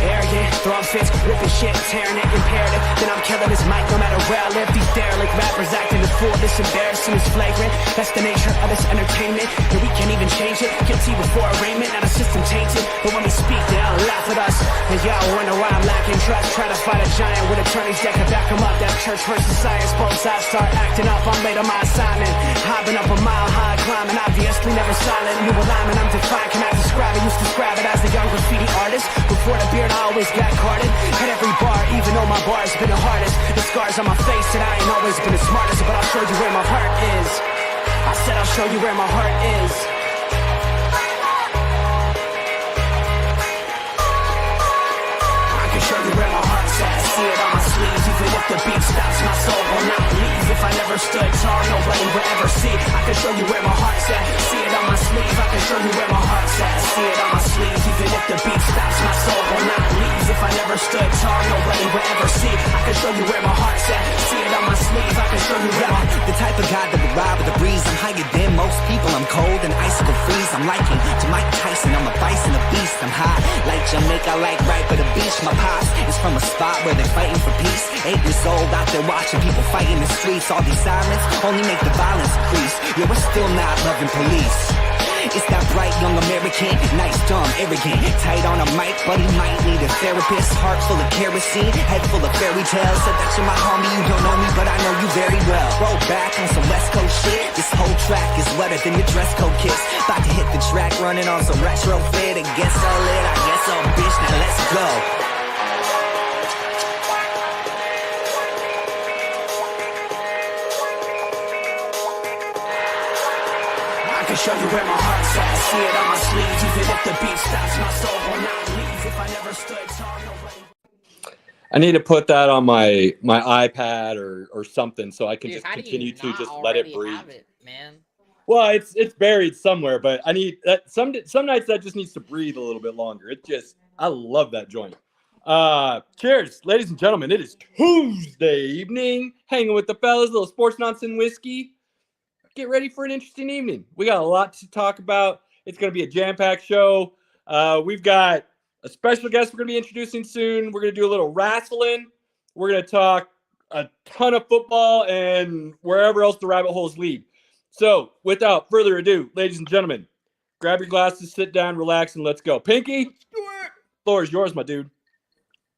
Arrogant, throwing fits, ripping shit, tearing it, imperative. Then I'm killing this mic no matter where I live. These derelict rappers acting the fool, this embarrassing is flagrant. That's the nature of this entertainment, and we can't even change it. Guilty before arraignment, now the system tainted. But when we speak, they all laugh at us. And y'all wonder why I'm lacking trust. Try to fight a giant with attorneys that can back them up. That church versus science, both sides start acting up. I'm late on my assignment, hopping up a mile high, climbing, obviously never silent. New alignment, I'm defiant, cannot describe it. Used to describe it as the young graffiti artist. Before the beard, I always got carded. At every bar, even though my bar's been the hardest. The scars on my face that I ain't always been the smartest. But I'll show you where my heart is. I said I'll show you where my heart is. I can show you where my heart's at. See it on my sleeves. Even if the beat stops, my soul will not leave. If I never stood tall, nobody will ever see. I can show you where my heart's at. See it on my sleeve. I can show you where my heart's at. See it on my sleeve. Even if the beat stops, my soul will not leave. If I never stood tall, nobody will ever see. I can show you where my heart's at. See it on my sleeve. I can show you where the type of guy that would ride with the breeze. I'm higher than most people. I'm cold and icicle freeze. I'm liking to Mike Tyson. I'm a bison, a beast. I'm hot like Jamaica, like right by the beach. My pops is from a spot where they're fighting for peace. 8 years old out there watching people fight in the streets. All these sirens only make the violence increase. Yeah, we're still not loving police. It's that bright young American, nice, dumb, arrogant. Tight on a mic, but he might need a therapist. Heart full of kerosene, head full of fairy tales. Said that you're my homie, you don't know me, but I know you very well. Roll back on some West Coast shit. This whole track is wetter than your dress code kiss. About to hit the track, running on some retro fit. I guess I'll lit, I guess I'll bitch, now let's go. I can show you where my heart's at. See it on my sleeves. Even if the beat stops, my soul will not leave. If I never stood tall, nobody. I need to put that on my iPad or something so I can just continue to just let it breathe. Have it, man? Well, it's buried somewhere, but I need that some nights that just needs to breathe a little bit longer. I love that joint. Cheers, ladies and gentlemen. It is Tuesday evening, hanging with the fellas, little sports nonsense whiskey. Get ready for an interesting evening. We got a lot to talk about. It's going to be a jam-packed show. We've got a special guest we're going to be introducing soon. We're going to do a little wrestling. We're going to talk a ton of football and wherever else the rabbit holes lead. So, without further ado, ladies and gentlemen, grab your glasses, sit down, relax, and let's go. Pinky, floor is yours, my dude.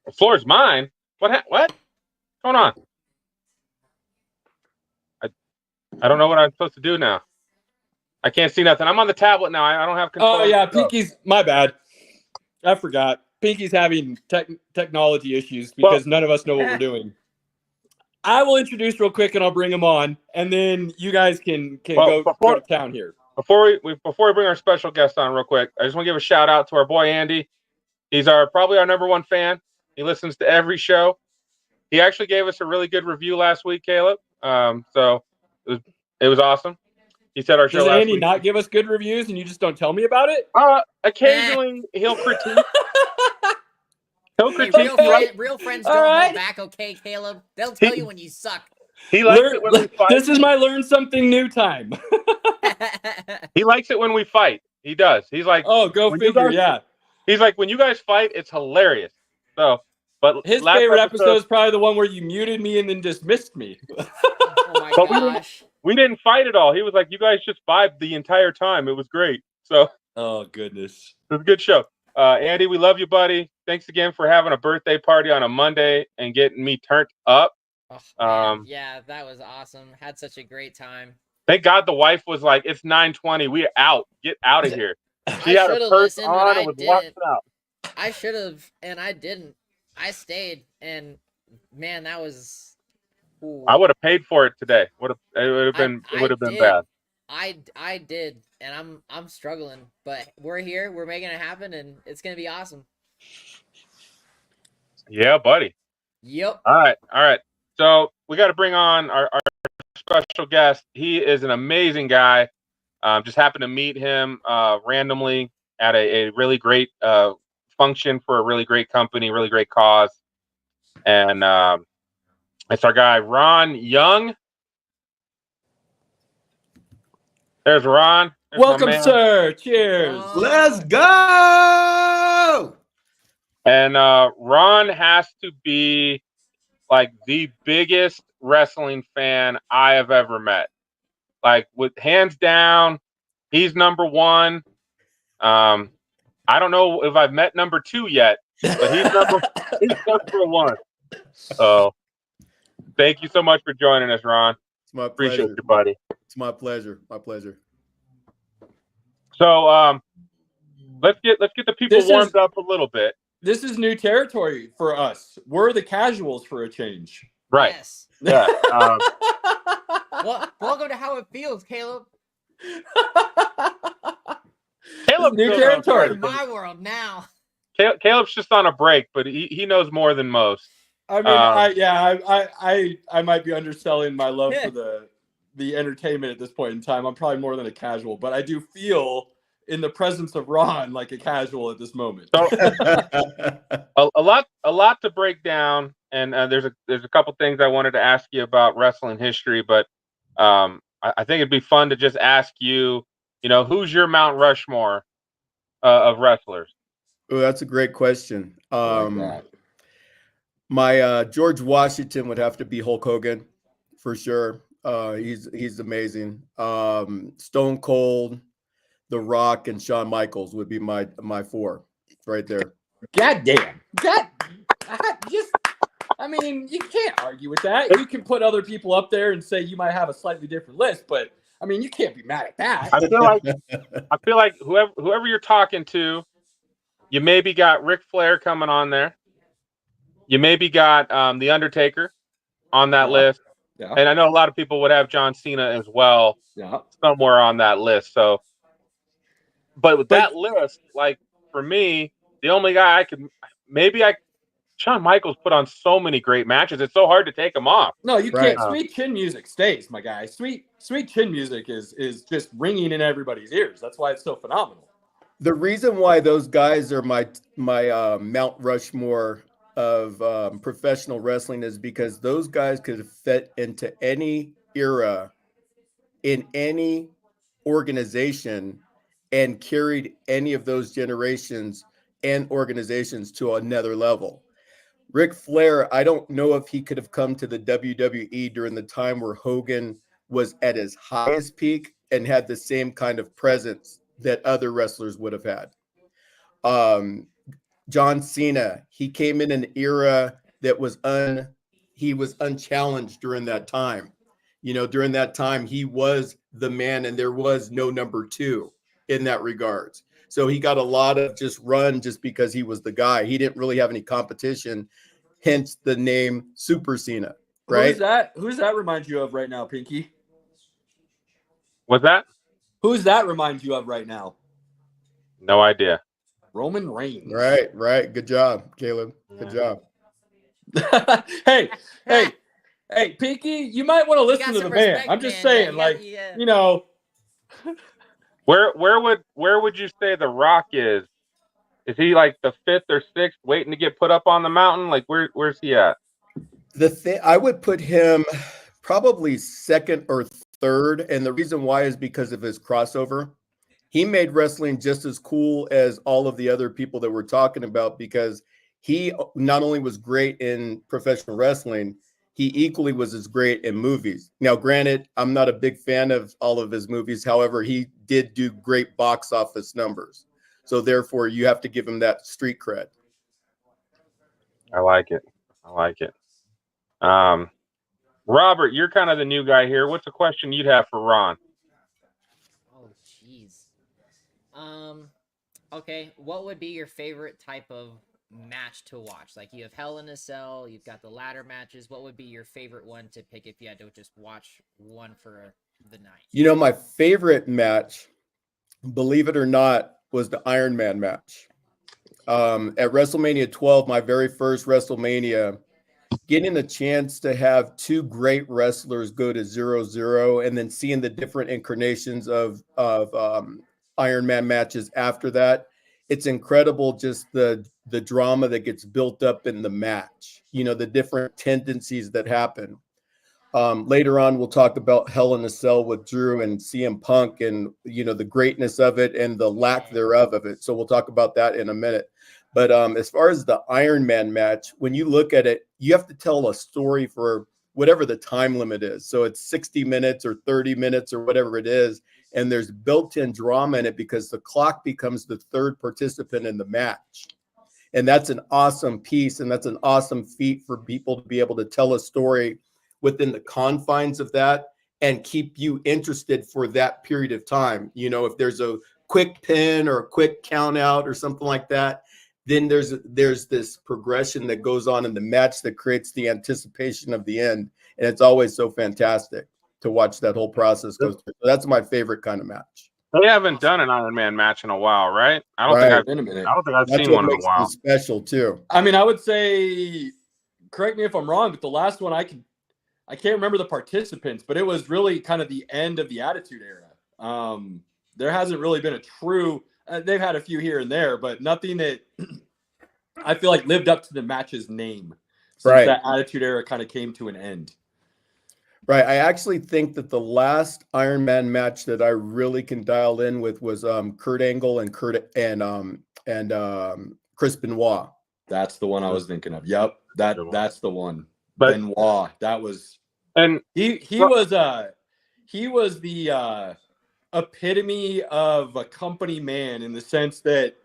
The floor is mine? What? What's going on? I don't know what I'm supposed to do now. I can't see nothing. I'm on the tablet now. I don't have control. Oh, yeah. Pinky's, my bad. I forgot. Pinky's having technology issues because none of us know what we're doing. I will introduce real quick and I'll bring him on. And then you guys can go to town here. Before we bring our special guest on real quick, I just want to give a shout out to our boy, Andy. He's probably our number one fan. He listens to every show. He actually gave us a really good review last week, Caleb. So it was awesome. He said our show Does last Andy week. not give us good reviews and you just don't tell me about it? Occasionally he'll critique. Real friends don't hold back, okay, Caleb? They'll tell you when you suck. He likes it when we fight. This is my learn something new time. He likes it when we fight. He does. He's like, oh, go figure, yeah. He's like, when you guys fight, it's hilarious. So, but his favorite episode is probably the one where you muted me and then dismissed me. Oh my gosh. We didn't fight at all. He was like, you guys just vibed the entire time. It was great. So, oh goodness, it was a good show. Andy, we love you, buddy. Thanks again for having a birthday party on a Monday and getting me turned up. Oh, yeah, that was awesome. Had such a great time. Thank God the wife was like, it's 9:20. We're out. Get out of here. She had a purse on and was walking out. I should have, and I didn't. I stayed, and man, that was. Ooh. I would have paid for it today. It would have been bad. I did, and I'm struggling, but we're here. We're making it happen, and it's gonna be awesome. Yeah, buddy. Yep. All right. So we got to bring on our special guest. He is an amazing guy. Just happened to meet him randomly at a really great function for a really great company, really great cause, and it's our guy Ron Young. There's Ron. Welcome, sir. Cheers. Let's go. And Ron has to be like the biggest wrestling fan I have ever met. Like, with hands down, he's number one. I don't know if I've met number two yet, but he's number one. So thank you so much for joining us, Ron. It's my Appreciate pleasure. you, buddy. It's my pleasure. My pleasure. So let's get the people warmed up a little bit. This is new territory for us. We're the casuals for a change. Right. Yes. Yeah. Well, welcome to How It Feels, Caleb. Caleb's New still territory. In my world now. Caleb's just on a break, but he knows more than most. I mean, I might be underselling my love for the entertainment at this point in time. I'm probably more than a casual, but I do feel in the presence of Ron like a casual at this moment. So a lot to break down, and there's a couple things I wanted to ask you about wrestling history, but I think it'd be fun to just ask you, who's your Mount Rushmore of wrestlers? Oh, that's a great question. My George Washington would have to be Hulk Hogan for sure. He's amazing. Stone Cold, The Rock, and Shawn Michaels would be my four right there. God damn. I mean, you can't argue with that. You can put other people up there and say you might have a slightly different list, but I mean, you can't be mad at that. I feel like whoever you're talking to, you maybe got Ric Flair coming on there. You maybe got The Undertaker on that list. Yeah. And I know a lot of people would have John Cena as well, somewhere on that list. So, but that list, like, for me, the only guy Shawn Michaels put on so many great matches. It's so hard to take him off. No, you can't. Sweet chin music stays, my guy. Sweet chin music is just ringing in everybody's ears. That's why it's so phenomenal. The reason why those guys are my Mount Rushmore of professional wrestling is because those guys could fit into any era in any organization and carried any of those generations and organizations to another level. Ric Flair, I don't know if he could have come to the WWE during the time where Hogan was at his highest peak and had the same kind of presence that other wrestlers would have had. John Cena, he came in an era that was unchallenged during that time. During that time, he was the man and there was no number two in that regards. So he got a lot of just run just because he was the guy. He didn't really have any competition, hence the name Super Cena, right? Who's that remind you of right now, Pinky? What's that? Who's that remind you of right now? No idea. Roman Reigns. Right. Good job, Caleb. Good job. Hey, Pinky, you might want to listen to the man. I'm just saying, Where would you say The Rock is? Is he like the fifth or sixth, waiting to get put up on the mountain? Like, where's he at? I would put him probably second or third, and the reason why is because of his crossover. He made wrestling just as cool as all of the other people that we're talking about, because he not only was great in professional wrestling, he equally was as great in movies. Now, granted, I'm not a big fan of all of his movies. However, he did do great box office numbers. So therefore, you have to give him that street cred. I like it. Robert, you're kind of the new guy here. What's a question you'd have for Ron? Oh, jeez. Okay, what would be your favorite type of match to watch? Like, you have Hell in a Cell, you've got the ladder matches. What would be your favorite one to pick if you had to just watch one for the night? My favorite match, believe it or not, was the Iron Man match. At WrestleMania 12, my very first WrestleMania, getting a chance to have two great wrestlers go to 0-0 and then seeing the different incarnations of Iron Man matches after that, it's incredible, just the drama that gets built up in the match, the different tendencies that happen. Later on, we'll talk about Hell in a Cell with Drew and CM Punk and, the greatness of it and the lack thereof of it. So we'll talk about that in a minute. But as far as the Iron Man match, when you look at it, you have to tell a story for whatever the time limit is. So it's 60 minutes or 30 minutes or whatever it is. And there's built-in drama in it because the clock becomes the third participant in the match. And that's an awesome piece. And that's an awesome feat for people to be able to tell a story within the confines of that and keep you interested for that period of time. You know, if there's a quick pin or a quick count out or something like that, then there's this progression that goes on in the match that creates the anticipation of the end. And it's always so fantastic to watch that whole process go through. So that's my favorite kind of match. They haven't done an Iron Man match in a while, right? I don't think I've seen one in a while. That's special too. I mean, I would say, correct me if I'm wrong, but the last one I can't remember the participants, but it was really kind of the end of the Attitude Era. There hasn't really been a true. They've had a few here and there, but nothing that I feel like lived up to the match's name since that Attitude Era kind of came to an end. Right. I actually think that the last Iron Man match that I really can dial in with was Kurt Angle and Chris Benoit. That's the one I was thinking of. Yep. That's the one. But Benoit. That was, and he was the epitome of a company man in the sense that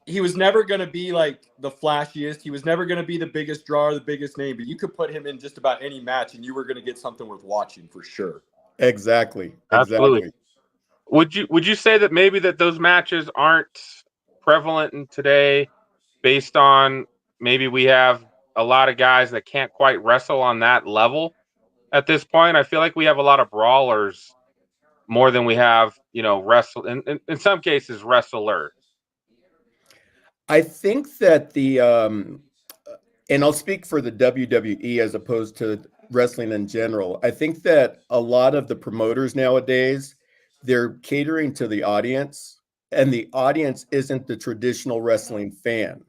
he was never going to be like the flashiest. He was never going to be the biggest draw or the biggest name, but you could put him in just about any match and you were going to get something worth watching for sure. Exactly. Absolutely. Would you say that maybe that those matches aren't prevalent in today based on maybe we have a lot of guys that can't quite wrestle on that level at this point? I feel like we have a lot of brawlers more than we have, wrestle in some cases wrestlers. I think that and I'll speak for the WWE as opposed to wrestling in general. I think that a lot of the promoters nowadays, they're catering to the audience, and the audience isn't the traditional wrestling fan.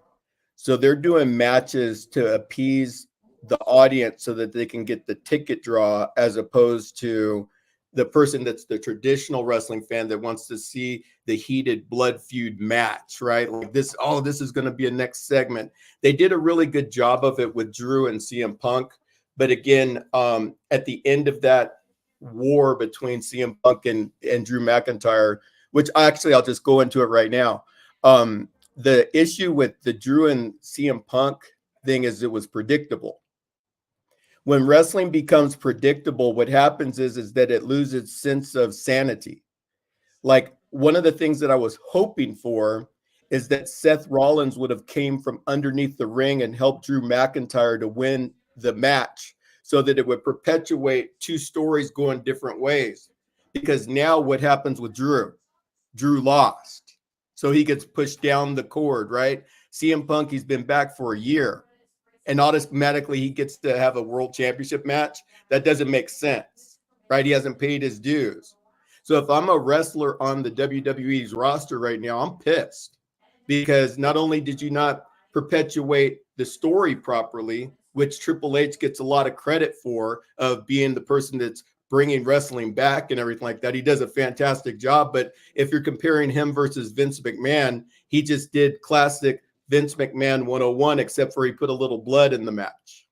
So they're doing matches to appease the audience so that they can get the ticket draw, as opposed to the person that's the traditional wrestling fan that wants to see the heated blood feud match, right? Like this is going to be a next segment. They did a really good job of it with Drew and CM Punk. But again, at the end of that war between CM Punk and Drew McIntyre, which I'll just go into it right now. The issue with the Drew and CM Punk thing is it was predictable. When wrestling becomes predictable, what happens is that it loses its sense of sanity. Like, one of the things that I was hoping for is that Seth Rollins would have came from underneath the ring and helped Drew McIntyre to win the match so that it would perpetuate two stories going different ways. Because now what happens with Drew? Drew lost. So he gets pushed down the cord, right? CM Punk, he's been back for a year, and automatically he gets to have a world championship match. That doesn't make sense, right? He hasn't paid his dues. So if I'm a wrestler on the WWE's roster right now, I'm pissed, because not only did you not perpetuate the story properly, which Triple H gets a lot of credit for, of being the person that's bringing wrestling back and everything like that. He does a fantastic job. But if you're comparing him versus Vince McMahon, he just did classic Vince McMahon 101, except for he put a little blood in the match.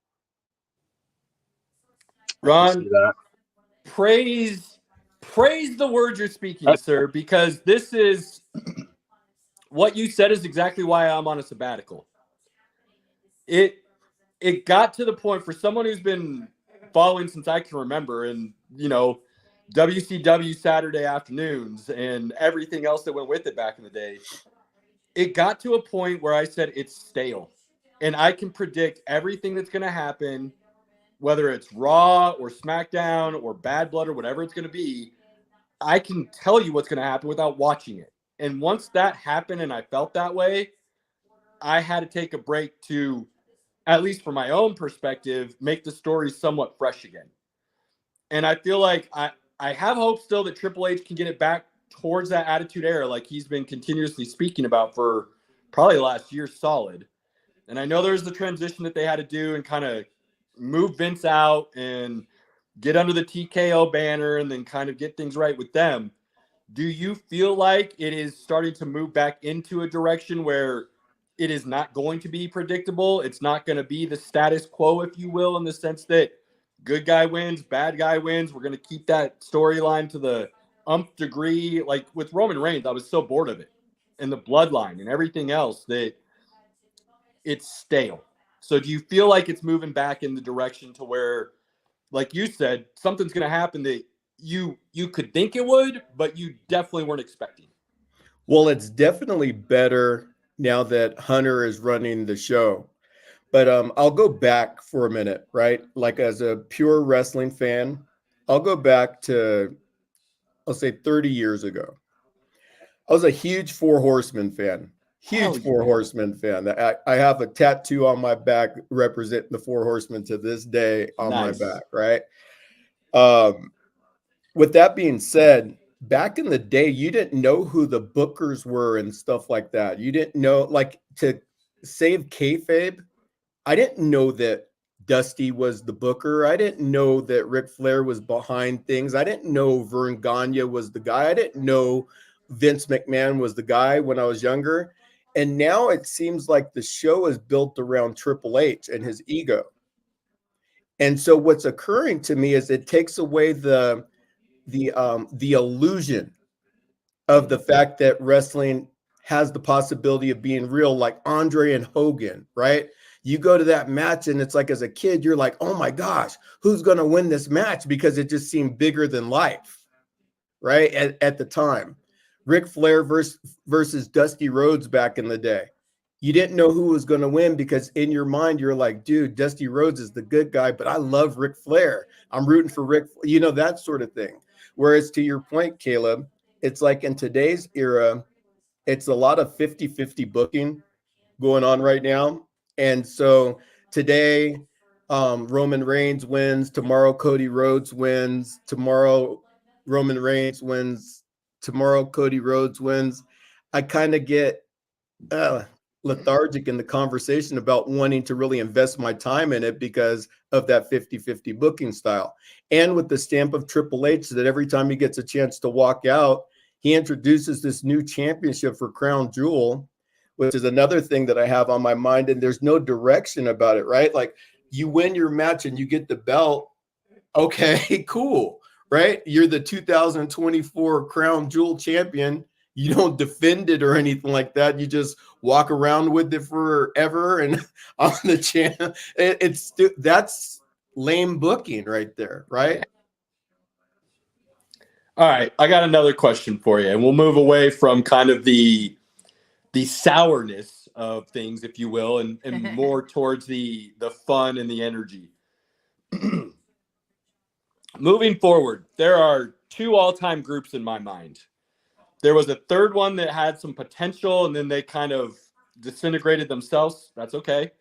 Ron, praise the words you're speaking, sir, because this is what you said is exactly why I'm on a sabbatical. It got to the point, for someone who's been following since I can remember, and WCW Saturday afternoons and everything else that went with it back in the day, it got to a point where I said it's stale, and I can predict everything that's going to happen, whether it's Raw or SmackDown or Bad Blood or whatever it's going to be. I can tell you what's going to happen without watching it. And once that happened and I felt that way, I had to take a break to, at least from my own perspective, make the story somewhat fresh again. And I feel like I have hope still that Triple H can get it back towards that Attitude Era, like he's been continuously speaking about for probably the last year solid. And I know there's the transition that they had to do and kind of move Vince out and get under the TKO banner and then kind of get things right with them. Do you feel like it is starting to move back into a direction where it is not going to be predictable. It's not going to be the status quo, if you will, in the sense that good guy wins, bad guy wins. We're going to keep that storyline to the umph degree. Like with Roman Reigns, I was so bored of it, and the bloodline and everything else, that it's stale. So do you feel like it's moving back in the direction to where, like you said, something's going to happen that you could think it would, but you definitely weren't expecting? Well, it's definitely better now that Hunter is running the show. But I'll go back for a minute, right? Like as a pure wrestling fan, I'll go back to, I'll say 30 years ago. I was a huge Four Horsemen fan. Huge Four Horsemen fan. I have a tattoo on my back representing the Four Horsemen to this day on my back, right? With that being said, back in the day, you didn't know who the bookers were and stuff like that. You didn't know, like, to save kayfabe, I didn't know that Dusty was the booker. I didn't know that Ric Flair was behind things. I didn't know Vern Gagne was the guy. I didn't know Vince McMahon was the guy when I was younger. And now it seems like the show is built around Triple H and his ego. And so what's occurring to me is it takes away the illusion of the fact that wrestling has the possibility of being real, like Andre and Hogan, right? You go to that match and it's like, as a kid, you're like, oh my gosh, who's going to win this match? Because it just seemed bigger than life, right? At the time. Ric Flair versus Dusty Rhodes back in the day. You didn't know who was going to win because in your mind, you're like, dude, Dusty Rhodes is the good guy, but I love Ric Flair. I'm rooting for Ric, that sort of thing. Whereas to your point, Caleb, it's like in today's era, it's a lot of 50-50 booking going on right now. And so today, Roman Reigns wins. Tomorrow, Cody Rhodes wins. Tomorrow, Roman Reigns wins. Tomorrow, Cody Rhodes wins. I kind of get lethargic in the conversation about wanting to really invest my time in it because of that 50-50 booking style. And with the stamp of Triple H, that every time he gets a chance to walk out, he introduces this new championship for Crown Jewel, which is another thing that I have on my mind. And there's no direction about it, right? Like you win your match and you get the belt. Okay, cool, right? You're the 2024 Crown Jewel champion. You don't defend it or anything like that. You just walk around with it forever and on the channel. That's lame booking right there, right? All right, I got another question for you, and we'll move away from kind of the sourness of things, if you will, and more towards the fun and the energy. Moving forward, there are two all-time groups in my mind. There was a third one that had some potential, and then they kind of disintegrated themselves. That's okay.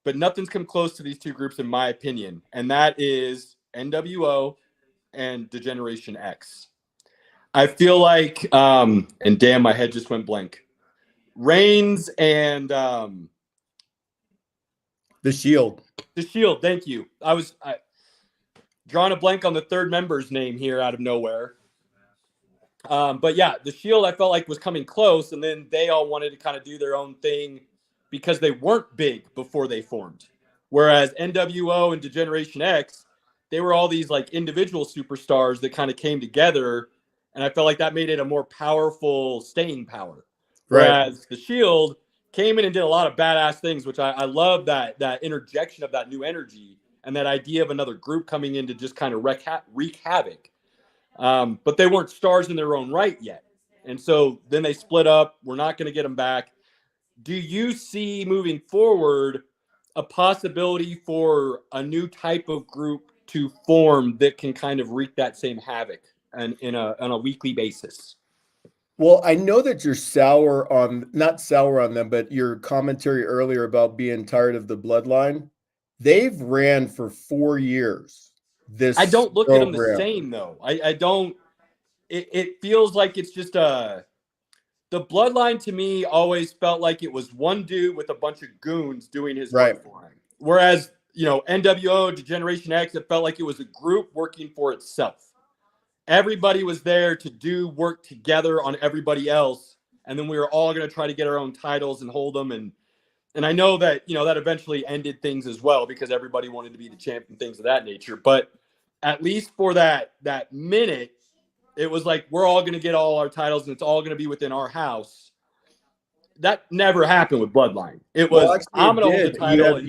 But nothing's come close to these two groups, in my opinion, and that is NWO and Degeneration X. I feel like, and damn, my head just went blank. Reigns and The Shield. The Shield, thank you. I drawing a blank on the third member's name here out of nowhere. But yeah, The Shield I felt like was coming close, and then they all wanted to kind of do their own thing because they weren't big before they formed. Whereas NWO and Degeneration X, they were all these like individual superstars that kind of came together, and I felt like that made it a more powerful staying power. Whereas The Shield came in and did a lot of badass things, which I love that interjection of that new energy and that idea of another group coming in to just kind of wreak havoc. But they weren't stars in their own right yet. And so then they split up. We're not going to get them back. Do you see moving forward a possibility for a new type of group to form that can kind of wreak that same havoc and on a weekly basis? Well, I know that you're not sour on them, but your commentary earlier about being tired of the bloodline, they've ran for 4 years. I don't look at them the same though. I don't, it feels like it's just the bloodline to me always felt like it was one dude with a bunch of goons doing his work for him. Whereas, NWO, Degeneration X, it felt like it was a group working for itself. Everybody was there to do work together on everybody else, and then we were all going to try to get our own titles and hold them. And I know that, that eventually ended things as well because everybody wanted to be the champ and things of that nature. But at least for that minute, it was like, we're all going to get all our titles and it's all going to be within our house. That never happened with Bloodline. It was, actually, I'm going to hold the title.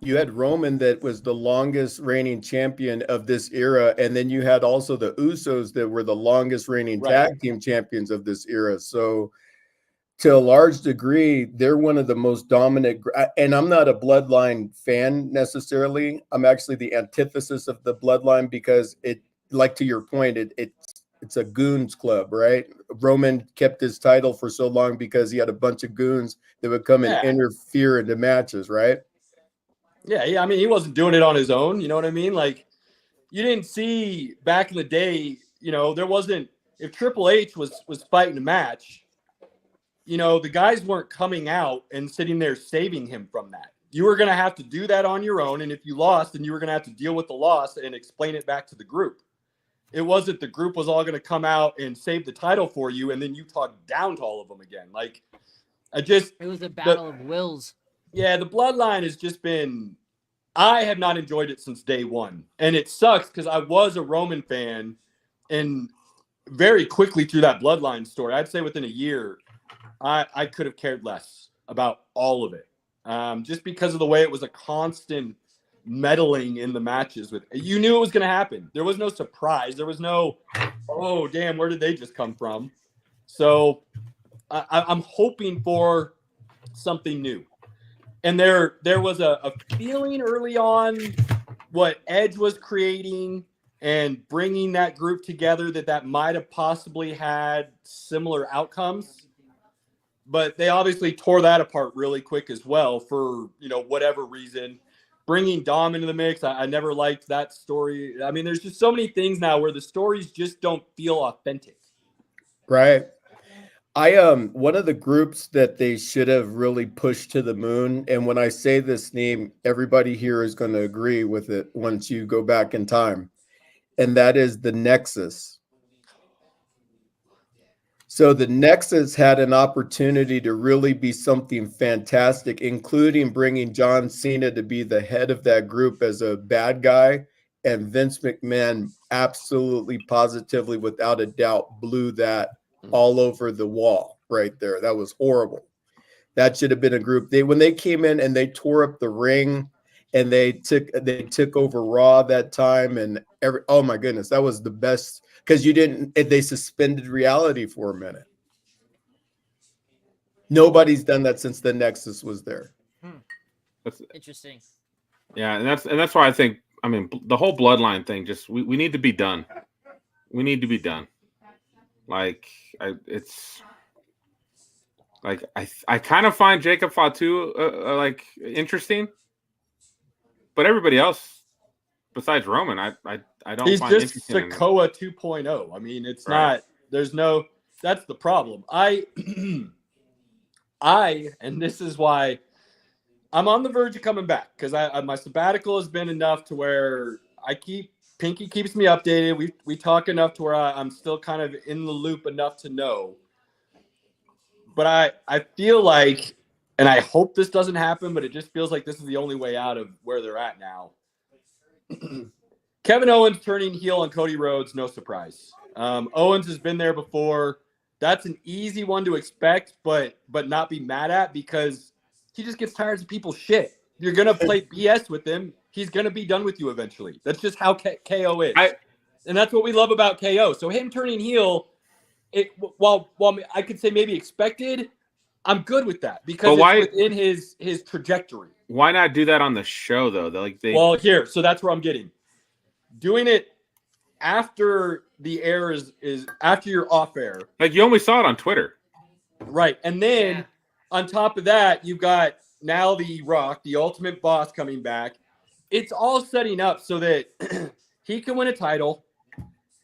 You had Roman that was the longest reigning champion of this era. And then you had also the Usos that were the longest reigning tag team champions of this era. So to a large degree, they're one of the most dominant. And I'm not a Bloodline fan necessarily. I'm actually the antithesis of the Bloodline because it, like to your point, it's a goons club, right? Roman kept his title for so long because he had a bunch of goons that would come and interfere into matches, right? Yeah. I mean, he wasn't doing it on his own. You know what I mean? Like, you didn't see back in the day, there wasn't, if Triple H was fighting a match, the guys weren't coming out and sitting there saving him from that. You were going to have to do that on your own. And if you lost, then you were going to have to deal with the loss and explain it back to the group. It wasn't the group was all going to come out and save the title for you, and then you talk down to all of them again. Like, it was a battle of wills. Yeah, the Bloodline has just been. I have not enjoyed it since day one, and it sucks because I was a Roman fan, and very quickly through that Bloodline story, I'd say within a year, I could have cared less about all of it, just because of the way it was a constant meddling in the matches. You knew it was going to happen. There was no surprise. There was no, oh damn, where did they just come from? So I'm hoping for something new. And there was a feeling early on what Edge was creating and bringing that group together that might have possibly had similar outcomes. But they obviously tore that apart really quick as well for, whatever reason. Bringing Dom into the mix, I never liked that story. I mean, there's just so many things now where the stories just don't feel authentic. Right. One of the groups that they should have really pushed to the moon, and when I say this name, everybody here is going to agree with it once you go back in time, and that is the Nexus. So the Nexus had an opportunity to really be something fantastic, including bringing John Cena to be the head of that group as a bad guy. And Vince McMahon absolutely, positively, without a doubt, blew that all over the wall right there. That was horrible. That should have been a group. When they came in and they tore up the ring and they took over Raw that time, and oh my goodness, that was the best. Because they suspended reality for a minute. Nobody's done that since the Nexus was there. That's interesting. Yeah, and that's why I think, the whole Bloodline thing, just we need to be done. We need to be done. Like, I kind of find Jacob Fatu interesting, but everybody else besides Roman, I don't. He's find just interesting Sokoa 2.0. I mean, it's not. There's no. That's the problem. And this is why I'm on the verge of coming back, because my sabbatical has been enough to where Pinky keeps me updated. We talk enough to where I'm still kind of in the loop enough to know. But I feel like, and I hope this doesn't happen, but it just feels like this is the only way out of where they're at now. Kevin Owens turning heel on Cody Rhodes, no surprise. Owens has been there before. That's an easy one to expect, but not be mad at, because he just gets tired of people's shit. You're going to play BS with him. He's going to be done with you eventually. That's just how KO is. And that's what we love about KO. So him turning heel, while I could say maybe expected, I'm good with that, because it's within his trajectory. Why not do that on the show, though? So that's where I'm getting. Doing it after the air is after you're off air. Like, you only saw it on Twitter. Right. And then on top of that, you've got now The Rock, the Ultimate Boss, coming back. It's all setting up so that he can win a title.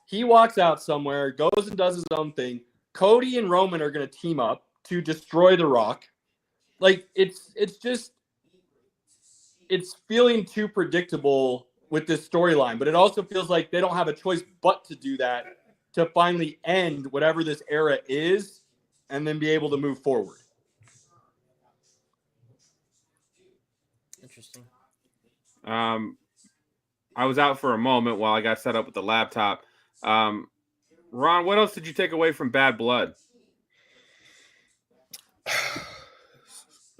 He walks out somewhere, goes and does his own thing. Cody and Roman are going to team up to destroy The Rock. Like, it's feeling too predictable with this storyline, but it also feels like they don't have a choice but to do that to finally end whatever this era is and then be able to move forward. Interesting. I was out for a moment while I got set up with the laptop. Ron, what else did you take away from Bad Blood?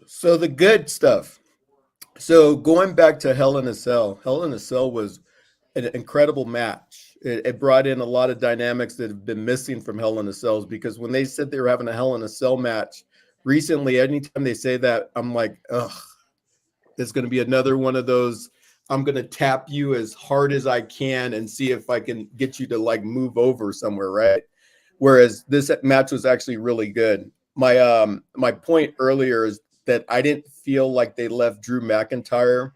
So the good stuff. So going back to Hell in a Cell was an incredible match. It brought in a lot of dynamics that have been missing from Hell in a Cells, because when they said they were having a Hell in a Cell match recently, anytime they say that, I'm like, ugh, it's going to be another one of those. I'm going to tap you as hard as I can and see if I can get you to like move over somewhere, right? Whereas this match was actually really good. My point earlier is that I didn't feel like they left Drew McIntyre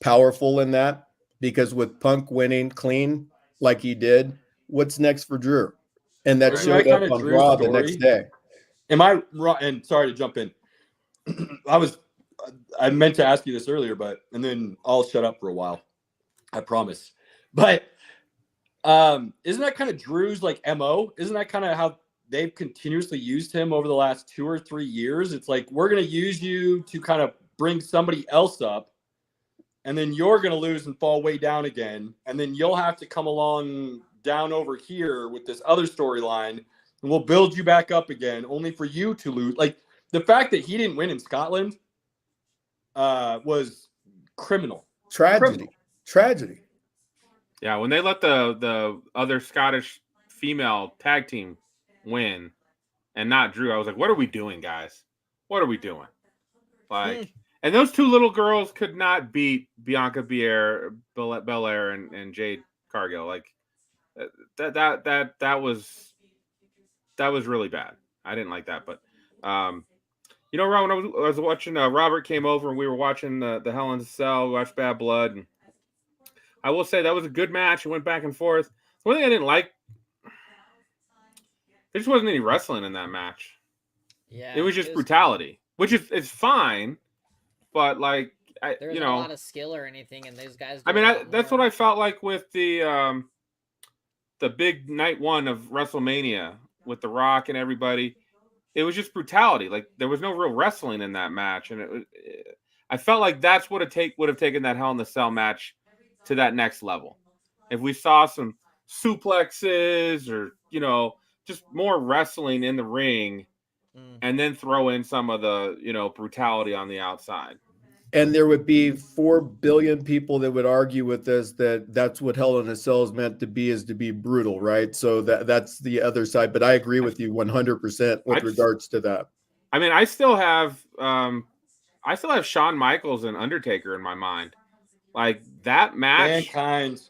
powerful in that, because with Punk winning clean like he did, what's next for Drew? And that showed up on Raw the next day. Am I wrong? And sorry to jump in. I meant to ask you this earlier, and then I'll shut up for a while. I promise. But isn't that kind of Drew's like MO? Isn't that kind of how they've continuously used him over the last 2 or 3 years? It's like, we're going to use you to kind of bring somebody else up, and then you're going to lose and fall way down again. And then you'll have to come along down over here with this other storyline, and we'll build you back up again, only for you to lose. Like, the fact that he didn't win in Scotland was criminal. Tragedy. Yeah, when they let the other Scottish female tag team win and not Drew, I was like, what are we doing, guys? What are we doing? Like, and those two little girls could not beat Bianca Belair and Jade Cargill. Like, that was really bad. I didn't like that, but you know, Ron, when I was watching, Robert came over and we were watching the Hell in a Cell, watched Bad Blood, and I will say that was a good match. It went back and forth. One thing I didn't like, there just wasn't any wrestling in that match. Yeah, it was just brutality, which is it's fine, but like there was a lot of skill or anything, and those guys. I mean, that's what I felt like with the big night one of WrestleMania with The Rock and everybody. It was just brutality. Like, there was no real wrestling in that match, and I felt like that's what would have taken that Hell in a Cell match to that next level. If we saw some suplexes or, you know, just more wrestling in the ring, and then throw in some of the, you know, brutality on the outside. And there would be 4 billion people that would argue with this, that's what Hell in a Cell is meant to be, is to be brutal, right? So that's the other side. But I agree with you 100% with regards to that. I mean, I still have Shawn Michaels and Undertaker in my mind. Like, that match, Mankind,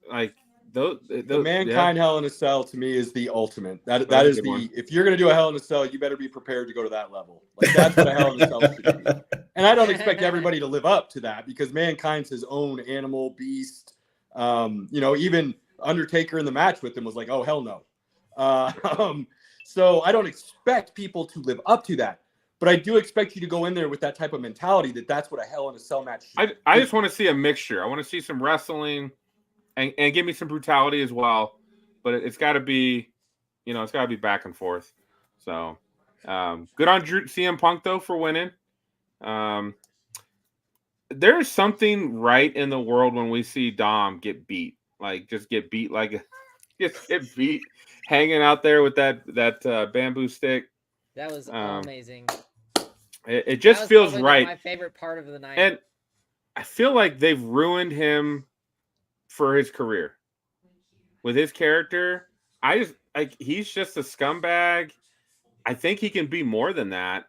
like the Mankind Hell in a Cell to me is the ultimate. That is the one. If you're gonna do a Hell in a Cell, you better be prepared to go to that level. Like, that's what a Hell in a Cell should be. And I don't expect everybody to live up to that, because Mankind's his own animal beast. You know, even Undertaker in the match with him was like, oh, hell no. So I don't expect people to live up to that. But I do expect you to go in there with that type of mentality that's what a Hell in a Cell match should be. I just want to see a mixture. I want to see some wrestling and give me some brutality as well. But it's got to be, you know, it's got to be back and forth. So good on CM Punk, though, for winning. There's something right in the world when we see Dom get beat. Like, just get beat, get beat, hanging out there with that bamboo stick. That was amazing. It just feels right. My favorite part of the night. And I feel like they've ruined him for his career with his character. He's just a scumbag. I think he can be more than that,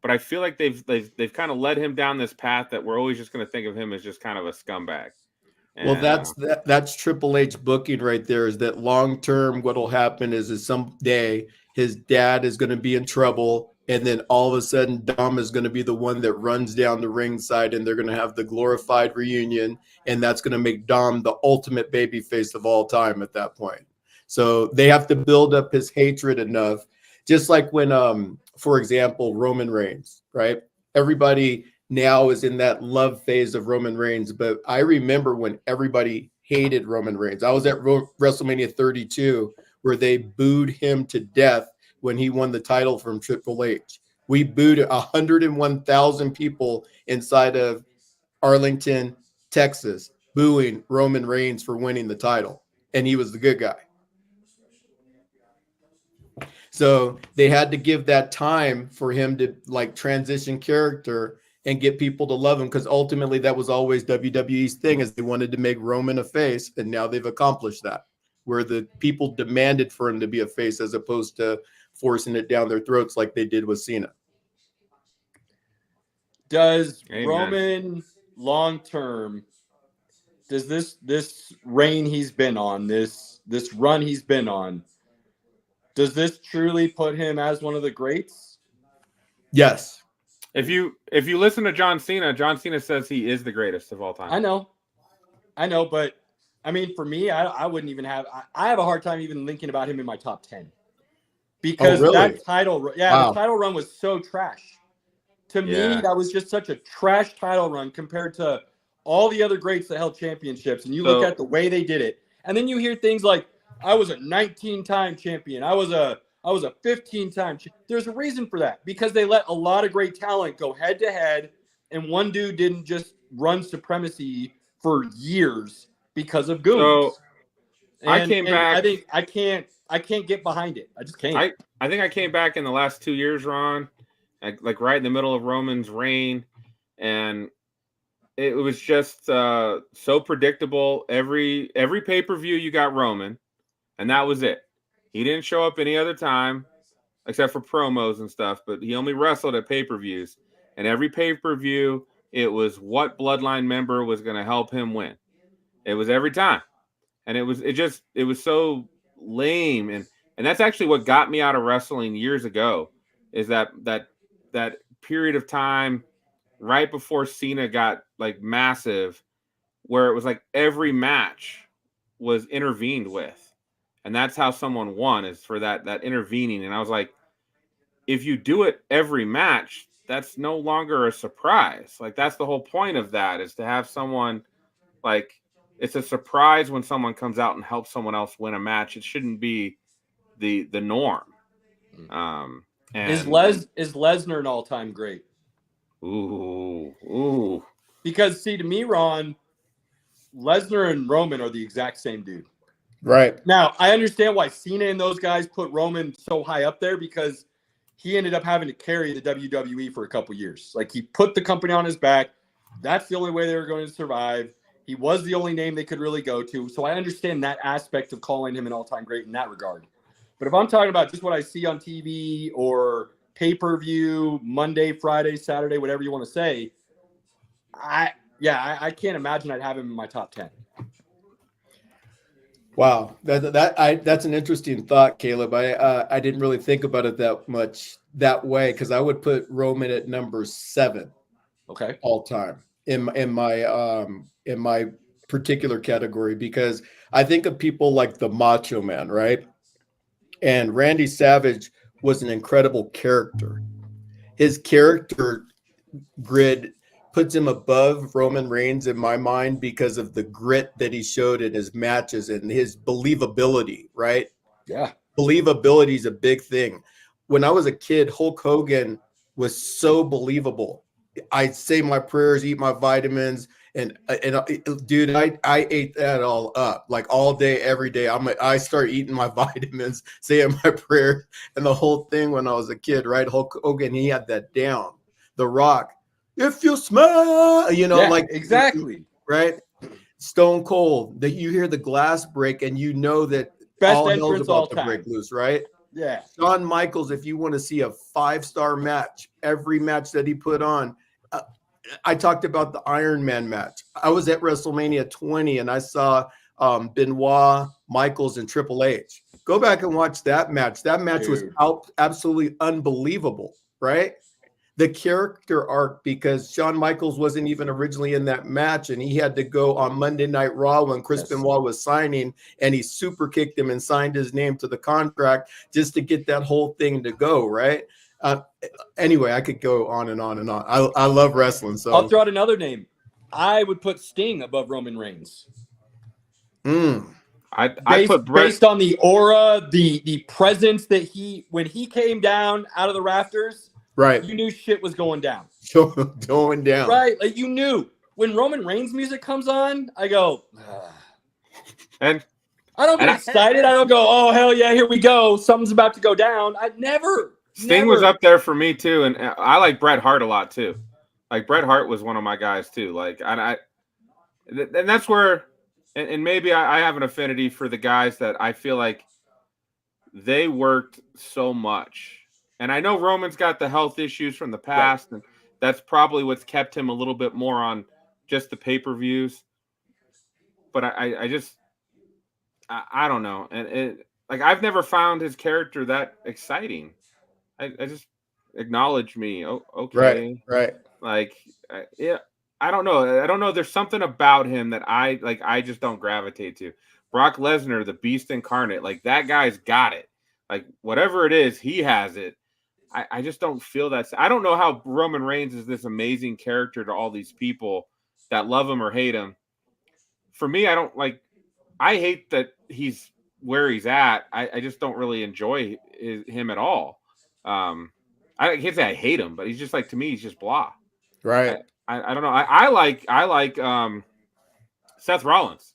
but I feel like they've kind of led him down this path that we're always just going to think of him as just kind of a scumbag. And, well, that's Triple H booking right there. Is that long term? What'll happen is someday his dad is going to be in trouble, and then all of a sudden Dom is going to be the one that runs down the ringside, and they're going to have the glorified reunion, and that's going to make Dom the ultimate babyface of all time at that point. So they have to build up his hatred enough, just like when, for example, Roman Reigns, right? Everybody now is in that love phase of Roman Reigns, but I remember when everybody hated Roman Reigns. I was at WrestleMania 32 where they booed him to death when he won the title from Triple H. We booed 101,000 people inside of Arlington, Texas, booing Roman Reigns for winning the title. And he was the good guy. So they had to give that time for him to like transition character and get people to love him, because ultimately that was always WWE's thing, is they wanted to make Roman a face, and now they've accomplished that, where the people demanded for him to be a face as opposed to forcing it down their throats like they did with Cena. Does Amen. Roman long term, does this reign he's been on, this run he's been on, does this truly put him as one of the greats? Yes. If you listen to John Cena says he is the greatest of all time. I know, but I mean, for me, I wouldn't even have. I have a hard time even thinking about him in my top 10 because that title, the title run was so trash. To me, that was just such a trash title run compared to all the other greats that held championships. And you look at the way they did it, and then you hear things like, "I was a 19-time champion. I was a 15-time." There's a reason for that, because they let a lot of great talent go head to head, and one dude didn't just run supremacy for years because of goons. So I came back. I think I can't get behind it. I just can't. I think I came back in the last 2 years, Ron, like right in the middle of Roman's reign, and it was just so predictable. Every pay-per-view you got Roman, and that was it. He didn't show up any other time except for promos and stuff, but he only wrestled at pay-per-views. And every pay-per-view, it was what Bloodline member was going to help him win. It was every time. And it was so lame. And that's actually what got me out of wrestling years ago, is that period of time right before Cena got like massive, where it was like every match was intervened with. And that's how someone won, is for that intervening. And I was like, if you do it every match, that's no longer a surprise. Like, that's the whole point of that, is to have someone, like, it's a surprise when someone comes out and helps someone else win a match. It shouldn't be the norm. And is Lesnar an all-time great? Ooh. Because, see, to me, Ron, Lesnar and Roman are the exact same dude. Right. Now, I understand why Cena and those guys put Roman so high up there, because he ended up having to carry the WWE for a couple years. Like, he put the company on his back. That's the only way they were going to survive. He was the only name they could really go to. So I understand that aspect of calling him an all-time great in that regard. But if I'm talking about just what I see on TV or pay-per-view, Monday, Friday, Saturday, whatever you want to say, I can't imagine I'd have him in my top 10. Wow, that's an interesting thought, Caleb. I didn't really think about it that much that way, because I would put Roman at number 7, okay, all time in my particular category, because I think of people like the Macho Man, right? And Randy Savage was an incredible character. His character grid puts him above Roman Reigns in my mind because of the grit that he showed in his matches and his believability, right? Yeah. Believability is a big thing. When I was a kid, Hulk Hogan was so believable. I'd say my prayers, eat my vitamins, and dude, I ate that all up, like all day, every day. I start eating my vitamins, saying my prayers, and the whole thing when I was a kid, right? Hulk Hogan, he had that down. The Rock, if you smile, like exactly, right? Stone Cold, that you hear the glass break and you know that best all hell's entrance all about to time. break loose, right? Yeah. Shawn Michaels, if you want to see a 5-star match, every match that he put on. I talked about the Iron Man match. I was at WrestleMania 20 and I saw Benoit, Michaels, and Triple H. Go back and watch that match. That match was absolutely unbelievable, right? The character arc, because Shawn Michaels wasn't even originally in that match, and he had to go on Monday Night Raw when Chris Benoit was signing, and he super kicked him and signed his name to the contract just to get that whole thing to go, right? Anyway, I could go on and on and on. I love wrestling. So I'll throw out another name. I would put Sting above Roman Reigns. I I put Brett based on the aura, the presence that when he came down out of the rafters, Right. you knew shit was going down. Going down. Right, like you knew when Roman Reigns music comes on, I go, ugh. and I don't get excited. I don't go, oh hell yeah, here we go. Something's about to go down. I never. Sting was up there for me too, and I like Bret Hart a lot too. Like Bret Hart was one of my guys too. Like and that's where, and maybe I have an affinity for the guys that I feel like they worked so much. And I know Roman's got the health issues from the past, and that's probably what's kept him a little bit more on just the pay-per-views. But I don't know. And like I've never found his character that exciting. I just acknowledge me. Oh, okay. Right. Like, yeah, I don't know. I don't know. There's something about him that I just don't gravitate to. Brock Lesnar, the beast incarnate, like that guy's got it. Like whatever it is, he has it. I just don't feel that. I don't know how Roman Reigns is this amazing character to all these people that love him or hate him. For me, I hate that he's where he's at. I just don't really enjoy him at all. I can't say I hate him, but he's just like, to me, he's just blah. Right. I don't know. I like Seth Rollins.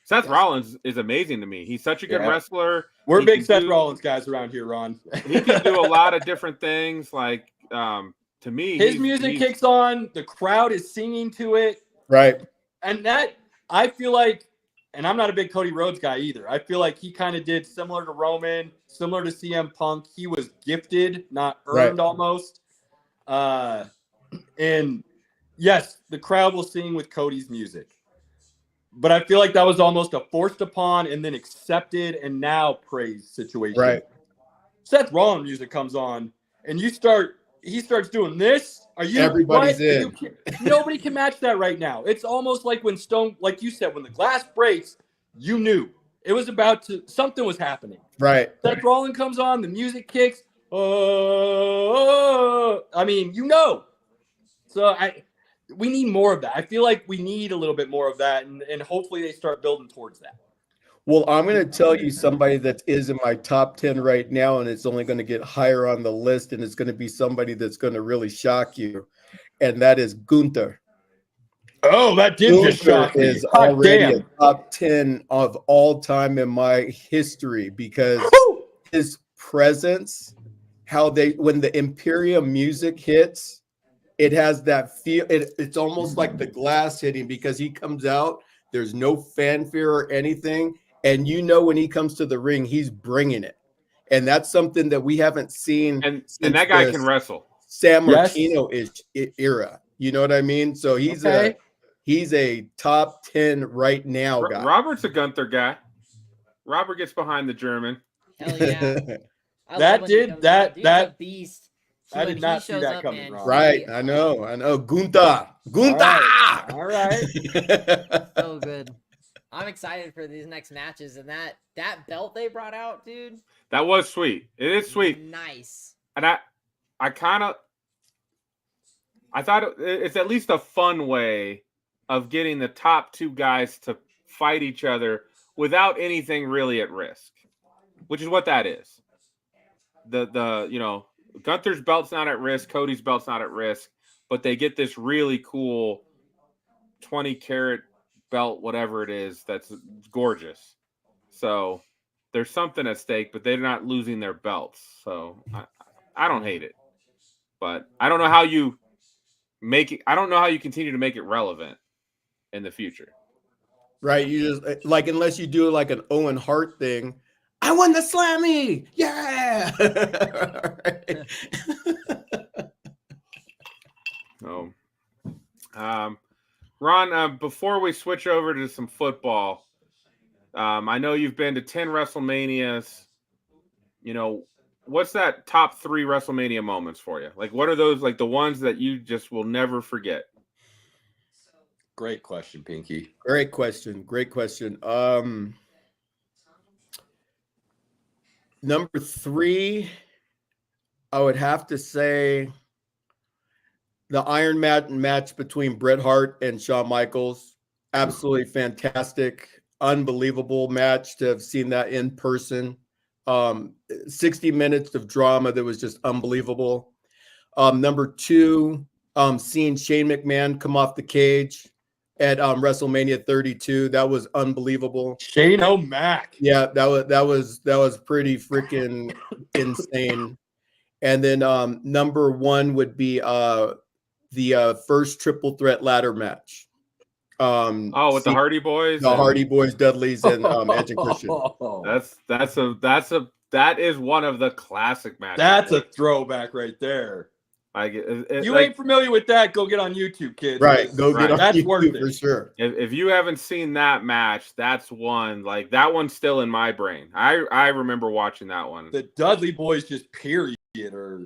Seth Rollins is amazing to me. He's such a good wrestler. We're big Seth Rollins guys around here, Ron. He can do a lot of different things. Like to me, his music kicks on, the crowd is singing to it. Right. And that I feel like, and I'm not a big Cody Rhodes guy either. I feel like he kind of did similar to Roman, similar to CM Punk. He was gifted, not earned almost. And yes, the crowd will sing with Cody's music. But I feel like that was almost a forced upon and then accepted and now praised situation. Right. Seth Rollins music comes on and he starts doing this. Everybody's in. Nobody can match that right now. It's almost like when like you said, when the glass breaks, you knew it was something was happening. Right. Seth Rollins comes on, the music kicks. I mean, So we need more of that. I feel like we need a little bit more of that, and hopefully they start building towards that. Well, I'm going to tell you somebody that is in my top 10 right now, and it's only going to get higher on the list, and it's going to be somebody that's going to really shock you, and that is Gunther. Oh, that did just shock me. Is already a top 10 of all time in my history because his presence, when the Imperium music hits, it has that feel. It's almost like the glass hitting because he comes out. There's no fanfare or anything. And when he comes to the ring, he's bringing it. And that's something that we haven't seen. And that guy can wrestle. San Martino-ish era. You know what I mean? So he's a top 10 right now guy. Robert's a Gunther guy. Robert gets behind the German. Hell yeah. That He's a beast. I did not see that coming, Ron. Right. I know. Gunther. All right. So good. I'm excited for these next matches, and that belt they brought out, dude. That was sweet. It is sweet. Nice. And I thought it's at least a fun way of getting the top two guys to fight each other without anything really at risk, which is what that is. Gunther's belt's not at risk, Cody's belt's not at risk, but they get this really cool 20-karat belt, whatever it is, that's gorgeous. So there's something at stake, but they're not losing their belts. So I don't hate it, but I don't know how you continue to make it relevant in the future. Right. You just unless you do like an Owen Hart thing. I won the Slammy. Yeah. Ron, before we switch over to some football, I know you've been to 10 WrestleManias. What's that top 3 WrestleMania moments for you? Like, what are those, like the ones that you just will never forget? Great question, Pinky. Great question. Number 3, I would have to say the Iron Man match between Bret Hart and Shawn Michaels. Absolutely fantastic. unbelievable match to have seen that in person. 60 minutes of drama that was just unbelievable. Number 2, seeing Shane McMahon come off the cage at WrestleMania 32, that was unbelievable. Shane O'Mac. Yeah, that was pretty freaking insane. And then number 1 would be the first triple threat ladder match. With the Hardy Boys, Hardy Boys, Dudleys, and Edge and Christian. That is one of the classic matches. That's a throwback right there. You ain't familiar with that? Go get on YouTube, kids. Right, go get on that's YouTube worth it for sure. If you haven't seen that match, that's one. Like that one's still in my brain. I remember watching that one. The Dudley Boys, just period,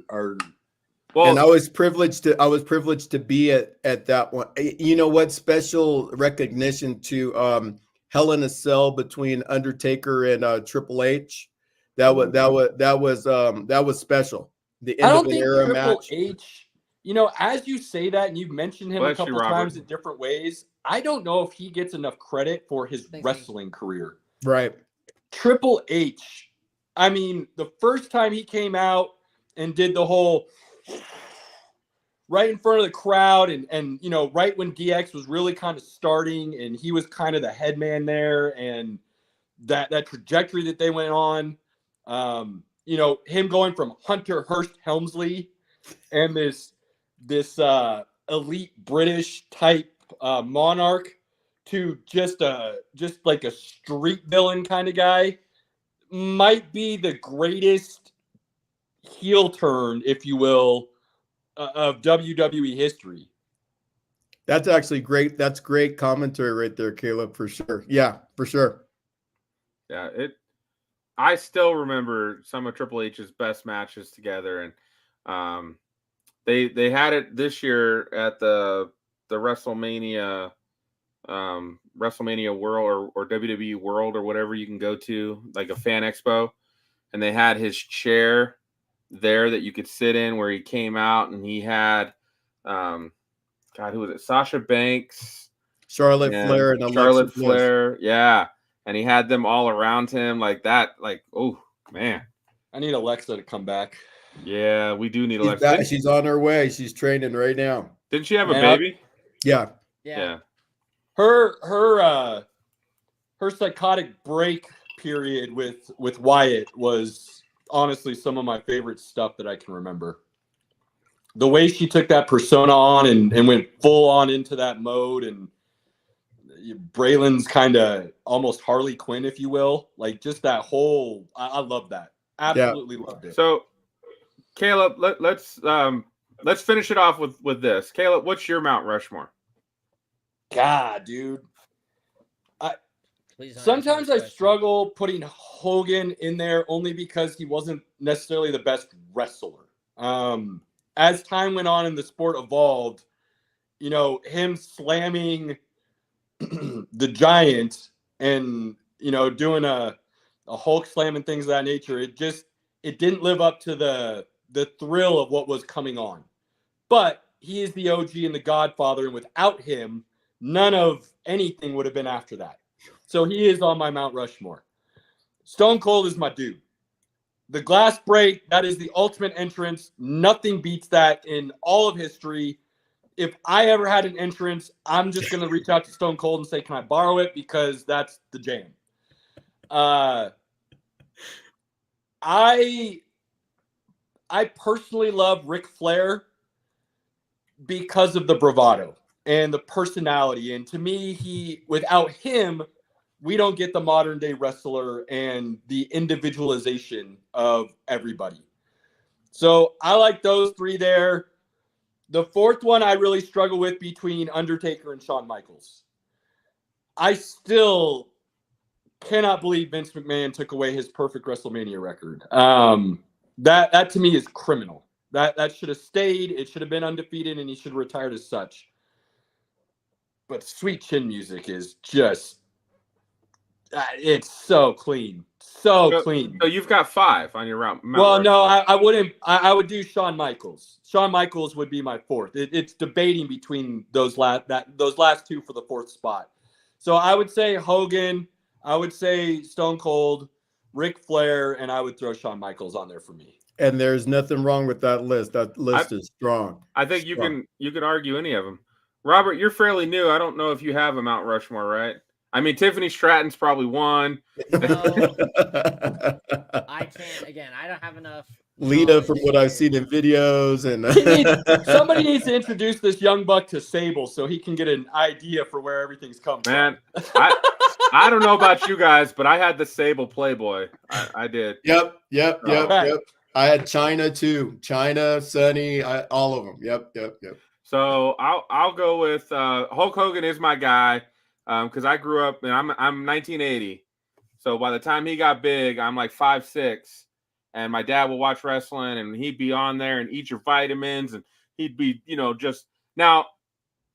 are. Well, and I was privileged to be at that one. You know what? Special recognition to Hell in a Cell between Undertaker and Triple H. That was special. The end of an era match. Triple H, as you say that, and you've mentioned him a couple times in different ways, I don't know if he gets enough credit for his wrestling career. Right. Triple H, I mean, the first time he came out and did the whole right in front of the crowd and right when DX was really kind of starting and he was kind of the head man there, and that trajectory that they went on, him going from Hunter Hearst Helmsley and this elite British type monarch to just like a street villain kind of guy might be the greatest heel turn, if you will, of WWE history. That's actually great. That's great commentary right there, Caleb, for sure. Yeah, for sure. Yeah, I still remember some of Triple H's best matches together, and they had it this year at the WrestleMania World or WWE World or whatever you can go to, like a fan expo, and they had his chair there that you could sit in where he came out, and he had who was it? Sasha Banks, Charlotte Flair, and Charlotte Flair, yeah. And he had them all around him like that. Like, oh, man. I need Alexa to come back. Yeah, we do need Alexa. She's on her way. She's training right now. Didn't she have a baby? Yeah. Her psychotic break period with Wyatt was honestly some of my favorite stuff that I can remember. The way she took that persona on and went full on into that mode, and Braylon's kind of almost Harley Quinn, if you will, like just that whole. I love that. Absolutely loved it. So, Caleb, let's finish it off with this. Caleb, what's your Mount Rushmore? God, dude. Sometimes I struggle putting Hogan in there only because he wasn't necessarily the best wrestler. As time went on and the sport evolved, him slamming the Giant and doing a Hulk slam and things of that nature, it didn't live up to the thrill of what was coming on. But he is the OG and the Godfather, and without him, none of anything would have been after that. So he is on my Mount Rushmore. Stone Cold is my dude. The glass break, that is the ultimate entrance. Nothing beats that in all of history. If I ever had an entrance, I'm just going to reach out to Stone Cold and say, can I borrow it? Because that's the jam. I personally love Ric Flair because of the bravado and the personality. And to me, without him, we don't get the modern day wrestler and the individualization of everybody. So I like those three there. The fourth one I really struggle with between Undertaker and Shawn Michaels. I still cannot believe Vince McMahon took away his perfect WrestleMania record. That to me is criminal. That should have stayed. It should have been undefeated, and he should have retired as such. But Sweet Chin Music is just, it's so clean. So clean. So you've got 5 on your Mount Well, no, I wouldn't. I would do Shawn Michaels. Shawn Michaels would be my fourth. It's debating between those last two for the fourth spot. So I would say Hogan, I would say Stone Cold, Ric Flair, and I would throw Shawn Michaels on there for me. And there's nothing wrong with that list. That list is strong. I think strong. you can argue any of them. Robert, you're fairly new. I don't know if you have a Mount Rushmore, right? I mean, Tiffany Stratton's probably one. No, I can't. Again, I don't have enough. Lita, from what I've seen in videos, and Somebody needs to introduce this young buck to Sable so he can get an idea for where everything's come Man, from. I don't know about you guys, but I had the Sable Playboy. I did. Yep. Right. I had China too. China, Sunny, all of them. Yep. So I'll go with Hulk Hogan is my guy because I grew up and I'm 1980. So by the time he got big, I'm like 5'6", and my dad would watch wrestling and he'd be on there and eat your vitamins and he'd be just now.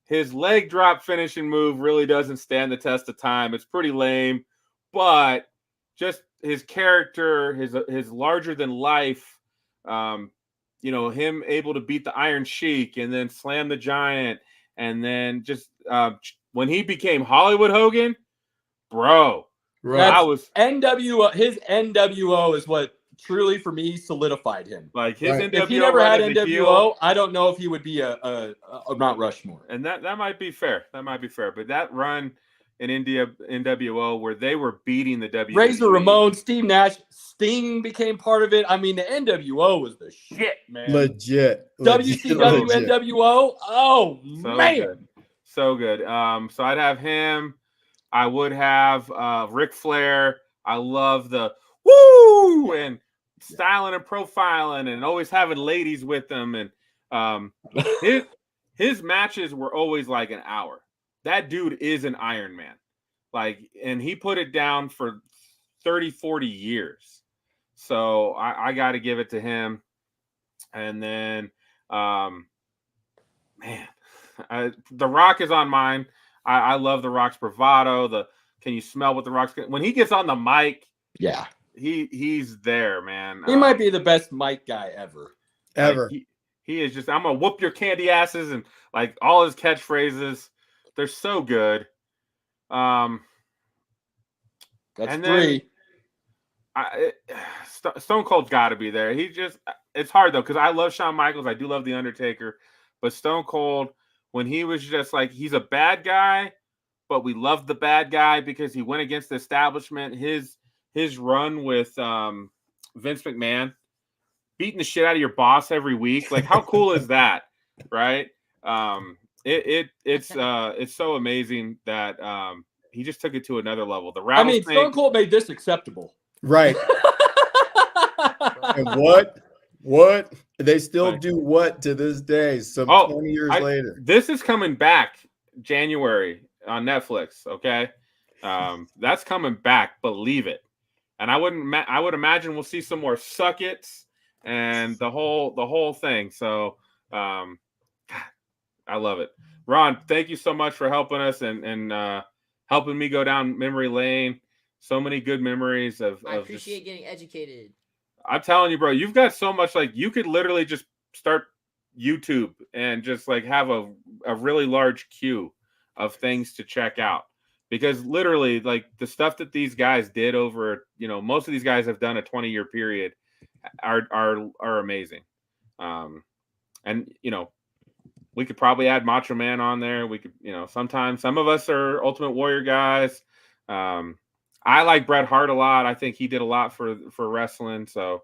His leg drop finishing move really doesn't stand the test of time. It's pretty lame, but just his character, his larger than life, him able to beat the Iron Sheik and then slam the Giant, and then just when he became Hollywood Hogan, bro, I was NWO. His NWO is what truly for me solidified him. Like his NWO. If he never had NWO, I don't know if he would be a Mount Rushmore. And that might be fair. But that run in NWO where they were beating the WWE. Razor Ramon, Steve Nash, Sting became part of it. I mean, the NWO was the shit, man. Legit. WCW NWO. Oh so man, good. So good. So I'd have him. I would have Ric Flair. I love the woo and styling and profiling and always having ladies with them, and his matches were always like an hour. That dude is an Iron Man, and he put it down for 30-40 years. So I got to give it to him. And then The Rock is on mine. I love The Rock's bravado. Can you smell what The Rock's when he gets on the mic? Yeah. He's there, man. He might be the best mic guy ever. He is just, I'm gonna whoop your candy asses, and like all his catchphrases, they're so good. That's and three. Stone Cold's got to be there. It's hard though because I love Shawn Michaels. I do love The Undertaker, but Stone Cold, when he was just like he's a bad guy, but we love the bad guy because he went against the establishment. His run with Vince McMahon, beating the shit out of your boss every week. Like, how cool is that, right? It's so amazing that he just took it to another level. The rattlesnake. Stone Cold made this acceptable, right? And what they still do what to this day? 20 years later, this is coming back January on Netflix. Okay, that's coming back. Believe it. And I would imagine we'll see some more suck-its and the whole thing. So I love it. Ron, thank you so much for helping us and helping me go down memory lane. So many good memories of I appreciate getting educated. I'm telling you, bro, you've got so much. Like, you could literally just start YouTube and just like have a really large queue of things to check out. Because literally, like, the stuff that these guys did over, most of these guys have done a 20-year period are amazing. And, we could probably add Macho Man on there. We could, sometimes some of us are Ultimate Warrior guys. I like Bret Hart a lot. I think he did a lot for wrestling. So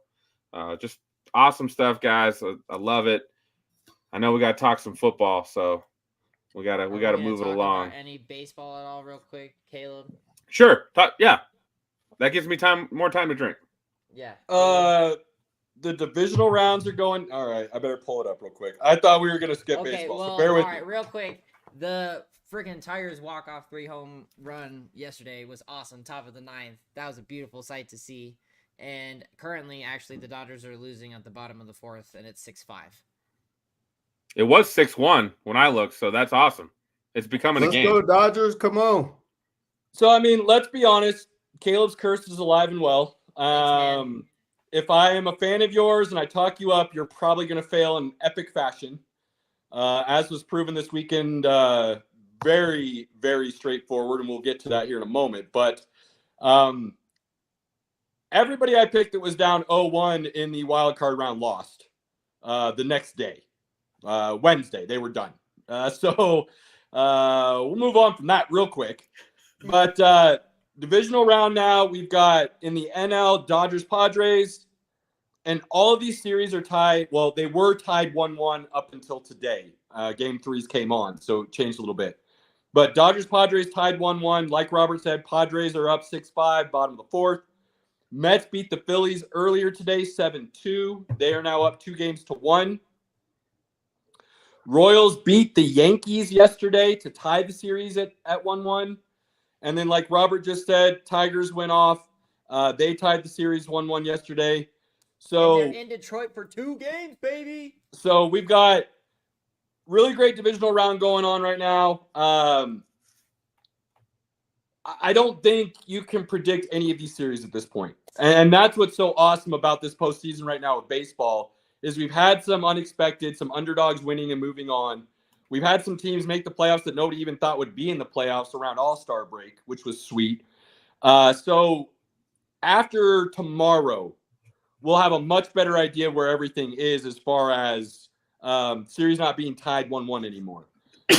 just awesome stuff, guys. I love it. I know we got to talk some football, so we gotta move it along. Any baseball at all, real quick, Caleb? Sure. Yeah, that gives me more time to drink. Yeah. The divisional rounds are going. All right, I better pull it up real quick. I thought we were gonna skip baseball. Well, so bear with all right, me. real quick. The freaking Tigers walk-off 3-home run yesterday was awesome. Top of the ninth. That was a beautiful sight to see. And currently, actually, the Dodgers are losing at the bottom of the fourth, and it's 6-5. It was 6-1 when I looked, so that's awesome. It's becoming a game. Let's go, Dodgers. Come on. So, let's be honest. Caleb's curse is alive and well. If I am a fan of yours and I talk you up, you're probably going to fail in epic fashion. As was proven this weekend, very, very straightforward, and we'll get to that here in a moment. But Everybody I picked that was down 0-1 in the wild card round lost the next day. Wednesday, they were done. So we'll move on from that real quick. But divisional round now, we've got in the NL, Dodgers, Padres, and all of these series are tied. Well, they were tied 1-1 up until today. Game 3s came on, so it changed a little bit. But Dodgers, Padres tied 1-1. Like Robert said, Padres are up 6-5, bottom of the fourth. Mets beat the Phillies earlier today, 7-2. They are now up 2-1. Royals beat the Yankees yesterday to tie the series at 1-1. And then, like Robert just said, Tigers went off. They tied the series 1-1 yesterday. So and they're in Detroit for 2 games, baby. So we've got really great divisional round going on right now. I don't think you can predict any of these series at this point. And that's what's so awesome about this postseason right now with baseball is we've had some unexpected, some underdogs winning and moving on. We've had some teams make the playoffs that nobody even thought would be in the playoffs around All-Star break, which was sweet. So after tomorrow, we'll have a much better idea where everything is as far as series not being tied 1-1 anymore.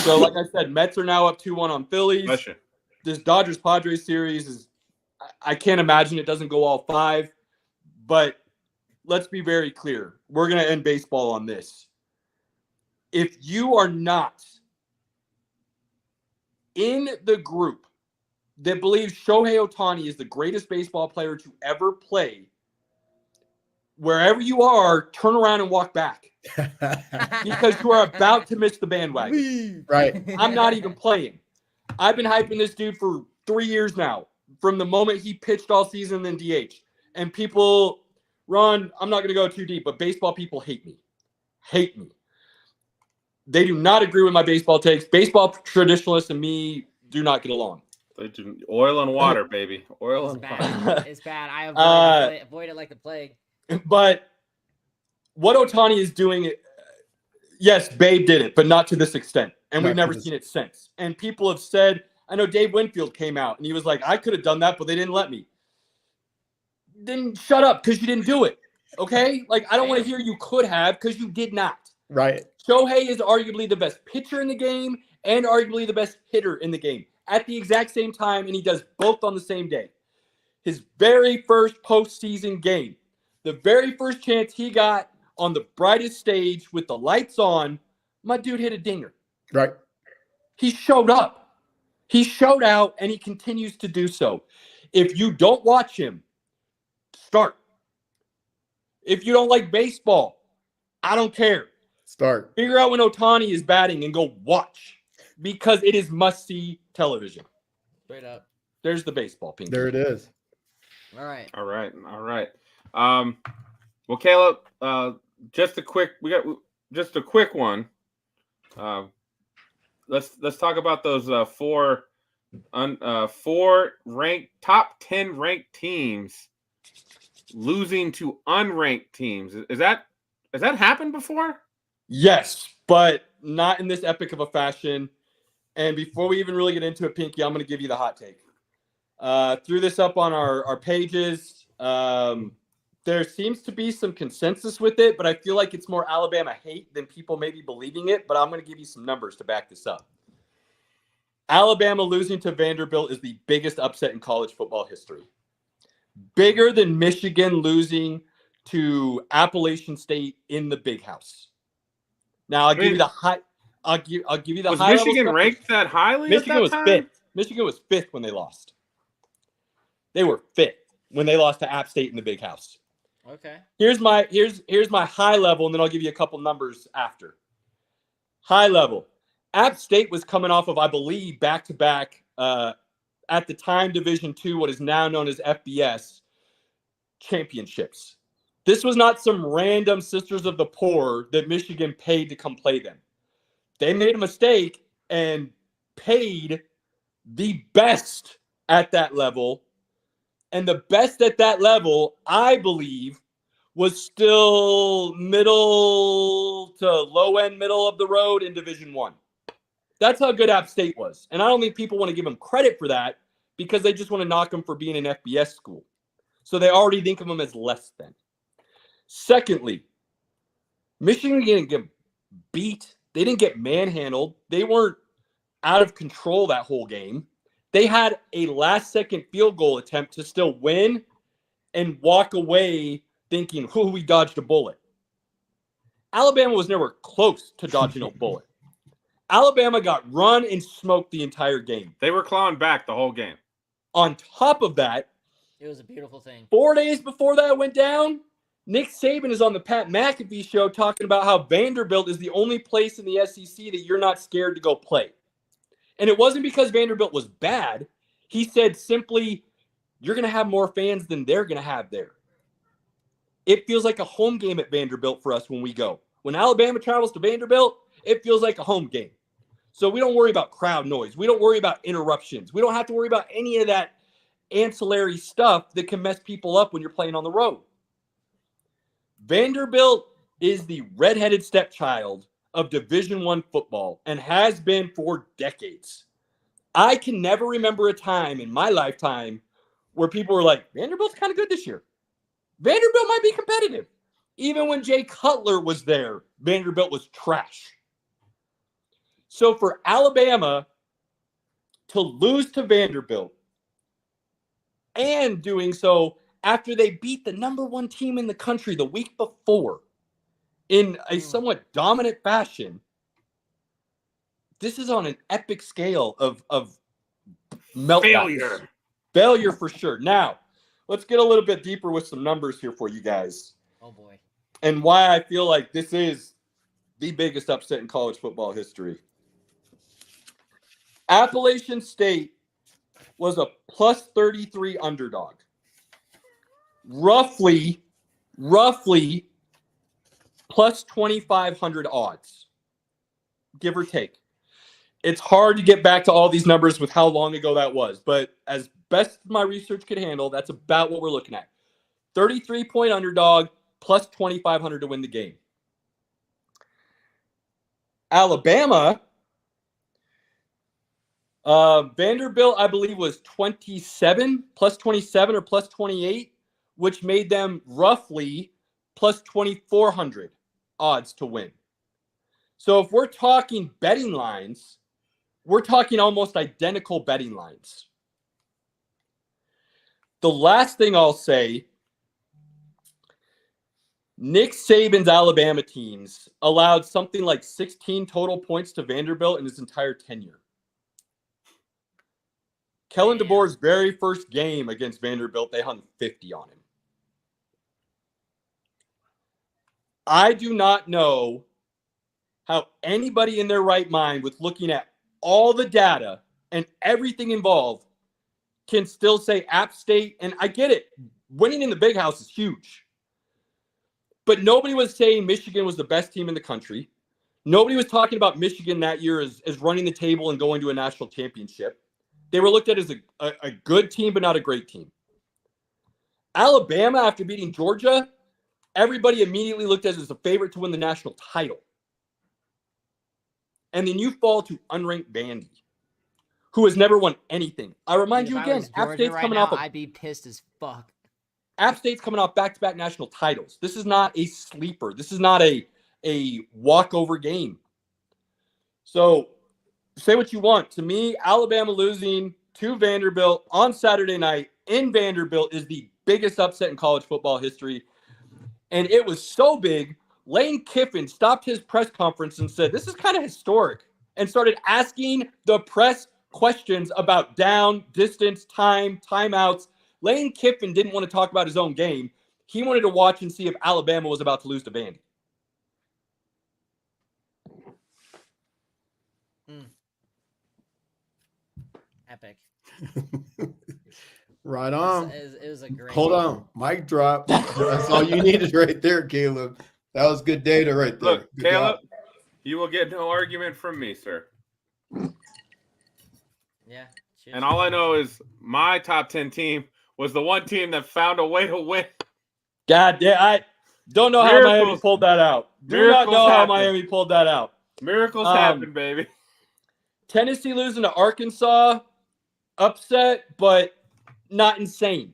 So like I said, Mets are now up 2-1 on Phillies. Pleasure. This Dodgers-Padres series is, I can't imagine it doesn't go all 5, but let's be very clear. We're going to end baseball on this. If you are not in the group that believes Shohei Ohtani is the greatest baseball player to ever play, wherever you are, turn around and walk back. Because you are about to miss the bandwagon. Right. I'm not even playing. I've been hyping this dude for 3 years now, from the moment he pitched all season and then DH. And people, Ron, I'm not going to go too deep, but baseball people hate me. Hate me. They do not agree with my baseball takes. Baseball traditionalists and me do not get along. They do oil and water, baby. Oil and water. Bad. It's bad. I avoid it like the plague. But what Ohtani is doing, yes, Babe did it, but not to this extent. And we've never seen it since. And people have said, I know Dave Winfield came out and he was like, I could have done that, but they didn't let me. Then shut up because you didn't do it. Okay? Like, I don't want to hear you could have because you did not. Right. Shohei is arguably the best pitcher in the game and arguably the best hitter in the game at the exact same time, and he does both on the same day. His very first postseason game, the very first chance he got on the brightest stage with the lights on, my dude hit a dinger. Right. He showed up. He showed out, and he continues to do so. If you don't watch him, start. If you don't like baseball, I don't care. Start. Figure out when Ohtani is batting and go watch because it is must-see television. Straight up. There's the baseball ping. There it is. All right. All right. Well, Caleb, just a quick one. Let's talk about those four ranked top 10 ranked teams losing to unranked teams. Has that happened before? Yes, but not in this epic of a fashion. And before we even really get into it, Pinky, I'm going to give you the hot take. Threw this up on our pages. There seems to be some consensus with it, but I feel like it's more Alabama hate than people maybe believing it. But I'm going to give you some numbers to back this up. Alabama losing to Vanderbilt is the biggest upset in college football history. Bigger than Michigan losing to Appalachian State in the Big House. Now I'll give you the high. I'll give you the high. Was Michigan ranked that highly? Michigan was 5th. Michigan was 5th when they lost. They were 5th when they lost to App State in the Big House. Okay. Here's my high level, and then I'll give you a couple numbers after. High level. App State was coming off of, I believe, back-to-back at the time Division II, what is now known as FBS championships. This was not some random Sisters of the Poor that Michigan paid to come play them. They made a mistake and paid the best at that level. And the best at that level, I believe, was still middle to low-end, middle of the road in Division I. That's how good App State was. And I don't think people want to give them credit for that because they just want to knock them for being an FBS school. So they already think of them as less than. Secondly, Michigan didn't get beat. They didn't get manhandled. They weren't out of control that whole game. They had a last-second field goal attempt to still win and walk away thinking, we dodged a bullet. Alabama was never close to dodging a bullet. Alabama got run and smoked the entire game. They were clawing back the whole game. On top of that, it was a beautiful thing. 4 days before that went down, Nick Saban is on the Pat McAfee show talking about how Vanderbilt is the only place in the SEC that you're not scared to go play. And it wasn't because Vanderbilt was bad. He said simply, you're going to have more fans than they're going to have there. It feels like a home game at Vanderbilt for us when we go. When Alabama travels to Vanderbilt, it feels like a home game. So we don't worry about crowd noise. We don't worry about interruptions. We don't have to worry about any of that ancillary stuff that can mess people up when you're playing on the road. Vanderbilt is the redheaded stepchild of Division I football and has been for decades. I can never remember a time in my lifetime where people were like, Vanderbilt's kind of good this year. Vanderbilt might be competitive. Even when Jay Cutler was there, Vanderbilt was trash. So for Alabama to lose to Vanderbilt and doing so after they beat the number one team in the country the week before in a somewhat dominant fashion, this is on an epic scale of meltdowns. Failure for sure. Now, let's get a little bit deeper with some numbers here for you guys. Oh, boy. And why I feel like this is the biggest upset in college football history. Appalachian State was a plus 33 underdog. Roughly plus 2,500 odds, give or take. It's hard to get back to all these numbers with how long ago that was, but as best my research could handle, that's about what we're looking at. 33-point underdog plus 2,500 to win the game. Alabama, Vanderbilt, I believe, was 27, plus 27 or plus 28, which made them roughly plus 2,400 odds to win. So if we're talking betting lines, we're talking almost identical betting lines. The last thing I'll say, Nick Saban's Alabama teams allowed something like 16 total points to Vanderbilt in his entire tenure. Kellen DeBoer's very first game against Vanderbilt, they hung 50 on him. I do not know how anybody in their right mind, with looking at all the data and everything involved, can still say App State, and I get it, winning in the Big House is huge. But nobody was saying Michigan was the best team in the country. Nobody was talking about Michigan that year as running the table and going to a national championship. They were looked at as a good team, but not a great team. Alabama, after beating Georgia, everybody immediately looked at it as a favorite to win the national title. And then you fall to unranked Vandy, who has never won anything. I remind you again, App State's coming off. I'd be pissed as fuck. App State's coming off back-to-back national titles. This is not a sleeper. This is not a walkover game. So say what you want. To me, Alabama losing to Vanderbilt on Saturday night in Vanderbilt is the biggest upset in college football history. And it was so big, Lane Kiffin stopped his press conference and said, this is kind of historic, and started asking the press questions about down, distance, time, timeouts. Lane Kiffin didn't want to talk about his own game. He wanted to watch and see if Alabama was about to lose to Vandy. Epic. Right on. It was a great Hold on. Mic drop. That's all you needed right there, Caleb. That was good data right there. Look, Good Caleb, job. you will get no argument from me, sir. Yeah. Cheers. And all I know is my top 10 team was the one team that found a way to win. God damn, I don't know how Miami pulled that out. Do not know how Miami pulled that out. Miracles happen, baby. Tennessee losing to Arkansas. upset, but not insane.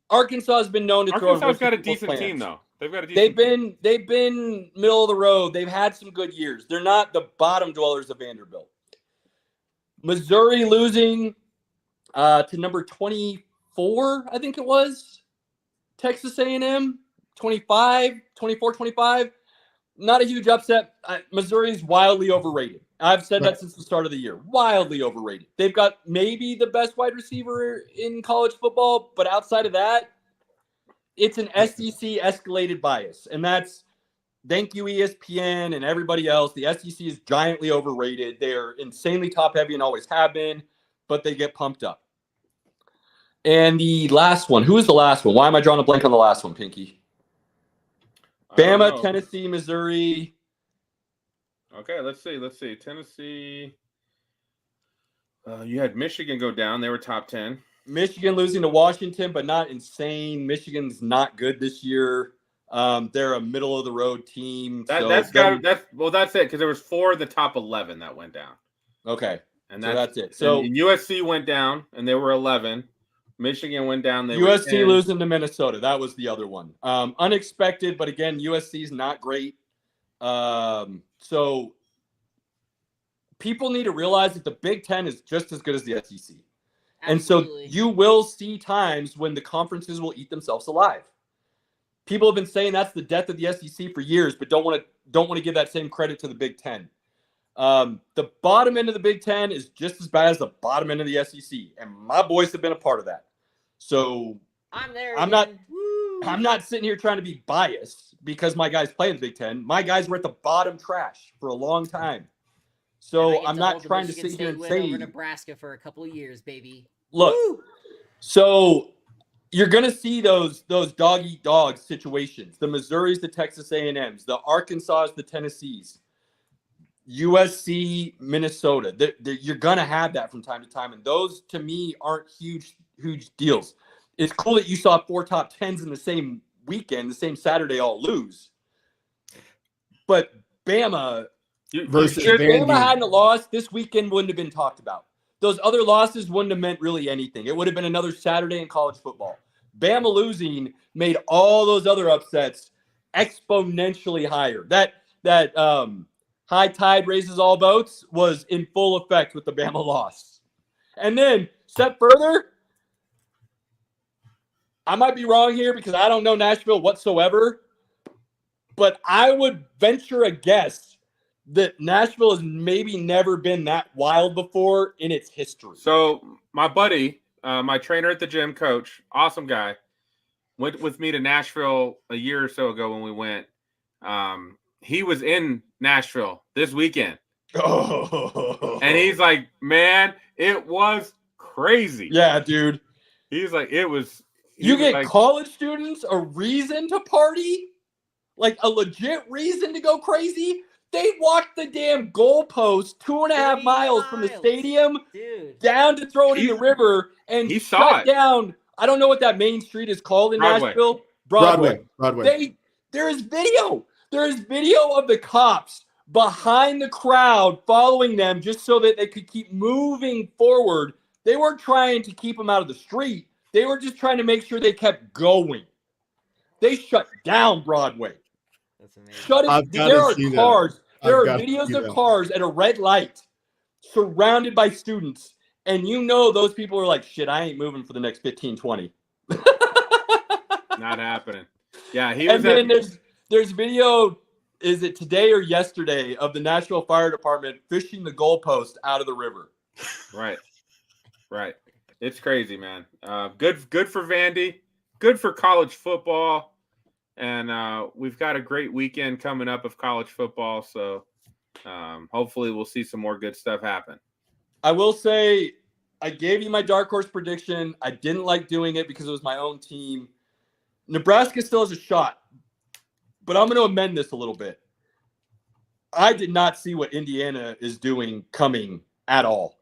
Arkansas has been known to throw. Arkansas's got a decent team, though. They've got a decent team. They've been middle of the road. They've had some good years. They're not the bottom dwellers of Vanderbilt. Missouri losing to number 24, I think it was. Texas A&M, 25. Not a huge upset. Missouri is wildly overrated. I've said that since the start of the year. Wildly overrated. They've got maybe the best wide receiver in college football, but outside of that, it's an SEC escalated bias. And that's, thank you, ESPN and everybody else. The SEC is giantly overrated. They're insanely top-heavy and always have been, but they get pumped up. And the last one. Who is the last one? Why am I drawing a blank on the last one, Pinky? Bama, Tennessee, Missouri. Okay, let's see. Tennessee. You had Michigan go down. They were top 10. Michigan losing to Washington, but not insane. Michigan's not good this year. They're a middle of the road team. That's it, because there was 4 of the top 11 that went down. Okay, and that's it. So and USC went down, and they were 11. Michigan went down. They USC losing to Minnesota. That was the other one. Unexpected, but again, USC is not great. So people need to realize that the Big Ten is just as good as the SEC. And so you will see times when the conferences will eat themselves alive. People have been saying that's the death of the SEC for years, but don't want to give that same credit to the Big Ten. The bottom end of the Big Ten is just as bad as the bottom end of the SEC, and my boys have been a part of that. So I'm there. I'm not sitting here trying to be biased because my guys play in the Big Ten. My guys were at the bottom trash for a long time. So I'm not trying to sit here and say over Nebraska for a couple of years, baby. Look, so you're going to see those dog-eat-dog situations. The Missouris, the Texas A&Ms, the Arkansas, the Tennessees, USC, Minnesota. You're going to have that from time to time. And those, to me, aren't huge deals. It's cool that you saw 4 top 10s in the same weekend, the same Saturday, all lose. But Bama versus Bama hadn't lost, this weekend wouldn't have been talked about. Those other losses wouldn't have meant really anything. It would have been another Saturday in college football. Bama losing made all those other upsets exponentially higher. That high tide raises all boats was in full effect with the Bama loss. And then, step further, I might be wrong here because I don't know Nashville whatsoever, but I would venture a guess that Nashville has maybe never been that wild before in its history. So my buddy, my trainer at the gym, coach, awesome guy, went with me to Nashville a year or so ago when we went. He was in Nashville this weekend. Oh. And he's like, man, it was crazy. Yeah, dude. He's like, it was. You get college students a reason to party? Like a legit reason to go crazy? They walked the damn goalpost 2.5 miles from the stadium down to throw it in the river and he shut down. I don't know what that main street is called in Nashville. Broadway. There is video. There is video of the cops behind the crowd following them just so that they could keep moving forward. They weren't trying to keep them out of the street. They were just trying to make sure they kept going. They shut down Broadway. That's amazing. Shut it. There are cars. There are videos of cars at a red light surrounded by students. And you know those people are like, shit, I ain't moving for the next 15, 20. Not happening. Yeah, and then there's video, is it today or yesterday, of the Nashville Fire Department fishing the goalpost out of the river. Right. It's crazy, man. Good for Vandy. Good for college football. And we've got a great weekend coming up of college football. So hopefully we'll see some more good stuff happen. I will say I gave you my dark horse prediction. I didn't like doing it because it was my own team. Nebraska still has a shot, but I'm going to amend this a little bit. I did not see what Indiana is doing coming at all.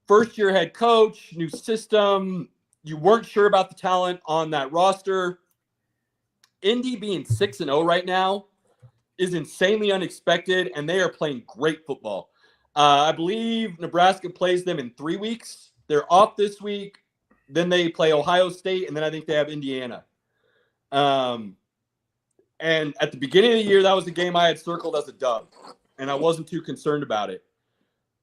First-year head coach, new system. You weren't sure about the talent on that roster. Indy being 6-0 right now is insanely unexpected, and they are playing great football. I believe Nebraska plays them in 3 weeks. They're off this week. Then they play Ohio State, and then I think they have Indiana. And at the beginning of the year, that was the game I had circled as a dub, and I wasn't too concerned about it.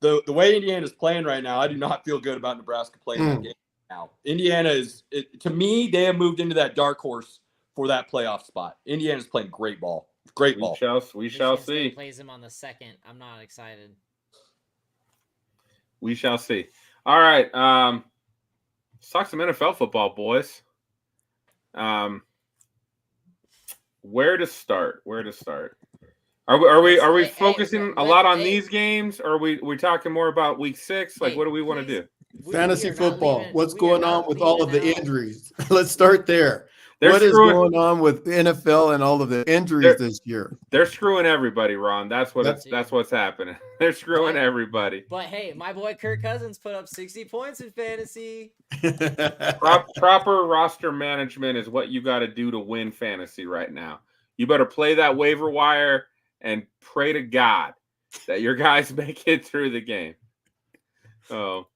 The way Indiana's playing right now, I do not feel good about Nebraska playing that game now. Indiana to me, they have moved into that dark horse for that playoff spot. Indiana's playing great ball. Great ball. We shall see. Plays him on the 2nd. I'm not excited. We shall see. All right. Let's talk some NFL football, boys. Where to start? Are we focusing a lot on these games, or are we talking more about week 6? Like, what do we want to do? Fantasy football. What's going on with all of the injuries? Let's start there. What is going on with NFL and all of the injuries this year? They're screwing everybody, Ron. That's what's happening. They're screwing everybody. But hey, my boy Kirk Cousins put up 60 points in fantasy. Proper roster management is what you got to do to win fantasy right now. You better play that waiver wire and pray to God that your guys make it through the game. Oh,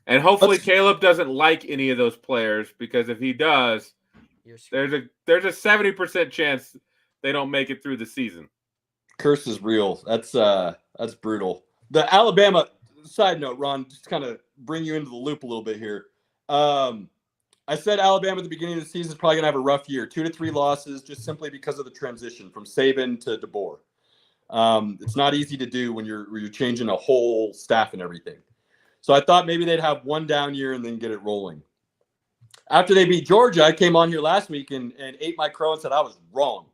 and hopefully Caleb doesn't like any of those players, because if he does, there's a 70% chance they don't make it through the season. Curse is real. That's brutal. The Alabama side note, Ron, just kind of bring you into the loop a little bit here. I said Alabama at the beginning of the season is probably gonna have a rough year, 2 to 3 losses, just simply because of the transition from Saban to DeBoer. It's not easy to do when you're changing a whole staff and everything. So I thought maybe they'd have one down year and then get it rolling. After they beat Georgia, I came on here last week and ate my crow and said I was wrong.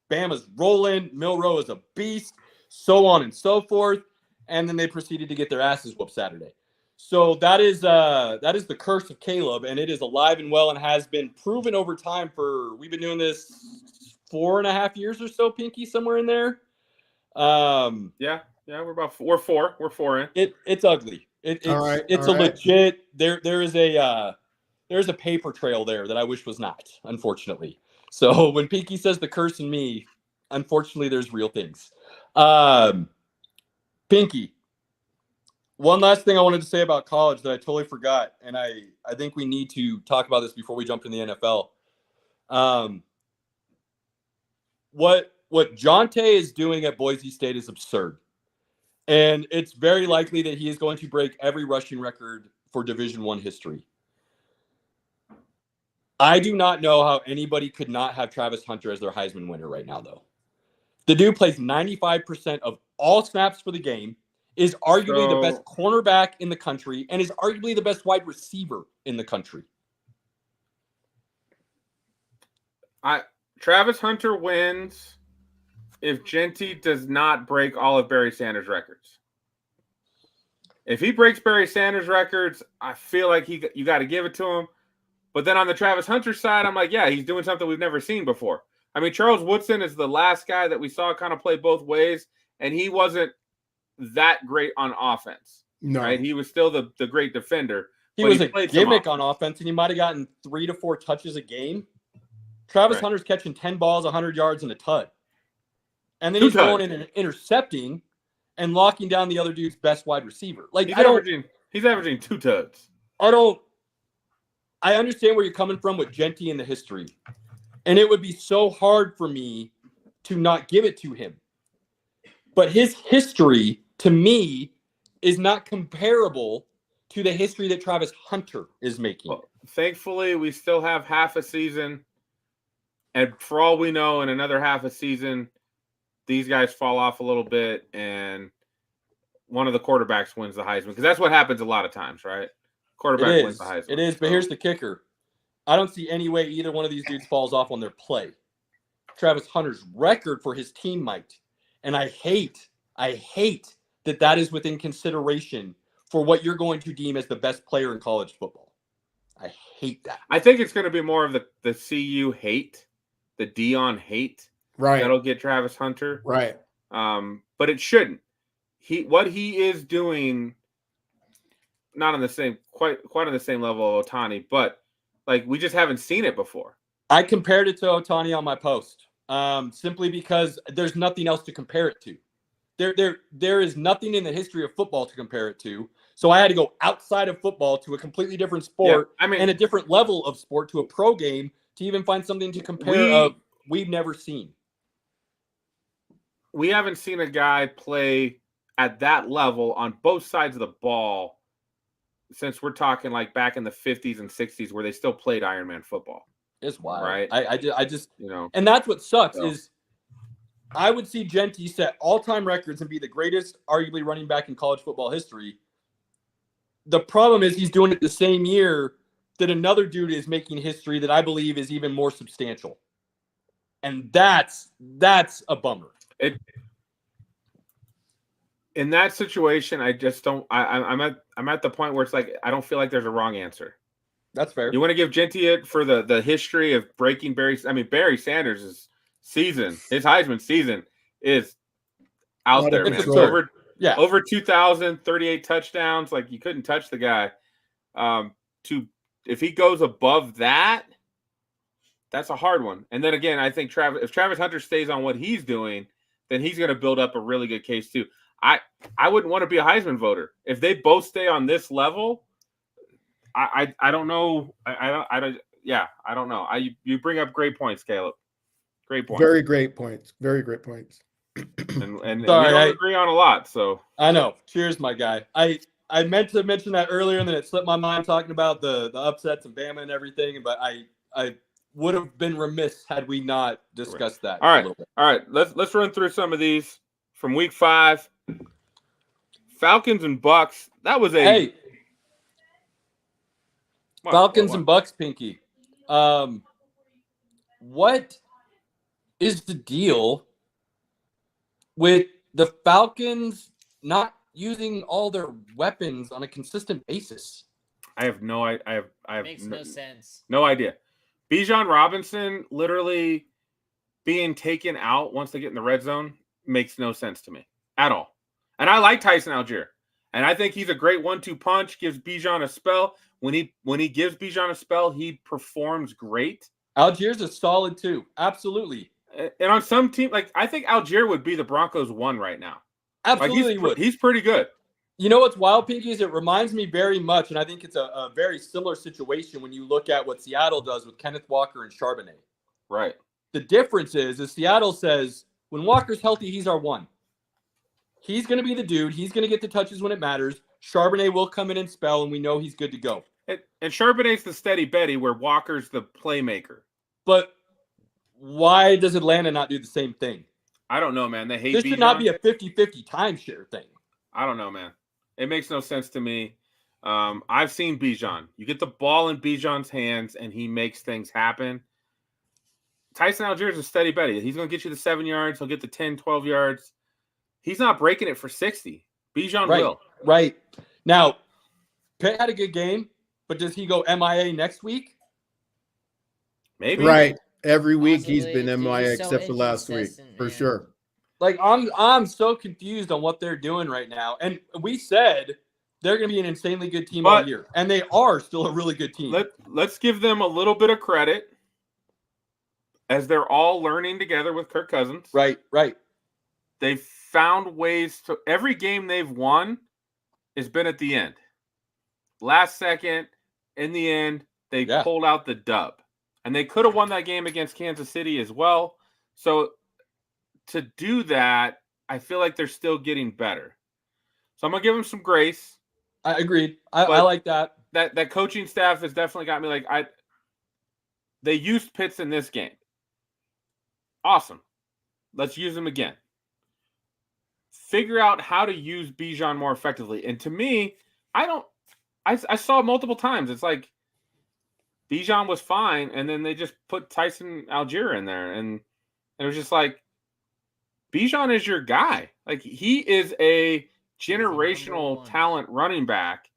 Bama's rolling, Milroe is a beast, so on and so forth. And then they proceeded to get their asses whooped Saturday. So that is the curse of Caleb, and it is alive and well and has been proven over time we've been doing this 4.5 years or so, Pinky, somewhere in there. Yeah, we're four in. It's ugly. It's a legit. There's a paper trail there that I wish was not, unfortunately. So when Pinky says the curse in me, unfortunately, there's real things. Pinky, one last thing I wanted to say about college that I totally forgot, and I think we need to talk about this before we jump into the NFL. What Jonte is doing at Boise State is absurd. And it's very likely that he is going to break every rushing record for Division I history. I do not know how anybody could not have Travis Hunter as their Heisman winner right now, though. The dude plays 95% of all snaps for the game, is arguably the best cornerback in the country, and is arguably the best wide receiver in the country. Travis Hunter wins if Genty does not break all of Barry Sanders' records. If he breaks Barry Sanders' records, I feel like you got to give it to him. But then on the Travis Hunter side, I'm like, yeah, he's doing something we've never seen before. I mean, Charles Woodson is the last guy that we saw kind of play both ways, and he wasn't that great on offense. No. Right? He was still the great defender. He was a gimmick on offense, and he might have gotten 3 to 4 touches a game. Travis Hunter's catching 10 balls, 100 yards, and a tud. And then he's going in and intercepting and locking down the other dude's best wide receiver. Like he's averaging 2 tuds. I understand where you're coming from with Genty and the history. And it would be so hard for me to not give it to him. But his history, to me, is not comparable to the history that Travis Hunter is making. Well, thankfully, we still have half a season. And for all we know, in another half a season, these guys fall off a little bit and one of the quarterbacks wins the Heisman. Because that's what happens a lot of times, right? Quarterback wins the Heisman. It is, but here's the kicker. I don't see any way either one of these dudes falls off on their play. Travis Hunter's record for his team might. And I hate that is within consideration for what you're going to deem as the best player in college football. I hate that. I think it's going to be more of the CU hate, the Dion hate. Right. That'll get Travis Hunter. Right. But it shouldn't. What he is doing, not on the same quite on the same level of Ohtani, but like we just haven't seen it before. I compared it to Ohtani on my post, simply because there's nothing else to compare it to. There is nothing in the history of football to compare it to. So I had to go outside of football to a completely different sport and a different level of sport to a pro game to even find something to compare we've never seen. We haven't seen a guy play at that level on both sides of the ball since we're talking like back in the 50s and 60s where they still played Ironman football. It's wild. Right? I just and that's what sucks is I would see Genty set all-time records and be the greatest, arguably, running back in college football history. The problem is he's doing it the same year that another dude is making history that I believe is even more substantial. And that's a bummer. In that situation, I just don't. I'm at the point where it's like I don't feel like there's a wrong answer. That's fair. You want to give Genty it for the history of breaking Barry. I mean, Barry Sanders' season, his Heisman season is out there, man. Over 2,000, 38 touchdowns. Like you couldn't touch the guy. If he goes above that, that's a hard one. And then again, I think if Travis Hunter stays on what he's doing, then he's going to build up a really good case too. I wouldn't want to be a Heisman voter if they both stay on this level. I don't know. I don't know. You bring up great points, Caleb. Great points. Very great points. Very great points. and we don't agree on a lot. So I know. Cheers, my guy. I meant to mention that earlier, and then it slipped my mind talking about the upsets and Bama and everything. But I would have been remiss had we not discussed that. All right. Let's run through some of these from Week 5. Falcons and Bucks. That was Falcons and Bucks, Pinky. What is the deal with the Falcons not using all their weapons on a consistent basis? I have no idea. Makes no sense. No idea. Bijan Robinson literally being taken out once they get in the red zone makes no sense to me at all. And I like Tyson Algier. And I think he's a great 1-2 punch, gives Bijan a spell. When he gives Bijan a spell, he performs great. Algier's a solid 2. Absolutely. And on some team, like I think Algier would be the Broncos 1 right now. Absolutely would. He's pretty good. You know what's wild, Pinky, is it reminds me very much, and I think it's a very similar situation when you look at what Seattle does with Kenneth Walker and Charbonnet. Right. The difference is Seattle says, when Walker's healthy, he's our 1. He's going to be the dude. He's going to get the touches when it matters. Charbonnet will come in and spell, and we know he's good to go. And Charbonnet's the steady Betty, where Walker's the playmaker. But why does Atlanta not do the same thing? I don't know, man. They hate This should not be a 50-50 timeshare thing. I don't know, man. It makes no sense to me. I've seen Bijan. You get the ball in Bijan's hands, and he makes things happen. Tyson Algier is a steady Betty. He's going to get you the 7 yards. He'll get the 10, 12 yards. He's not breaking it for 60. Bijan will. Right. Now, Pitt had a good game, but does he go MIA next week? Maybe. Right. Every week he's Possibly. been MIA So except for last week, inconsistent, for man. sure. Like, I'm so confused on what they're doing right now. And we said they're going to be an insanely good team all year. And they are still a really good team. Let's give them a little bit of credit as they're all learning together with Kirk Cousins. Right. They've found ways to – every game they've won has been at the end. Last second, in the end, they pulled out the dub. And they could have won that game against Kansas City as well. So to do that, I feel like they're still getting better. So I'm going to give them some grace. I agreed. I like that. That coaching staff has definitely got me like they used Pitts in this game. Awesome. Let's use them again. Figure out how to use Bijan more effectively. And to me, I saw multiple times. It's like Bijan was fine, and then they just put Tyson Algier in there. And it was just like, Bijan is your guy. Like, he is a generational talent running back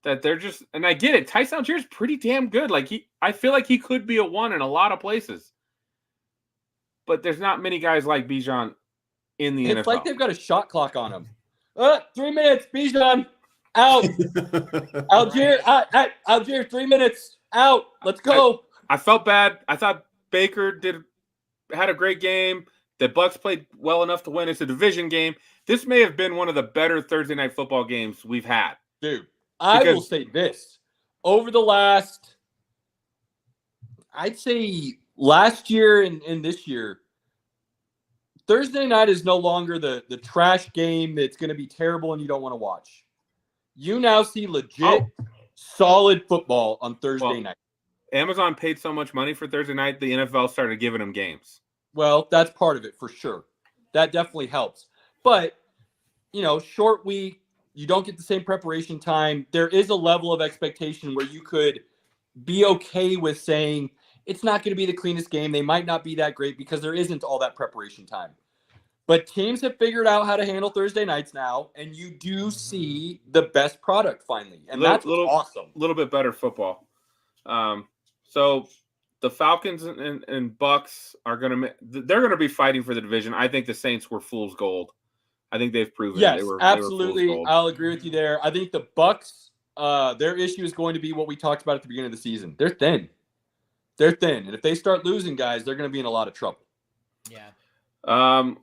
that they're just, and I get it. Tyson Algier is pretty damn good. Like, I feel like he could be a 1 in a lot of places. But there's not many guys like Bijan in the NFL. It's like they've got a shot clock on him. 3 minutes, Bijan, out. Algier, Algier, 3 minutes, out. Let's go. I felt bad. I thought Baker had a great game. The Bucs played well enough to win. It's a division game. This may have been one of the better Thursday night football games we've had. Dude, I will say this. Over the last, I'd say last year and this year, Thursday night is no longer the trash game that's going to be terrible and you don't want to watch. You now see legit, solid football on Thursday night. Amazon paid so much money for Thursday night, the NFL started giving them games. Well, that's part of it for sure. That definitely helps. But, short week, you don't get the same preparation time. There is a level of expectation where you could be okay with saying it's not going to be the cleanest game. They might not be that great because there isn't all that preparation time. But teams have figured out how to handle Thursday nights now, and you do see the best product finally. And that's awesome. A little bit better football. So the Falcons and Bucks are they're going to be fighting for the division. I think the Saints were fool's gold. I think they've proven yes, they were absolutely. They were fool's gold. I'll agree with you there. I think the Bucks, their issue is going to be what we talked about at the beginning of the season. They're thin. And if they start losing guys, they're going to be in a lot of trouble. Yeah.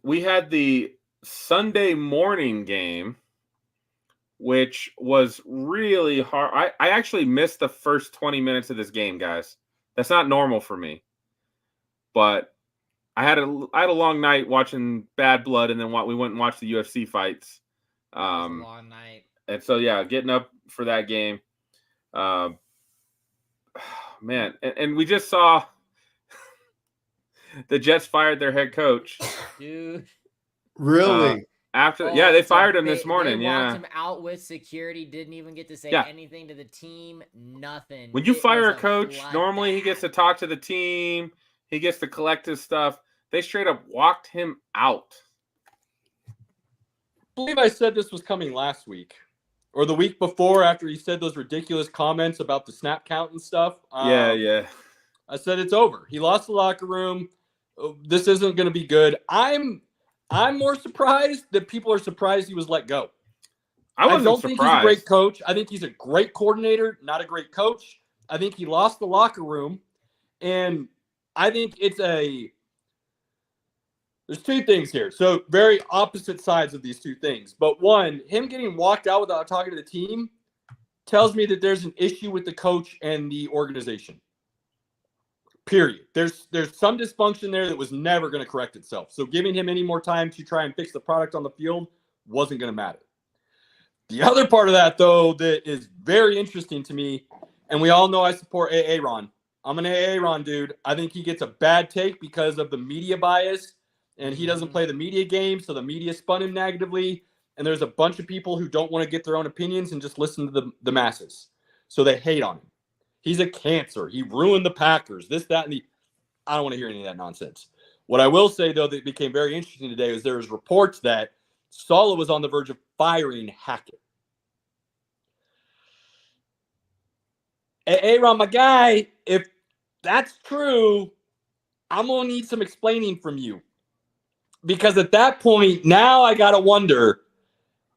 We had the Sunday morning game, which was really hard. I actually missed the first 20 minutes of this game, guys. That's not normal for me. But I had a long night watching Bad Blood, and then we went and watched the UFC fights. That was a long night. And so, yeah, getting up for that game. Man, and we just saw the Jets fired their head coach. Dude. Really? They fired him this morning. They yeah. walked him out with security, didn't even get to say anything to the team, nothing. When you fire a coach, normally he gets to talk to the team, he gets to collect his stuff. They straight up walked him out. I believe I said this was coming last week or the week before after he said those ridiculous comments about the snap count and stuff. Yeah. I said it's over. He lost the locker room. This isn't going to be good. I'm more surprised that people are surprised he was let go. I don't think he's a great coach. I think he's a great coordinator, not a great coach. I think he lost the locker room. And I think there's two things here. So very opposite sides of these two things. But one, him getting walked out without talking to the team tells me that there's an issue with the coach and the organization. Period. There's some dysfunction there that was never going to correct itself. So giving him any more time to try and fix the product on the field wasn't going to matter. The other part of that, though, that is very interesting to me, and we all know I support Ron. I'm an Ron dude. I think he gets a bad take because of the media bias, and he doesn't play the media game, so the media spun him negatively, and there's a bunch of people who don't want to get their own opinions and just listen to the masses. So they hate on him. He's a cancer. He ruined the Packers, this, that, and I don't want to hear any of that nonsense. What I will say, though, that became very interesting today is there was reports that Saleh was on the verge of firing Hackett. Ron, my guy, if that's true, I'm going to need some explaining from you. Because at that point, now I got to wonder,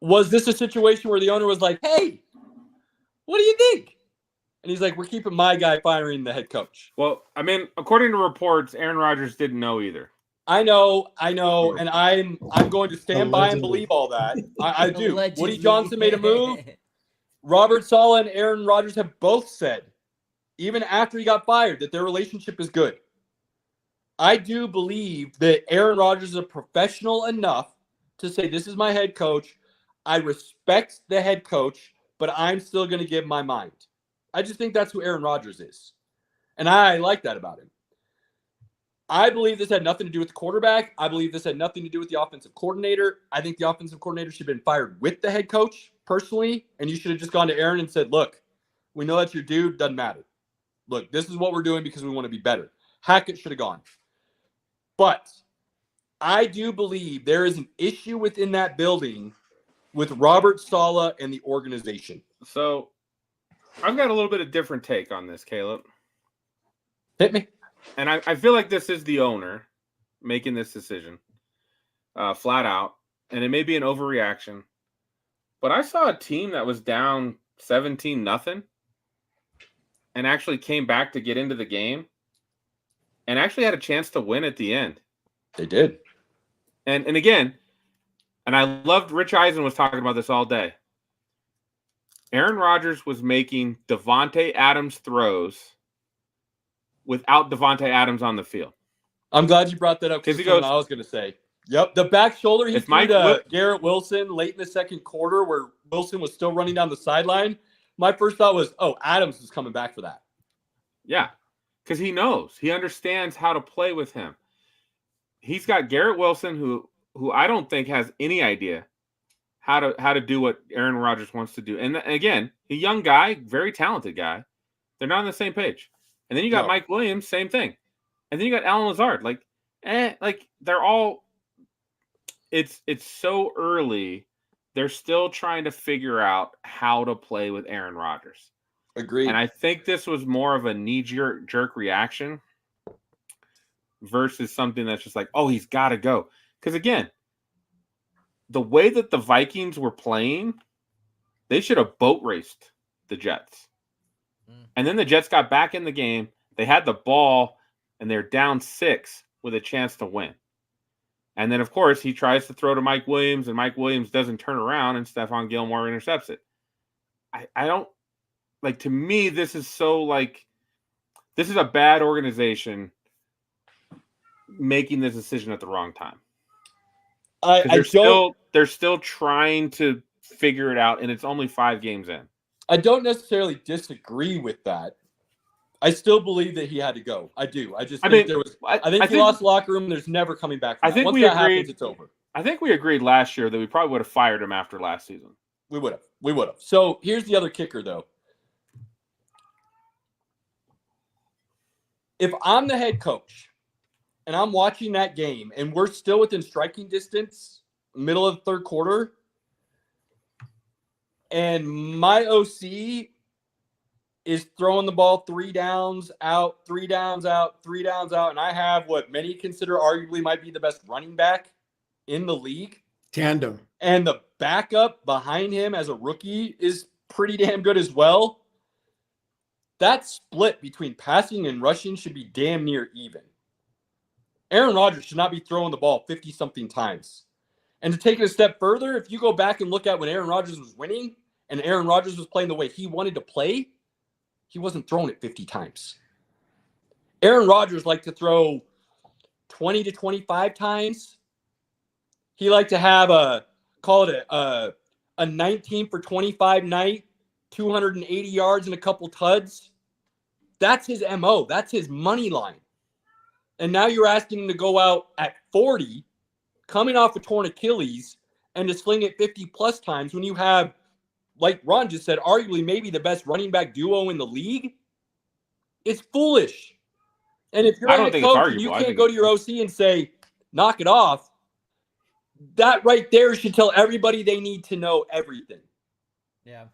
was this a situation where the owner was like, hey, what do you think? And he's like, we're keeping my guy firing the head coach. Well, I mean, according to reports, Aaron Rodgers didn't know either. I know, and I'm going to stand by and believe all that. I do. Allegedly. Woody Johnson made a move. Robert Saleh and Aaron Rodgers have both said, even after he got fired, that their relationship is good. I do believe that Aaron Rodgers is a professional enough to say, this is my head coach. I respect the head coach, but I'm still going to give my mind. I just think that's who Aaron Rodgers is. And I like that about him. I believe this had nothing to do with the quarterback. I believe this had nothing to do with the offensive coordinator. I think the offensive coordinator should have been fired with the head coach, personally. And you should have just gone to Aaron and said, look, we know that's your dude. Doesn't matter. Look, this is what we're doing because we want to be better. Hackett should have gone. But I do believe there is an issue within that building with Robert Saleh and the organization. So I've got a little bit of different take on this, Caleb. Hit me. And I feel like this is the owner making this decision flat out. And it may be an overreaction. But I saw a team that was down 17-0 and actually came back to get into the game and actually had a chance to win at the end. They did. And again, and I loved Rich Eisen was talking about this all day. Aaron Rodgers was making Devontae Adams throws without Devontae Adams on the field. I'm glad you brought that up because he goes, I was going to say. Yep, the back shoulder he threw to Garrett Wilson late in the second quarter where Wilson was still running down the sideline. My first thought was, oh, Adams is coming back for that. Yeah, because he knows. He understands how to play with him. He's got Garrett Wilson, who I don't think has any idea how to do what Aaron Rodgers wants to do. And again, a young guy, very talented guy. They're not on the same page. And then you got Mike Williams, same thing. And then you got Alan Lazard. Like they're all – it's so early. They're still trying to figure out how to play with Aaron Rodgers. Agreed. And I think this was more of a knee-jerk reaction versus something that's just like, oh, he's got to go. Because, again, the way that the Vikings were playing, they should have boat raced the Jets. And then the Jets got back in the game. They had the ball, and they're down 6 with a chance to win. And then, of course, he tries to throw to Mike Williams, and Mike Williams doesn't turn around, and Stephon Gilmore intercepts it. I don't – like, to me, this is so, like – this is a bad organization making this decision at the wrong time. They're still trying to figure it out, and it's only 5 games in. I don't necessarily disagree with that. I still believe that he had to go. I do. I think he lost the locker room. There's never coming back from that. Once that happens, it's over. I think we agreed last year that we probably would have fired him after last season. We would have. So here's the other kicker, though. If I'm the head coach and I'm watching that game and we're still within striking distance, middle of the third quarter, and my OC is throwing the ball 3 downs out, 3 downs out, 3 downs out, and I have what many consider arguably might be the best running back in the league. Tandem. And the backup behind him as a rookie is pretty damn good as well. That split between passing and rushing should be damn near even. Aaron Rodgers should not be throwing the ball 50-something times. And to take it a step further, if you go back and look at when Aaron Rodgers was winning and Aaron Rodgers was playing the way he wanted to play, he wasn't throwing it 50 times. Aaron Rodgers liked to throw 20 to 25 times. He liked to have a 19 for 25 night, 280 yards and a couple tuds. That's his MO. That's his money line. And now you're asking him to go out at 40, coming off a torn Achilles, and to sling it 50-plus times when you have, like Ron just said, arguably maybe the best running back duo in the league. It's foolish. And if you're a coach and you can't go to your OC and say, knock it off, that right there should tell everybody they need to know everything. Yeah.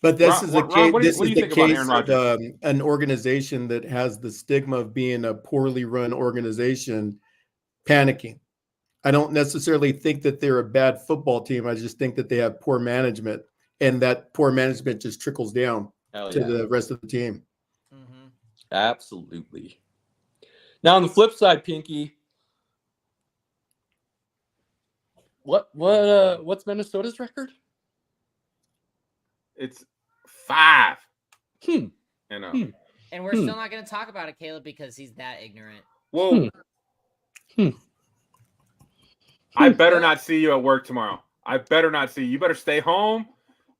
But this is the case. This is the case of an organization that has the stigma of being a poorly run organization panicking. I don't necessarily think that they're a bad football team. I just think that they have poor management, and that poor management just trickles down to the rest of the team. Mm-hmm. Absolutely. Now on the flip side, Pinky, what's Minnesota's record? It's 5. And we're still not going to talk about it, Caleb, because he's that ignorant. Whoa. I better not see you at work tomorrow. I better not see you. You better stay home.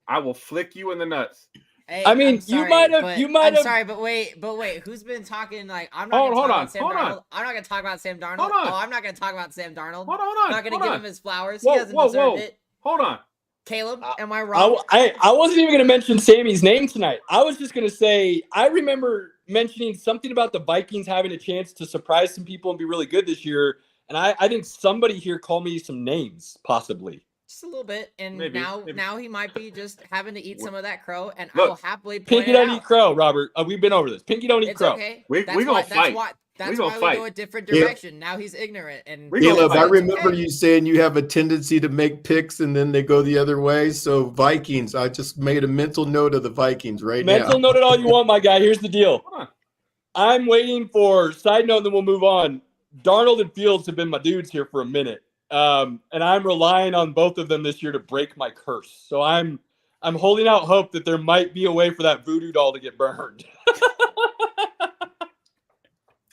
I will flick you in the nuts. Hey, I mean, you might have. I'm sorry, but wait. Who's been talking like I'm not going to talk about Sam Darnold? I'm not going to talk about Sam Darnold. Oh, I'm not going to talk about Sam Darnold. Hold on. I'm not going to give him his flowers. He doesn't deserve it. Hold on. Caleb, am I wrong? I wasn't even going to mention Sammy's name tonight. I was just going to say I remember mentioning something about the Vikings having a chance to surprise some people and be really good this year. And I think somebody here called me some names, possibly. Just a little bit. And maybe. Now he might be just having to eat some of that crow. And Look, I will happily point Pinky it don't out. eat crow, Robert. We've been over this. Pinky don't eat It's crow. Okay. We're going to fight. That's why we go a different direction. Now he's ignorant. And Caleb, I remember you saying you have a tendency to make picks and then they go the other way. So Vikings, I just made a mental note of the Vikings now. Mental note it all you want, my guy. Here's the deal. I'm waiting for side note, and then we'll move on. Darnold and Fields have been my dudes here for a minute. And I'm relying on both of them this year to break my curse. So I'm holding out hope that there might be a way for that voodoo doll to get burned.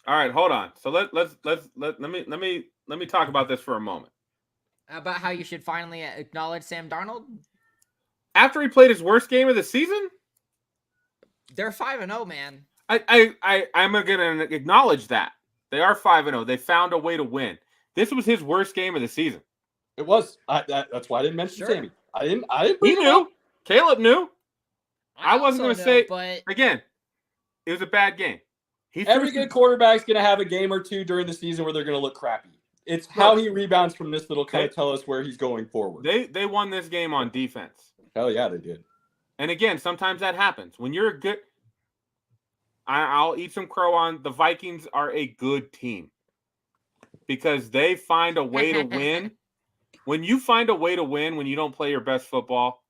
All right, hold on. So let me talk about this for a moment. About how you should finally acknowledge Sam Darnold. After he played his worst game of the season, they're 5-0, man. I'm gonna acknowledge that they are 5-0. They found a way to win. This was his worst game of the season. It was. That's why I didn't mention Sammy. I didn't. He knew. Caleb knew. I wasn't going to say. But again, it was a bad game. Every good quarterback's going to have a game or two during the season where they're going to look crappy. It's how he rebounds from this that'll kind of tell us where he's going forward. They won this game on defense. Hell yeah, they did. And again, sometimes that happens. When you're a good, I'll eat some crow on the Vikings are a good team because they find a way to win. When you find a way to win, when you don't play your best football,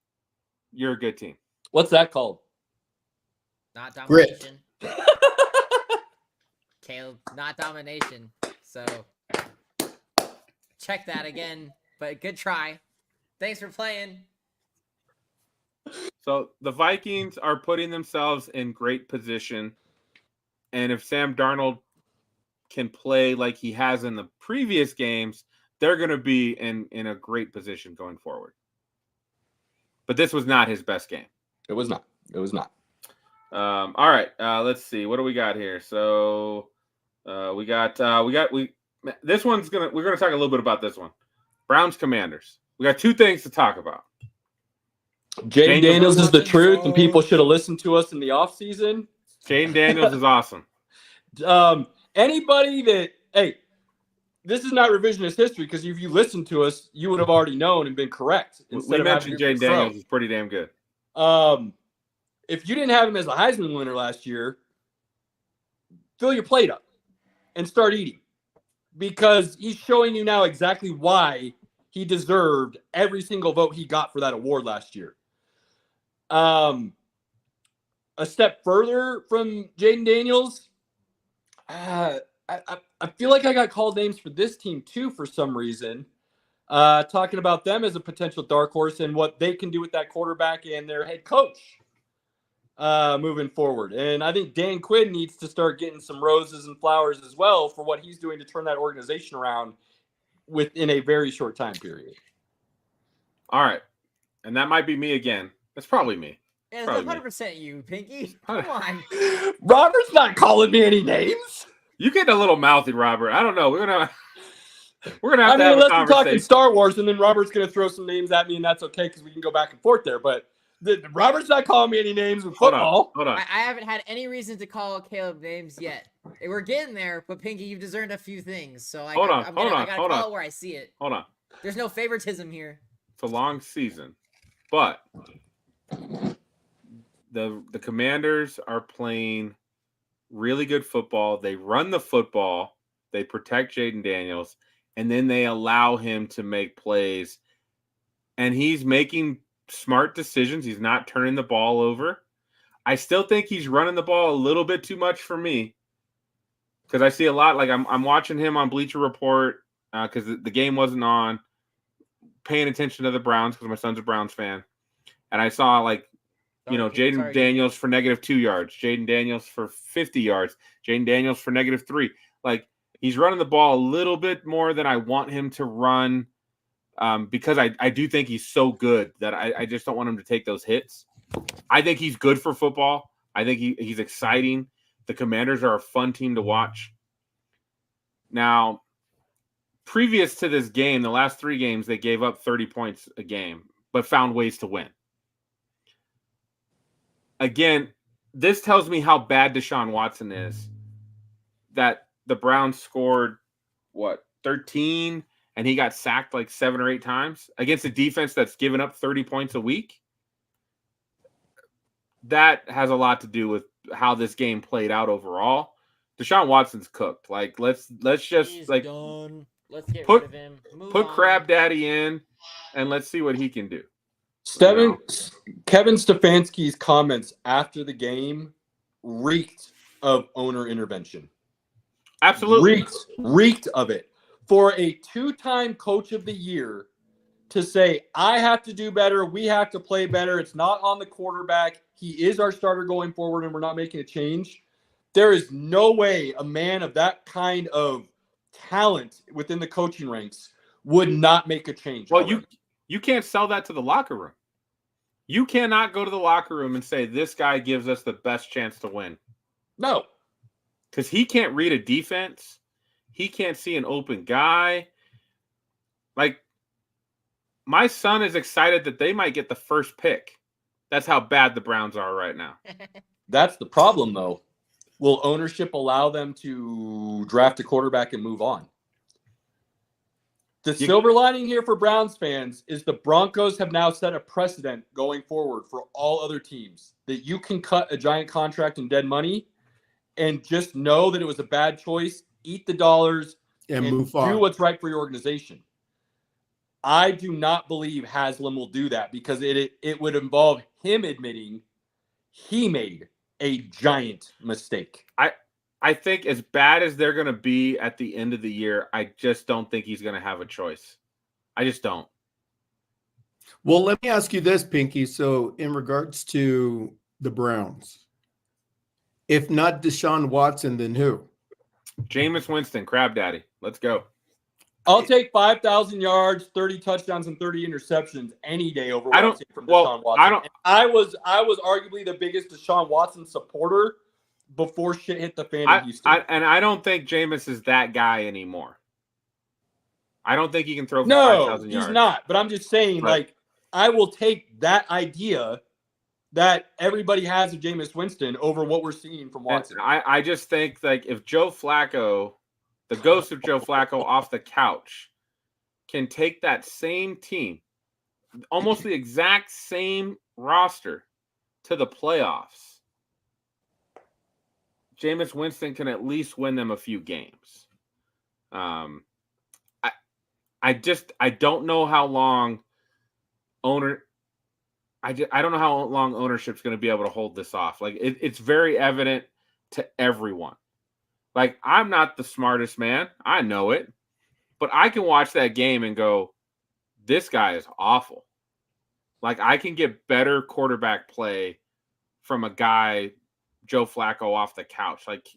you're a good team. What's that called? Not domination. Caleb, not domination. So check that again. But good try. Thanks for playing. So the Vikings are putting themselves in great position. And if Sam Darnold can play like he has in the previous games, they're going to be in a great position going forward. But this was not his best game. It was not. It was not. All right. Let's see. What do we got here? So we're going to talk a little bit about this one. Browns Commanders. We got two things to talk about. Jaden Daniels is the truth, and people should have listened to us in the offseason. Jaden Daniels is awesome. Anybody that, hey, this is not revisionist history because if you listened to us, you would have already known and been correct. We mentioned Jaden Daniels is pretty damn good. If you didn't have him as a Heisman winner last year, fill your plate up and start eating because he's showing you now exactly why he deserved every single vote he got for that award last year. A step further from Jaden Daniels, I feel like I got called names for this team too for some reason. Talking about them as a potential dark horse and what they can do with that quarterback and their head coach moving forward. And I think Dan Quinn needs to start getting some roses and flowers as well for what he's doing to turn that organization around within a very short time period. All right. And that might be me again. That's probably me. Yeah, it's 100% you, Pinky. Come on. Robert's not calling me any names. You get a little mouthy, Robert. I don't know. We're gonna have to have a unless conversation. we're talking Star Wars, and then Robert's gonna throw some names at me, and that's okay because we can go back and forth there. But Robert's not calling me any names with football. Hold on. I haven't had any reason to call Caleb names yet. We're getting there, but Pinky, you've discerned a few things. So I gotta call it where I see it. Hold on. There's no favoritism here. It's a long season, but the Commanders are playing really good football. They run the football. They protect Jaden Daniels, and then they allow him to make plays. And he's making smart decisions. He's not turning the ball over. I still think he's running the ball a little bit too much for me because I see a lot. Like I'm watching him on Bleacher Report because the game wasn't on, paying attention to the Browns because my son's a Browns fan. And I saw Jaden Daniels for -2 yards, Jaden Daniels for 50 yards, Jaden Daniels for -3. Like he's running the ball a little bit more than I want him to run because I do think he's so good that I just don't want him to take those hits. I think he's good for football. I think he's exciting. The Commanders are a fun team to watch. Now, previous to this game, the last 3 games, they gave up 30 points a game, but found ways to win. Again, this tells me how bad Deshaun Watson is. That the Browns scored, 13, and he got sacked like 7 or 8 times against a defense that's given up 30 points a week. That has a lot to do with how this game played out overall. Deshaun Watson's cooked. Like let's just He's like done. Let's get rid of him. Put Crab Daddy in, and let's see what he can do. Kevin Stefanski's comments after the game reeked of owner intervention. Absolutely. Reeked of it. for a 2-time coach of the year to say, I have to do better, we have to play better, it's not on the quarterback, he is our starter going forward, and we're not making a change. There is no way a man of that kind of talent within the coaching ranks would not make a change. Well, you can't sell that to the locker room. You cannot go to the locker room and say, this guy gives us the best chance to win. No. Because he can't read a defense. He can't see an open guy. Like, my son is excited that they might get the first pick. That's how bad the Browns are right now. That's the problem, though. Will ownership allow them to draft a quarterback and move on? The silver lining here for Browns fans is the Broncos have now set a precedent going forward for all other teams that you can cut a giant contract in dead money and just know that it was a bad choice, eat the dollars, and move on. Do what's right for your organization. I do not believe Haslam will do that because it would involve him admitting he made a giant mistake. I think as bad as they're going to be at the end of the year, I just don't think he's going to have a choice. I just don't. Well, let me ask you this, Pinky. So in regards to the Browns, if not Deshaun Watson, then who? Jameis Winston, Crab Daddy. Let's go. I'll take 5,000 yards, 30 touchdowns, and 30 interceptions any day over what I've seen from Deshaun Watson. I was arguably the biggest Deshaun Watson supporter before shit hit the fan in Houston. I don't think Jameis is that guy anymore. I don't think he can throw for 5,000 yards. He's not. But I'm just saying, like, I will take that idea that everybody has of Jameis Winston over what we're seeing from Watson. I just think, like, if Joe Flacco, the ghost of Joe Flacco off the couch, can take that same team, almost the exact same roster, to the playoffs, Jameis Winston can at least win them a few games. I don't know how long I don't know how long ownership's going to be able to hold this off. Like, it's very evident to everyone. Like, I'm not the smartest man. I know it. But I can watch that game and go, this guy is awful. Like, I can get better quarterback play from a guy, Joe Flacco, off the couch. Like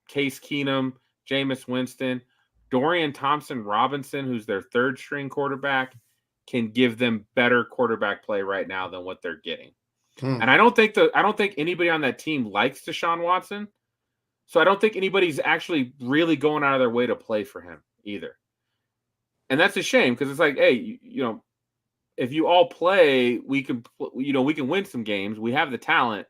Case Keenum, Jameis Winston, Dorian Thompson-Robinson, who's their third-string quarterback, can give them better quarterback play right now than what they're getting. And I don't think anybody on that team likes Deshaun Watson. So I don't think anybody's actually really going out of their way to play for him either. And that's a shame because it's like, hey, if you all play, we can win some games. We have the talent.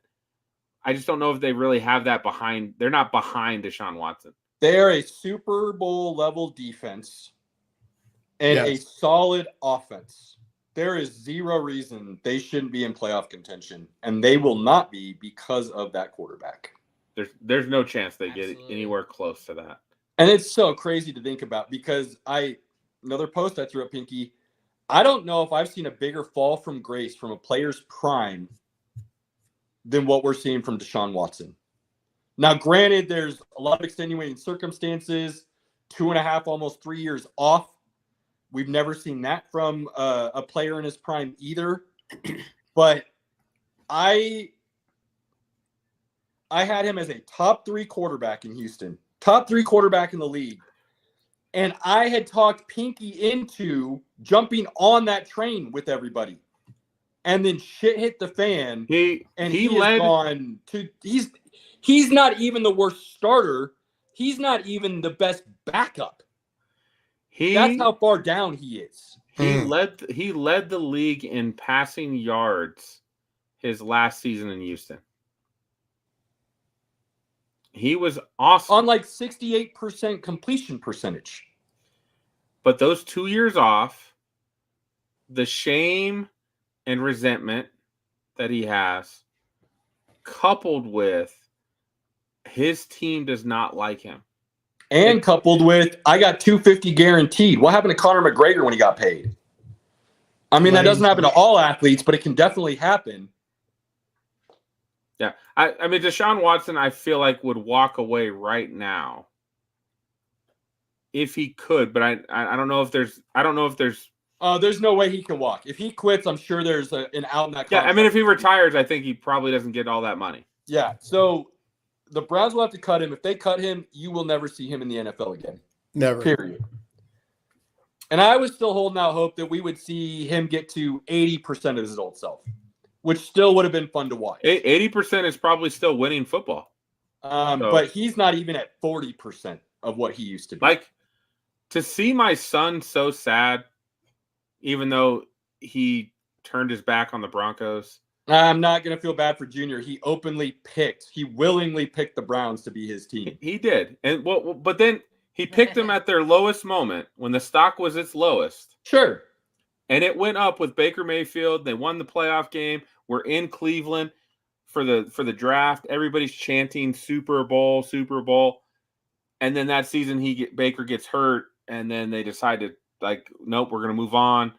I just don't know if they really have that behind. They're not behind Deshaun Watson. They are a Super Bowl level defense and a solid offense. There is zero reason they shouldn't be in playoff contention, and they will not be because of that quarterback. There's no chance they get anywhere close to that. And it's so crazy to think about because another post I threw up, Pinky, I don't know if I've seen a bigger fall from grace from a player's prime than what we're seeing from Deshaun Watson. Now, granted, there's a lot of extenuating circumstances, 2.5, almost 3 years off. We've never seen that from a player in his prime either. But I had him as a top 3 quarterback in Houston, top 3 quarterback in the league. And I had talked Pinky into jumping on that train with everybody. And then shit hit the fan. He's not even the worst starter. He's not even the best backup. That's how far down he is. He led the league in passing yards his last season in Houston. He was awesome. On like 68% completion percentage. But those 2 years off, the shame and resentment that he has, coupled with his team does not like him. And coupled with, I got $250 guaranteed. What happened to Conor McGregor when he got paid? I mean, that doesn't happen to all athletes, but it can definitely happen. Yeah. I mean, Deshaun Watson, I feel like, would walk away right now if he could, but I don't know if there's There's no way he can walk. If he quits, I'm sure there's an out in that contract. Yeah, I mean, if he retires, I think he probably doesn't get all that money. Yeah, so the Browns will have to cut him. If they cut him, you will never see him in the NFL again. Never. Period. And I was still holding out hope that we would see him get to 80% of his old self, which still would have been fun to watch. 80% is probably still winning football. But he's not even at 40% of what he used to be. Like, to see my son so sad, even though he turned his back on the Broncos. I'm not going to feel bad for Junior. He willingly picked the Browns to be his team. He did. And but then he picked them at their lowest moment when the stock was its lowest. Sure. And it went up with Baker Mayfield. They won the playoff game. We're in Cleveland for the draft. Everybody's chanting Super Bowl, Super Bowl. And then that season Baker gets hurt, and then they decided, like, nope, we're going to move on.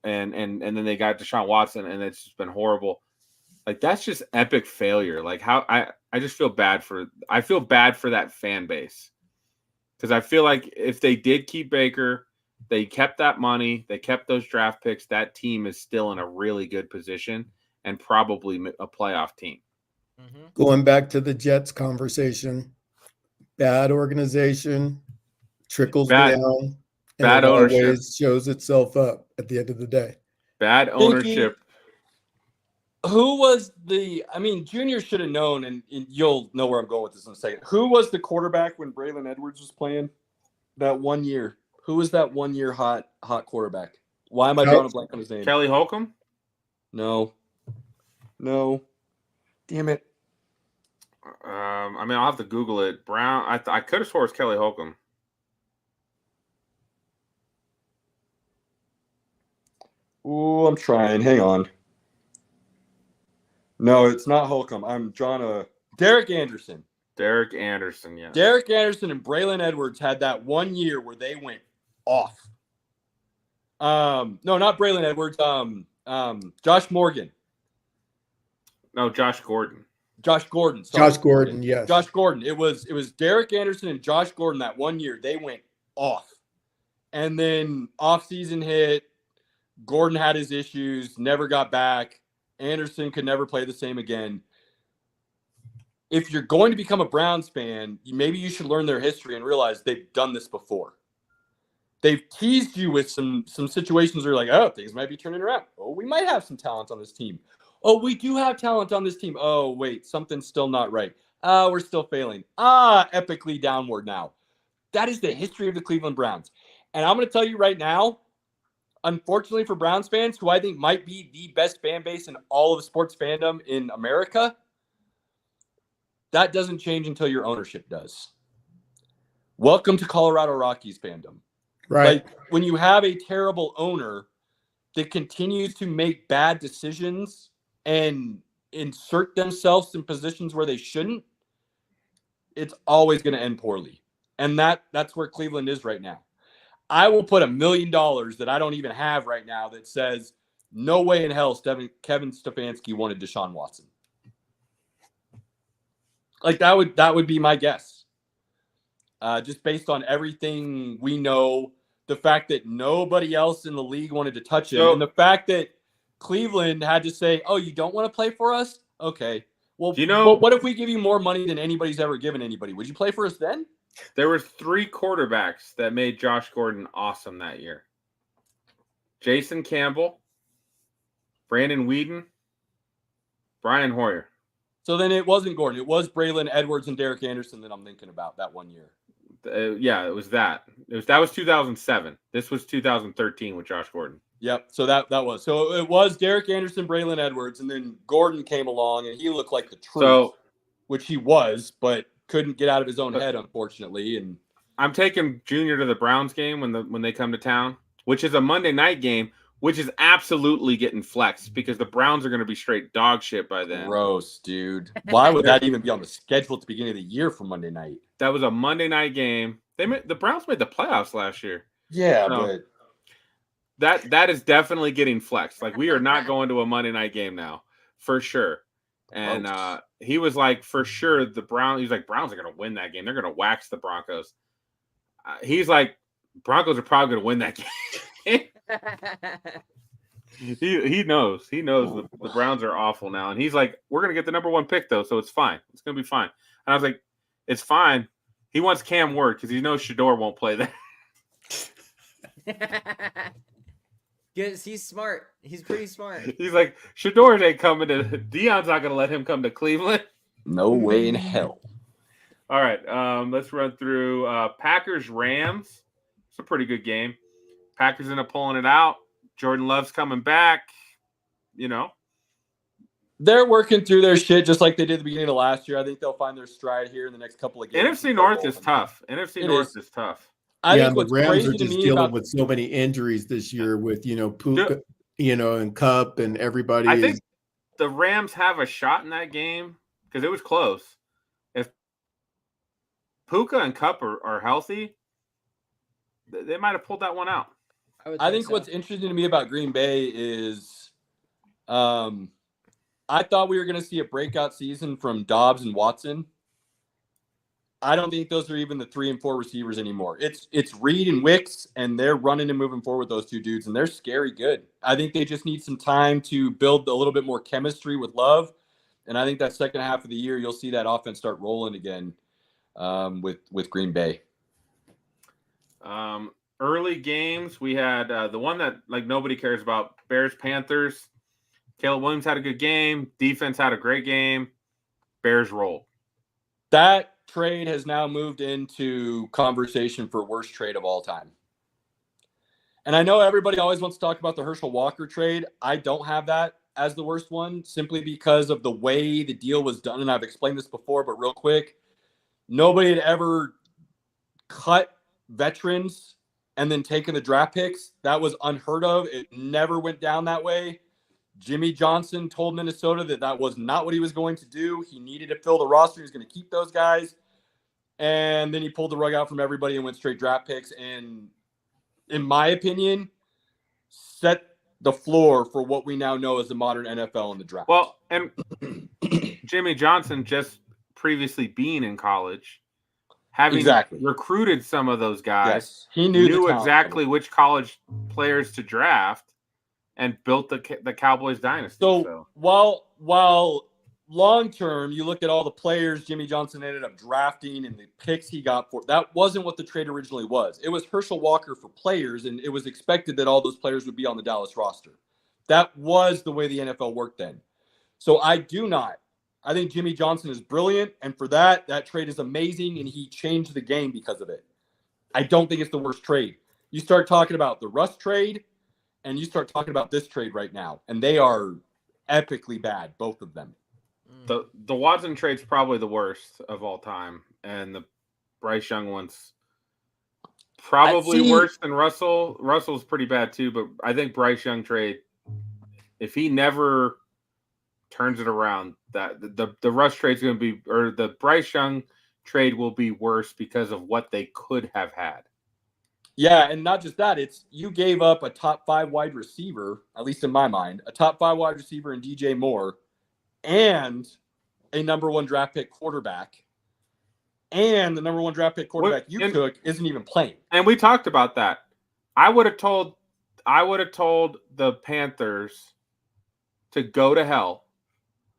And then they got Deshaun Watson, and it's just been horrible. Like, that's just epic failure. Like, how I just feel bad for that fan base. Because I feel like if they did keep Baker, they kept that money, they kept those draft picks, that team is still in a really good position and probably a playoff team. Mm-hmm. Going back to the Jets conversation, bad organization trickles down. Bad ownership always shows itself up at the end of the day. Bad ownership. Who was Junior should have known, and you'll know where I'm going with this in a second. Who was the quarterback when Braylon Edwards was playing that 1 year? Who was that 1 year hot quarterback? Why am I drawing a blank on his name? Kelly Holcomb? No. Damn it. I'll have to Google it. Brown. I could have swore it's Kelly Holcomb. Oh, I'm trying. Hang on. No, it's not Holcomb. I'm drawing a Derek Anderson. Derek Anderson, yeah. Derek Anderson and Braylon Edwards had that 1 year where they went off. No, not Braylon Edwards. Josh Morgan. No, Josh Gordon. Josh Gordon. Sorry. Josh Gordon, yes. Josh Gordon. It was Derek Anderson and Josh Gordon that 1 year. They went off. And then offseason hit. Gordon had his issues, never got back. Anderson could never play the same again. If you're going to become a Browns fan, maybe you should learn their history and realize they've done this before. They've teased you with some situations where you're like, oh, things might be turning around. Oh, we might have some talent on this team. Oh, we do have talent on this team. Oh, wait, something's still not right. We're still failing. Epically downward now. That is the history of the Cleveland Browns. And I'm going to tell you right now, unfortunately for Browns fans, who I think might be the best fan base in all of sports fandom in America, that doesn't change until your ownership does. Welcome to Colorado Rockies fandom. Right. Like, when you have a terrible owner that continues to make bad decisions and insert themselves in positions where they shouldn't, it's always going to end poorly. And that's where Cleveland is right now. I will put $1 million that I don't even have right now that says no way in hell Kevin Stefanski wanted Deshaun Watson. Like, that would be my guess. Just based on everything we know, the fact that nobody else in the league wanted to touch him, and the fact that Cleveland had to say, "Oh, you don't want to play for us? Okay. Well, what if we give you more money than anybody's ever given anybody? Would you play for us then?" There were 3 quarterbacks that made Josh Gordon awesome that year. Jason Campbell, Brandon Weeden, Brian Hoyer. So then it wasn't Gordon. It was Braylon Edwards and Derek Anderson that I'm thinking about that 1 year. Yeah, it was that. That was 2007. This was 2013 with Josh Gordon. Yep. So that was. So it was Derek Anderson, Braylon Edwards, and then Gordon came along, and he looked like the truth, which he was, but couldn't get out of his own head, unfortunately. And I'm taking Junior to the Browns game when they come to town, which is a Monday night game, which is absolutely getting flexed because the Browns are going to be straight dog shit by then. Gross, dude. Why would that even be on the schedule at the beginning of the year for Monday night? That was a Monday night game. The Browns made the playoffs last year. Yeah, but that is definitely getting flexed. Like, we are not going to a Monday night game now, for sure. And he was like, for sure, he was like, Browns are going to win that game. They're going to wax the Broncos. he's like, Broncos are probably going to win that game. He knows the Browns are awful now, and he's like, we're going to get the number 1 pick though, so it's fine. It's going to be fine. And I was like, it's fine. He wants Cam Ward because he knows Shador won't play there. Because he's smart. He's pretty smart. He's like, Shador ain't coming to Deion's not going to let him come to Cleveland. No way in hell. All right, let's run through Packers Rams. It's a pretty good game. Packers end up pulling it out. Jordan Love's coming back. You know, they're working through their shit just like they did at the beginning of last year. I think they'll find their stride here in the next couple of games. NFC North is tough. NFC North is tough. I think the what's Rams crazy are just to me dealing about with so many injuries this year with, Puka, and Cup and everybody. I think the Rams have a shot in that game because it was close. If Puka and Cup are healthy, they might have pulled that one out. I think what's interesting to me about Green Bay is I thought we were going to see a breakout season from Dobbs and Watson. I don't think those are even the 3 and 4 receivers anymore. It's Reed and Wicks, and they're running and moving forward with those 2 dudes, and they're scary good. I think they just need some time to build a little bit more chemistry with Love, and I think that second half of the year you'll see that offense start rolling again with Green Bay. Early games, we had the one that like nobody cares about, Bears-Panthers. Caleb Williams had a good game. Defense had a great game. Bears rolled. That trade has now moved into conversation for worst trade of all time. And I know everybody always wants to talk about the Herschel Walker trade. I don't have that as the worst one simply because of the way the deal was done. And I've explained this before, but real quick, nobody had ever cut veterans and then taken the draft picks. That was unheard of. It never went down that way. Jimmy Johnson told Minnesota that was not what he was going to do. He needed to fill the roster. He was going to keep those guys. And then he pulled the rug out from everybody and went straight draft picks. And in my opinion, set the floor for what we now know as the modern NFL in the draft. Well, and Jimmy Johnson just previously being in college, having recruited some of those guys, yes, he knew exactly which college players to draft and built the Cowboys dynasty. So while long term, you look at all the players Jimmy Johnson ended up drafting and the picks he got for, that wasn't what the trade originally was. It was Herschel Walker for players, and it was expected that all those players would be on the Dallas roster. That was the way the NFL worked then. So I think Jimmy Johnson is brilliant, and for that trade is amazing, and he changed the game because of it. I don't think it's the worst trade. You start talking about the Russ trade, and you start talking about this trade right now, and they are epically bad, both of them. The Watson trade's probably the worst of all time, and the Bryce Young one's probably worse than Russell. Russell's pretty bad too, but I think Bryce Young trade, if he never turns it around, that the Russ trade's going to be, or the Bryce Young trade will be worse because of what they could have had. Yeah, and not just that, it's you gave up a top 5 wide receiver, at least in my mind, a top 5 wide receiver in DJ Moore, and a number 1 draft pick quarterback. And the number 1 draft pick quarterback took isn't even playing. And we talked about that. I would have told the Panthers to go to hell.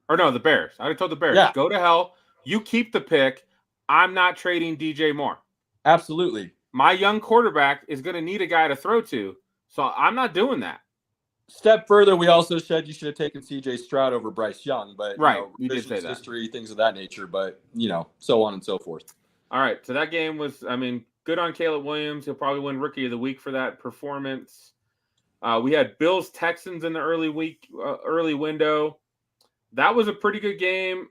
Or no, the Bears. I would have told the Bears, go to hell. You keep the pick. I'm not trading DJ Moore. Absolutely. My young quarterback is going to need a guy to throw to, so I'm not doing that. Step further, we also said you should have taken C.J. Stroud over Bryce Young, but you did say that. History, things of that nature, but so on and so forth. All right, so that game was, good on Caleb Williams. He'll probably win Rookie of the Week for that performance. We had Bills Texans in the early window. That was a pretty good game.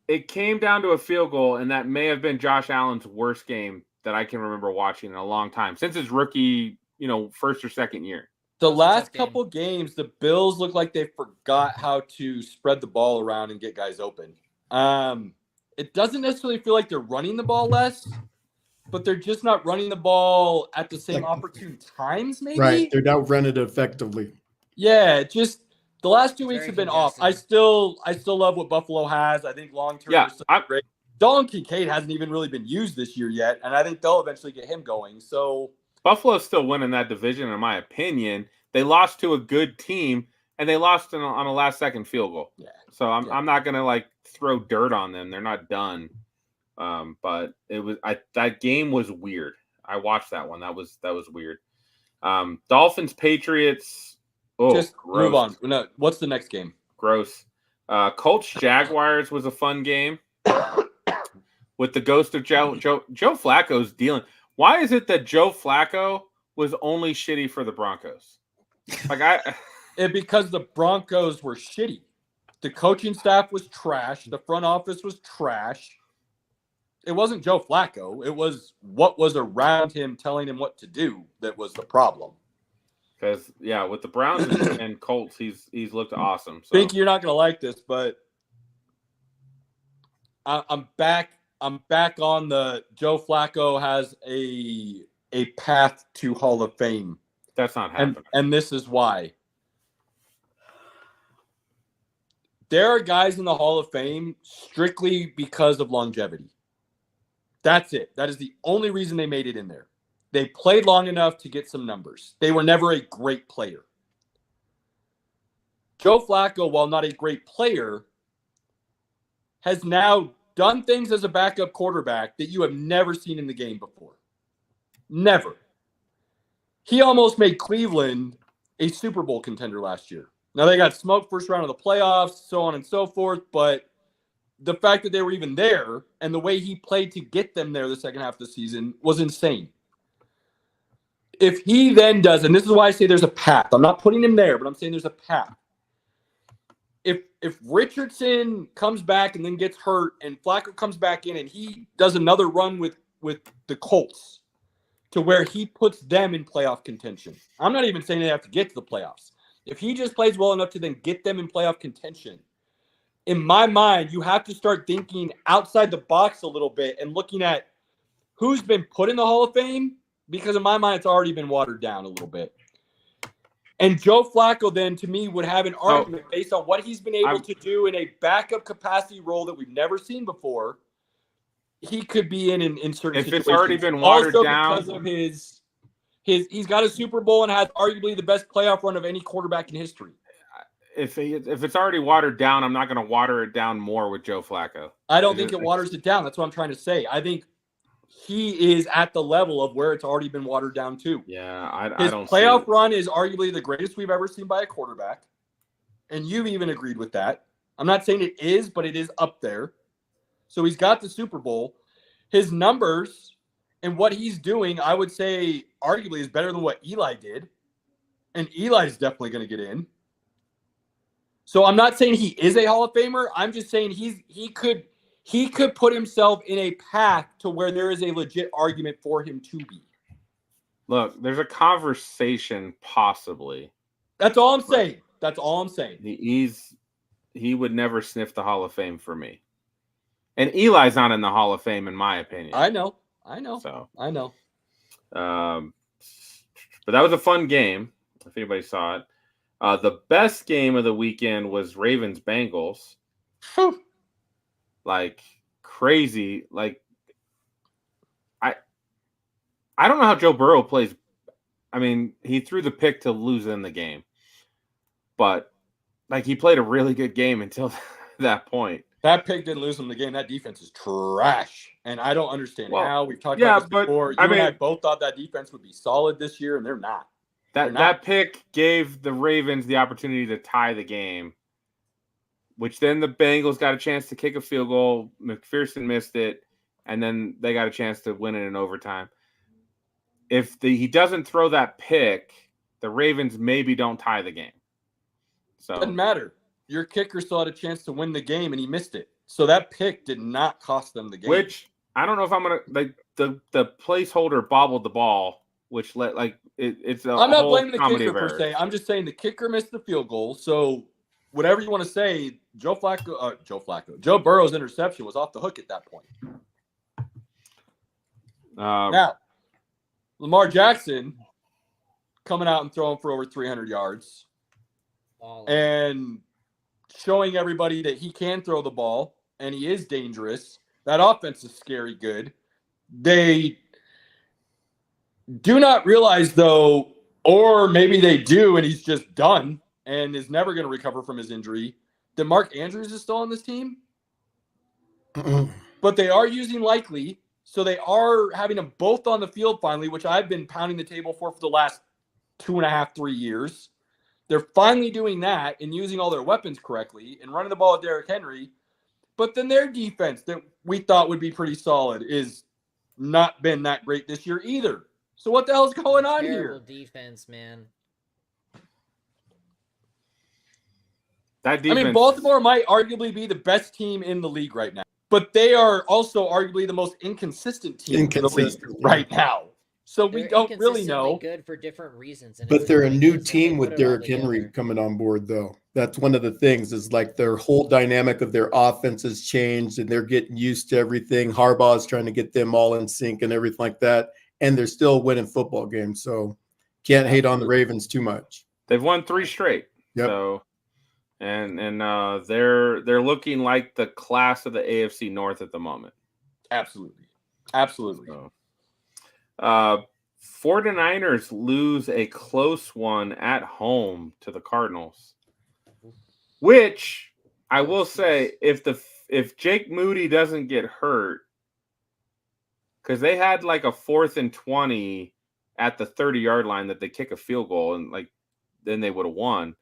It came down to a field goal, and that may have been Josh Allen's worst game that I can remember watching in a long time, since his rookie, first or second year. The last couple games, the Bills look like they forgot how to spread the ball around and get guys open. It doesn't necessarily feel like they're running the ball less, but they're just not running the ball at the same opportune times, maybe? Right, they're not running it effectively. Yeah, just the last 2 weeks have been off. I still love what Buffalo has. I think long term, yeah, great. Dalton Kincaid hasn't even really been used this year yet, and I think they'll eventually get him going. So Buffalo's still winning that division, in my opinion. They lost to a good team, and they lost on a last-second field goal. Yeah. So I'm not gonna like throw dirt on them. They're not done. But that game was weird. I watched that one. That was weird. Dolphins Patriots. Oh, just gross. move on. No, what's the next game? Gross. Colts Jaguars was a fun game with the ghost of Joe Flacco's dealing. Why is it that Joe Flacco was only shitty for the Broncos? Because the Broncos were shitty. The coaching staff was trash. The front office was trash. It wasn't Joe Flacco. It was what was around him telling him what to do that was the problem. Because, with the Browns and Colts, he's looked awesome. So. I think you're not going to like this, but I'm back on the Joe Flacco has a path to Hall of Fame. That's not happening. And this is why. There are guys in the Hall of Fame strictly because of longevity. That's it. That is the only reason they made it in there. They played long enough to get some numbers. They were never a great player. Joe Flacco, while not a great player, has now done things as a backup quarterback that you have never seen in the game before. Never. He almost made Cleveland a Super Bowl contender last year. Now, they got smoked first round of the playoffs, so on and so forth, but the fact that they were even there and the way he played to get them there the second half of the season was insane. If he then does, and this is why I say there's a path. I'm not putting him there, but I'm saying there's a path. If Richardson comes back and then gets hurt and Flacco comes back in and he does another run with the Colts to where he puts them in playoff contention. I'm not even saying they have to get to the playoffs. If he just plays well enough to then get them in playoff contention, in my mind, you have to start thinking outside the box a little bit and looking at who's been put in the Hall of Fame, because in my mind, it's already been watered down a little bit. And Joe Flacco then, to me, would have an argument based on what he's been able to do in a backup capacity role that we've never seen before. He could be in certain situations. If it's already been watered also down. Because of he's got a Super Bowl and has arguably the best playoff run of any quarterback in history. If it's already watered down, I'm not going to water it down more with Joe Flacco. I don't think it waters it down. That's what I'm trying to say. I think he is at the level of where it's already been watered down too. Yeah, I don't. His playoff run is arguably the greatest we've ever seen by a quarterback, and you've even agreed with that. I'm not saying it is, but it is up there. So he's got the Super Bowl. His numbers and what he's doing, I would say, arguably is better than what Eli did, and Eli's definitely going to get in. So I'm not saying he is a Hall of Famer. I'm just saying he could put himself in a path to where there is a legit argument for him to be. Look, there's a conversation possibly. That's all I'm saying. That's all I'm saying. He would never sniff the Hall of Fame for me. And Eli's not in the Hall of Fame, in my opinion. I know. So I know. But that was a fun game, if anybody saw it. The best game of the weekend was Ravens-Bengals. Like crazy. Like I don't know how Joe Burrow plays. I mean, he threw the pick to lose in the game. But like he played a really good game until that point. That pick didn't lose him the game. That defense is trash. And I don't understand how. We've talked about this before. You and I both thought that defense would be solid this year, and they're not. That pick gave the Ravens the opportunity to tie the game, which then the Bengals got a chance to kick a field goal. McPherson missed it, and then they got a chance to win it in overtime. If he doesn't throw that pick, the Ravens maybe don't tie the game. So doesn't matter. Your kicker still had a chance to win the game, and he missed it. So that pick did not cost them the game. Which I don't know if I'm gonna like the placeholder bobbled the ball, which it's a I'm not whole blaming the comedy kicker of per errors. se. I'm just saying the kicker missed the field goal. So whatever you want to say, Joe Burrow's interception was off the hook at that point. Now, Lamar Jackson coming out and throwing for over 300 yards and showing everybody that he can throw the ball and he is dangerous. That offense is scary good. They do not realize, though, or maybe they do, and he's just done and is never going to recover from his injury, that Mark Andrews is still on this team. But they are using Likely, so they are having them both on the field finally, which I've been pounding the table for the last 2.5, 3 years. They're finally doing that and using all their weapons correctly and running the ball with Derrick Henry. But then their defense that we thought would be pretty solid is not been that great this year either. So what the hell's going on here? Terrible defense, man. That defense. I mean, Baltimore might arguably be the best team in the league right now, but they are also arguably the most inconsistent team in the league right now. So we don't really know. Good for different reasons. And But they're a new team with Derrick Henry coming on board, though. That's one of the things is like their whole dynamic of their offense has changed and they're getting used to everything. Harbaugh is trying to get them all in sync and everything like that. And they're still winning football games. So can't hate on the Ravens too much. They've won 3 straight. Yep. So and they're looking like the class of the AFC North at the moment. Absolutely. Absolutely. So, 49ers lose a close one at home to the Cardinals, which I will say, if Jake Moody doesn't get hurt, because they had like a 4th and 20 at the 30-yard line that they kick a field goal and like then they would have won.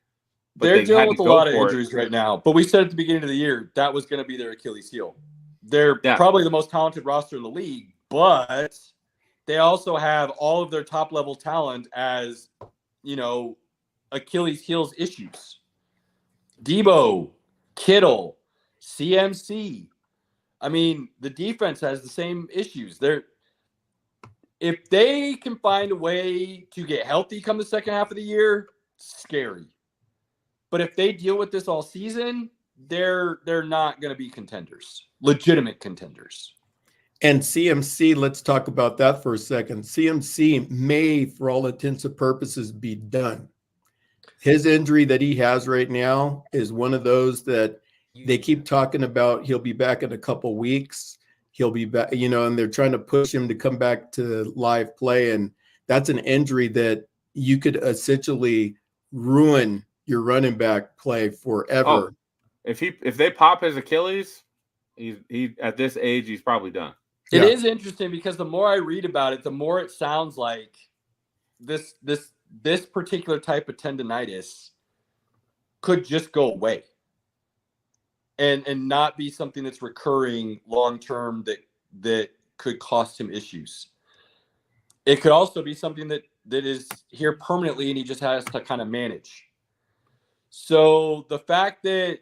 But they're dealing with a lot of injuries right now. But we said at the beginning of the year that was going to be their Achilles heel. They're probably the most talented roster in the league, but they also have all of their top-level talent as, Achilles heels issues. Debo, Kittle, CMC. I mean, the defense has the same issues. If they can find a way to get healthy come the second half of the year, scary. But if they deal with this all season, they're not going to be contenders, legitimate contenders. And CMC, let's talk about that for a second. CMC may, for all intents and purposes, be done. His injury that he has right now is one of those that they keep talking about. He'll be back in a couple weeks. He'll be back, and they're trying to push him to come back to live play. And that's an injury that you could essentially ruin your running back play forever. Oh, if they pop his Achilles, he at this age he's probably done. It is interesting because the more I read about it, the more it sounds like this particular type of tendonitis could just go away and not be something that's recurring long term that could cost him issues. It could also be something that is here permanently and he just has to kind of manage. So the fact that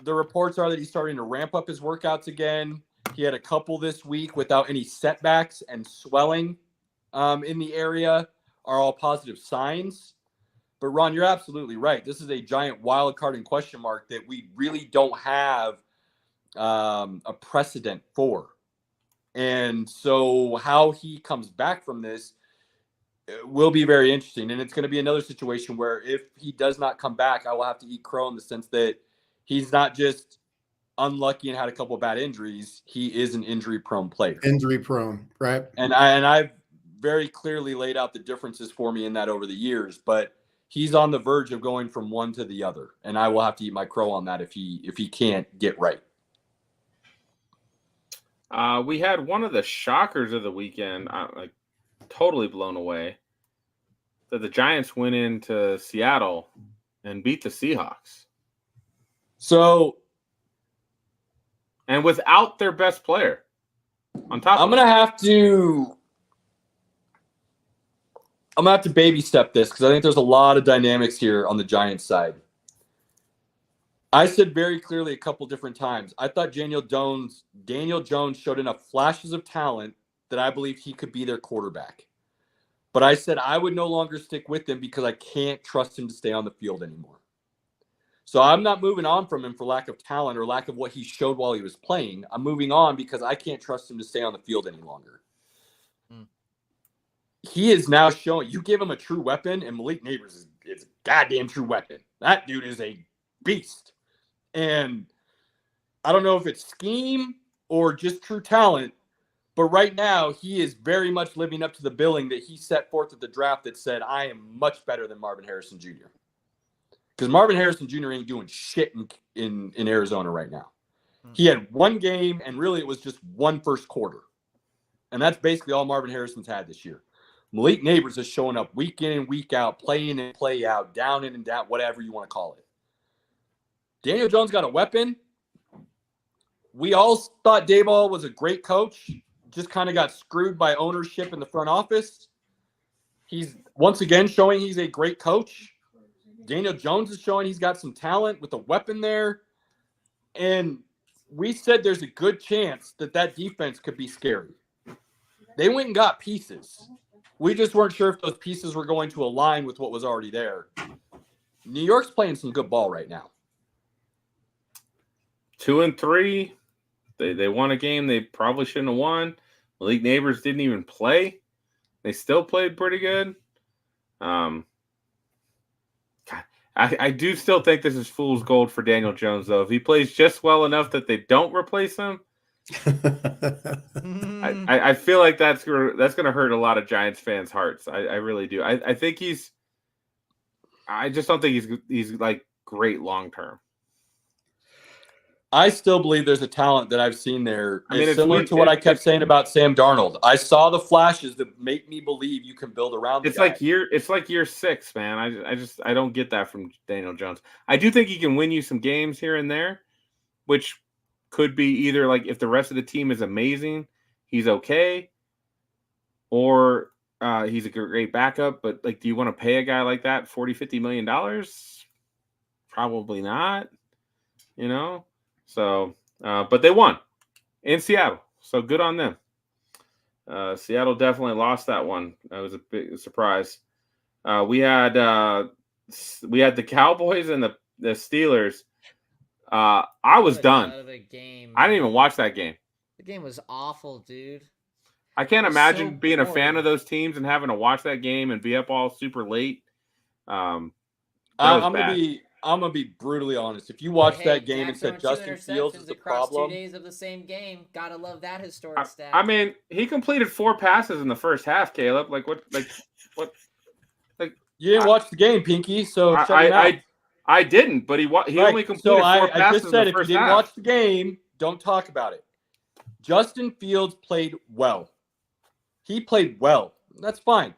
the reports are that he's starting to ramp up his workouts again. He had a couple this week without any setbacks and swelling in the area are all positive signs. But Ron, you're absolutely right. This is a giant wild card and question mark that we really don't have a precedent for. And so how he comes back from this will be very interesting. And it's going to be another situation where if he does not come back, I will have to eat crow in the sense that he's not just unlucky and had a couple of bad injuries. He is an injury-prone player. Injury-prone, right? And I've very clearly laid out the differences for me in that over the years, but he's on the verge of going from one to the other. And I will have to eat my crow on that if he can't get right. We had one of the shockers of the weekend, totally blown away, that the Giants went into Seattle and beat the Seahawks. So, and without their best player on top. I'm gonna have to baby step this because I think there's a lot of dynamics here on the Giants side. I said very clearly a couple different times, I thought Daniel Jones showed enough flashes of talent that I believe he could be their quarterback. But I said I would no longer stick with him because I can't trust him to stay on the field anymore. So I'm not moving on from him for lack of talent or lack of what he showed while he was playing. I'm moving on because I can't trust him to stay on the field any longer. He is now showing, you give him a true weapon, and Malik Neighbors is a goddamn true weapon. That dude is a beast. And I don't know if it's scheme or just true talent. But right now, he is very much living up to the billing that he set forth at the draft that said, I am much better than Marvin Harrison Jr. Because Marvin Harrison Jr. ain't doing shit in Arizona right now. He had one game, and really it was just one first quarter. And that's basically all Marvin Harrison's had this year. Malik Neighbors is showing up week in and week out, play in and play out, down in and down, whatever you want to call it. Daniel Jones got a weapon. We all thought Daboll was a great coach. Just kind of got screwed by ownership in the front office. He's once again showing he's a great coach. Daniel Jones is showing he's got some talent with a weapon there. And we said there's a good chance that defense could be scary. They went and got pieces. We just weren't sure if those pieces were going to align with what was already there. New York's playing some good ball right now. 2-3. They won a game they probably shouldn't have won. Malik Neighbors didn't even play. They still played pretty good. God, I do still think this is fool's gold for Daniel Jones, though. If he plays just well enough that they don't replace him, I feel like that's going to hurt a lot of Giants fans' hearts. I really do. I think he's. I just don't think he's like great long term. I still believe there's a talent that I've seen there. It's similar to what I kept saying about Sam Darnold. I saw the flashes that make me believe you can build around. It's like year 6, man. I don't get that from Daniel Jones. I do think he can win you some games here and there, which could be either like if the rest of the team is amazing, he's okay, or he's a great backup. But like, do you want to pay a guy like that $40-50 million? Probably not. You know. So, but they won in Seattle, so good on them. Seattle definitely lost that one. That was a big surprise. We had the Cowboys and the Steelers. I was done. I didn't even watch that game. The game was awful, dude. I can't imagine being a fan of those teams and having to watch that game and be up all super late. I'm gonna be brutally honest. If you watched that game and said Justin Fields is the problem, 2 days of the same game, gotta love that historic stat. I mean, he completed 4 passes in the first half. Caleb, like what? You didn't watch the game, Pinky. So I didn't, but he only completed 4 passes. I just said in the if you didn't watch the game, don't talk about it. Justin Fields played well. He played well. That's fine.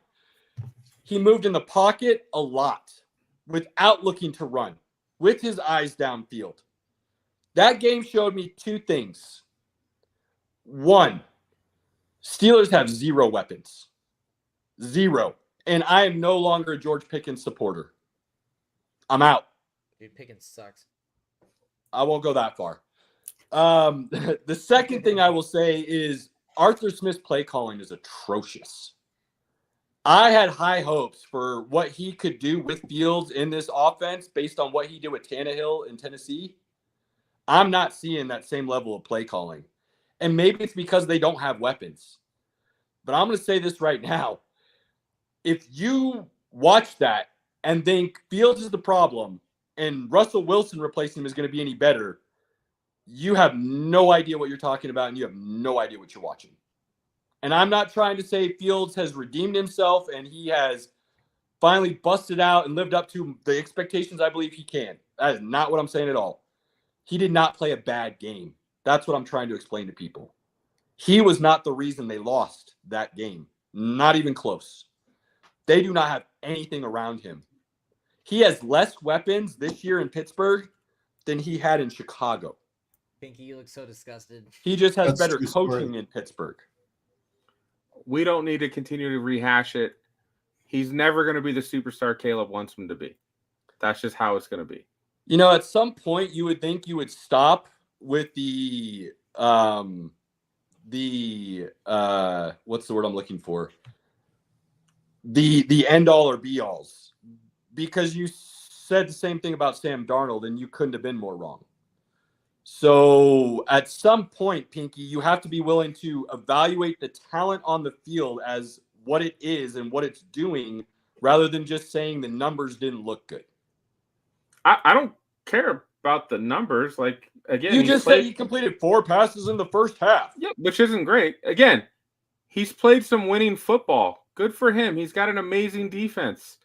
He moved in the pocket a lot, without looking to run, with his eyes downfield. That game showed me 2 things. 1, Steelers have 0 weapons. 0. And I am no longer a George Pickens supporter. I'm out. Dude, Pickens sucks. I won't go that far. The second thing I will say is Arthur Smith's play calling is atrocious. I had high hopes for what he could do with Fields in this offense based on what he did with Tannehill in Tennessee. I'm not seeing that same level of play calling. And maybe it's because they don't have weapons. But I'm going to say this right now. If you watch that and think Fields is the problem and Russell Wilson replacing him is going to be any better, you have no idea what you're talking about and you have no idea what you're watching. And I'm not trying to say Fields has redeemed himself and he has finally busted out and lived up to the expectations I believe he can. That is not what I'm saying at all. He did not play a bad game. That's what I'm trying to explain to people. He was not the reason they lost that game. Not even close. They do not have anything around him. He has less weapons this year in Pittsburgh than he had in Chicago. Pinky, you look so disgusted. He just has better coaching in Pittsburgh. We don't need to continue to rehash it. He's never going to be the superstar Caleb wants him to be. That's just how it's going to be. You know, at some point you would think you would stop with the what's the word I'm looking for? The end all or be alls. Because you said the same thing about Sam Darnold and you couldn't have been more wrong. So at some point, Pinky, you have to be willing to evaluate the talent on the field as what it is and what it's doing rather than just saying the numbers didn't look good. I don't care about the numbers. Like, again, You just said he completed 4 passes in the first half. Yeah, which isn't great. Again, he's played some winning football. Good for him. He's got an amazing defense.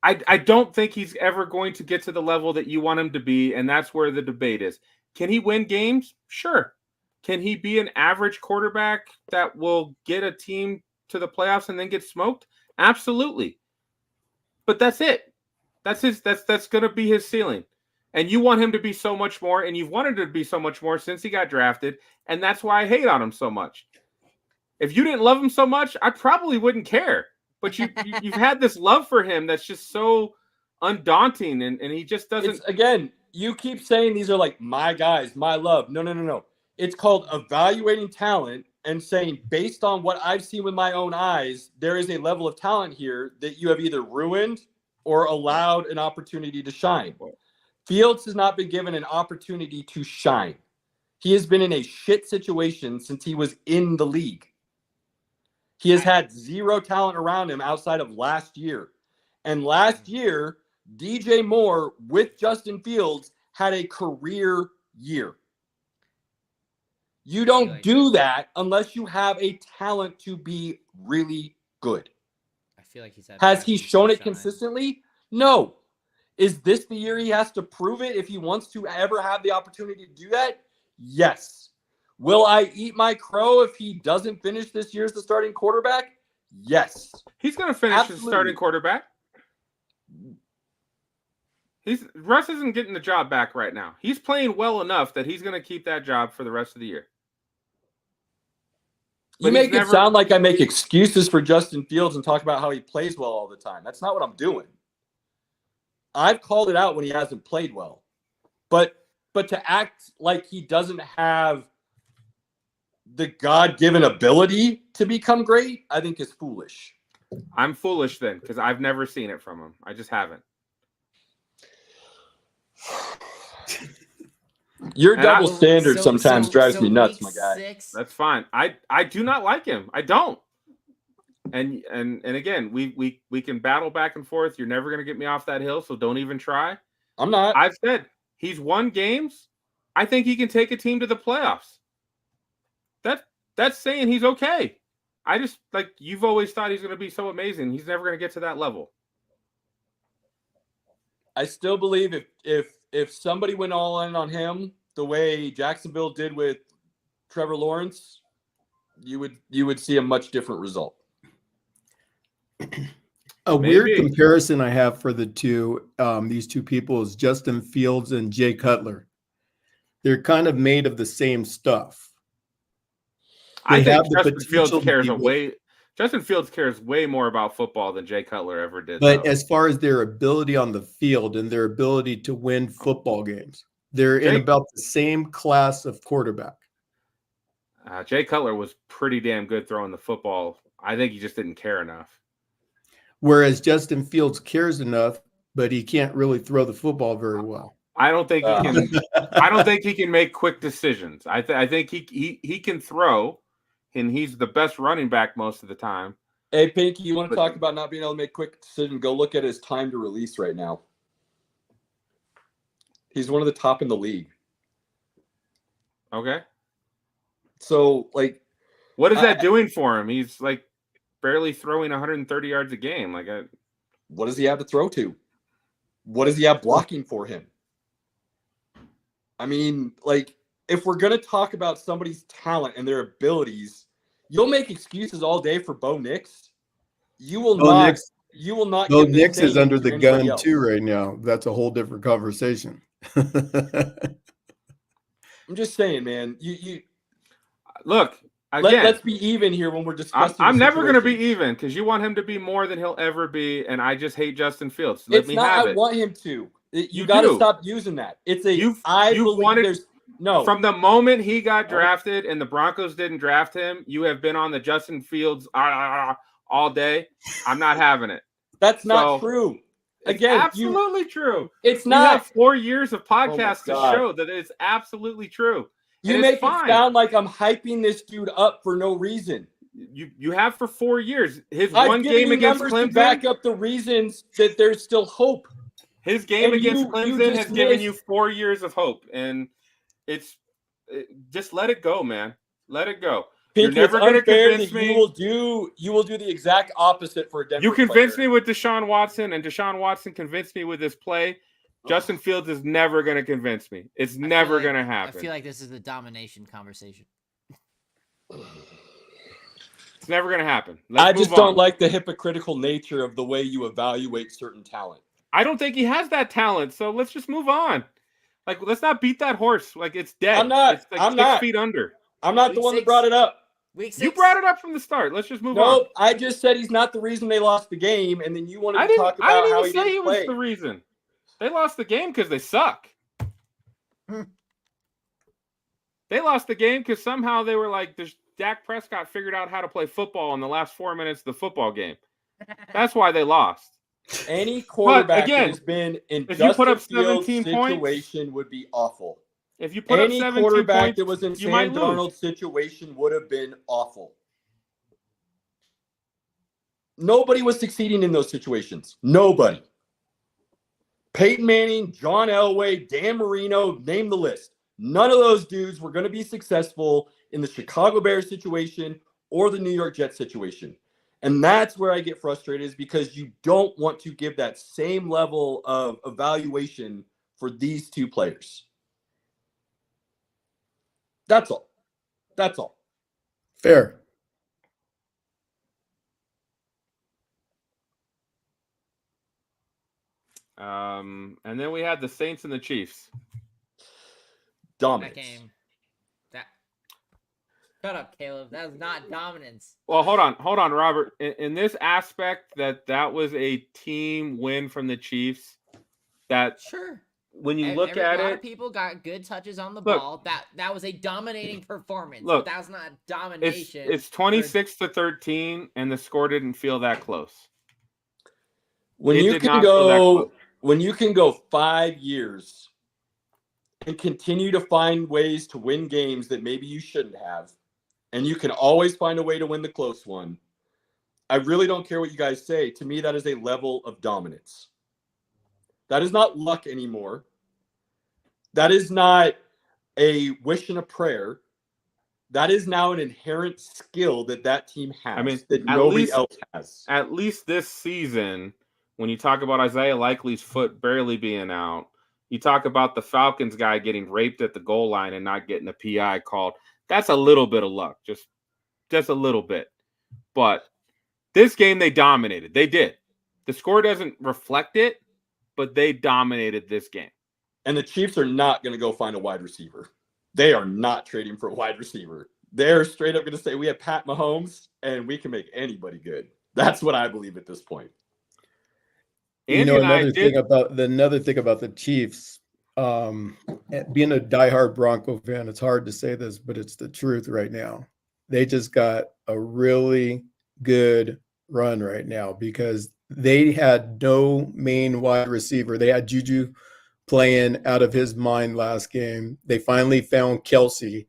I don't think he's ever going to get to the level that you want him to be, and that's where the debate is. Can he win games? Sure. Can he be an average quarterback that will get a team to the playoffs and then get smoked? Absolutely. But that's it. That's going to be his ceiling. And you want him to be so much more, and you've wanted to be so much more since he got drafted, and that's why I hate on him so much. If you didn't love him so much, I probably wouldn't care. But you've had this love for him that's just so undaunting, and he just doesn't. Again, you keep saying these are like my guys, my love. No. It's called evaluating talent and saying, based on what I've seen with my own eyes, there is a level of talent here that you have either ruined or allowed an opportunity to shine. Fields has not been given an opportunity to shine. He has been in a shit situation since he was in the league. He has had zero talent around him outside of last year. And last year, DJ Moore with Justin Fields had a career year. You don't do that unless you have a talent to be really good. I feel like he's had. Has he shown it consistently? No. Is this the year he has to prove it if he wants to ever have the opportunity to do that? Yes. Will I eat my crow if he doesn't finish this year as the starting quarterback? Yes. He's going to finish as starting quarterback. Russ isn't getting the job back right now. He's playing well enough that he's going to keep that job for the rest of the year. You make it sound like I make excuses for Justin Fields and talk about how he plays well all the time. That's not what I'm doing. I've called it out when he hasn't played well. But to act like he doesn't have the God-given ability to become great, I think is foolish. I'm foolish then, because I've never seen it from him. I just haven't. Your double standard sometimes drives me nuts, my guy. That's fine. I do not like him. I don't. And again, we can battle back and forth. You're never going to get me off that hill, so don't even try. I'm not. I've said he's won games. I think he can take a team to the playoffs. That's saying he's okay. I just, like, you've always thought he's going to be so amazing. He's never going to get to that level. I still believe if somebody went all in on him the way Jacksonville did with Trevor Lawrence, you would see a much different result. Weird comparison I have for these two people is Justin Fields and Jay Cutler. They're kind of made of the same stuff. I think Justin Fields cares way more about football than Jay Cutler ever did. But as far as their ability on the field and their ability to win football games, they're in about the same class of quarterback. Jay Cutler was pretty damn good throwing the football. I think he just didn't care enough. Whereas Justin Fields cares enough, but he can't really throw the football very well. I don't think he can. I don't think he can make quick decisions. I think he can throw. And he's the best running back most of the time. Hey, Pinky, you want to talk about not being able to make quick decisions? Go look at his time to release right now. He's one of the top in the league. Okay. So, like, what is that doing for him? He's like barely throwing 130 yards a game. What does he have to throw to? What does he have blocking for him? I mean, like, if we're going to talk about somebody's talent and their abilities, you'll make excuses all day for Bo Nix. You will not. You will not. Bo Nix is under the gun too right now. That's a whole different conversation. I'm just saying, man. You look. Again, let's be even here when we're discussing. I'm never going to be even because you want him to be more than he'll ever be, and I just hate Justin Fields. Let me have it. I want him to. You got to stop using that. It's a. I believe there's. No. From the moment he got drafted and the Broncos didn't draft him, you have been on the Justin Fields all day. I'm not having it. That's not true. Again, absolutely true. It's not. We have 4 years of podcasts to show that it's absolutely true. You make it sound like I'm hyping this dude up for no reason. You have for 4 years. His one game against Clemson. To back up the reasons that there's still hope. His game And against you Clemson has given you dismiss- 4 years of hope, and just let it go, man. Let it go. You're Pinky, it's never going to unfair convince that me. you will do the exact opposite for a Denver You convinced player. me with Deshaun Watson, and Deshaun Watson convinced me with his play. Justin Fields is never going to convince me. It's never going to happen. I feel like this is the domination conversation. It's never going to happen. I just don't like the hypocritical nature of the way you evaluate certain talent. I don't think he has that talent, so let's just move on. Like, let's not beat that horse. Like, it's dead. I'm not. It's like I'm 6 not. feet under. I'm not the Week one that 6. brought it up. Week 6. You brought it up from the start. Let's just move on. Nope. I just said he's not the reason they lost the game, and then you wanted to talk I about didn't how even he say didn't he was play. the reason. They lost the game because they suck. They lost the game because somehow they were like, Dak Prescott figured out how to play football in the last 4 minutes of the football game. That's why they lost. Any quarterback again, that has been in if you put up Justin Fields' 17 points- situation would be awful. If you put Any up 17 quarterback points, that was in you Sam might lose. Darnold's situation would have been awful. Nobody was succeeding in those situations. Nobody. Peyton Manning, John Elway, Dan Marino, name the list. None of those dudes were going to be successful in the Chicago Bears situation or the New York Jets situation. And that's where I get frustrated, is because you don't want to give that same level of evaluation for these two players. That's all. That's all. Fair. And then we had the Saints and the Chiefs. Dominance. That game. Shut up, Caleb. That was not dominance. Well, hold on, Robert. In this aspect, that was a team win from the Chiefs. That Sure. when you look at a lot it, of people got good touches on the Look. ball. That was a dominating performance. Look, but that was not domination. it's 26-13, and the score didn't feel that close. When It you did can not feel that go close. when you can go 5 years and continue to find ways to win games that maybe you shouldn't have, and you can always find a way to win the close one, I really don't care what you guys say. To me, that is a level of dominance. That is not luck anymore. That is not a wish and a prayer. That is now an inherent skill that team has, I mean, that at nobody least- else has. At least this season, when you talk about Isaiah Likely's foot barely being out, you talk about the Falcons guy getting raped at the goal line and not getting a PI called. That's a little bit of luck, just a little bit. But this game, they dominated. They did. The score doesn't reflect it, but they dominated this game. And the Chiefs are not going to go find a wide receiver. They are not trading for a wide receiver. They're straight up going to say, we have Pat Mahomes, and we can make anybody good. That's what I believe at this point. Another thing about the Chiefs, being a diehard Bronco fan, it's hard to say this, but it's the truth right now. They just got a really good run right now because they had no main wide receiver. They had Juju playing out of his mind last game. They finally found Kelsey.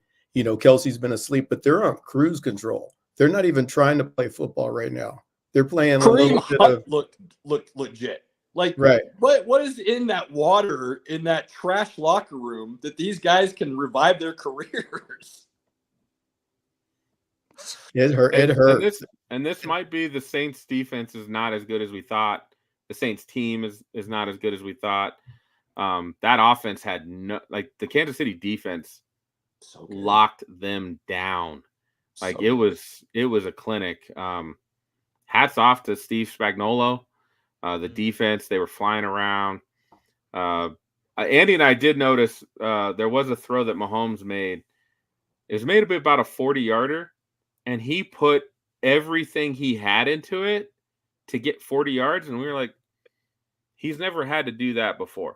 Kelsey's been asleep, but they're on cruise control. They're not even trying to play football right now. They're playing a little bit of looked legit. Like, right. What is in that water in that trash locker room that these guys can revive their careers? It hurts. And this might be the Saints defense is not as good as we thought. The Saints team is not as good as we thought. That offense had the Kansas City defense locked them down. Like it was a clinic. Hats off to Steve Spagnuolo. The defense, they were flying around. Andy and I did notice there was a throw that Mahomes made. It was made about a 40-yarder, and he put everything he had into it to get 40 yards. And we were like, he's never had to do that before.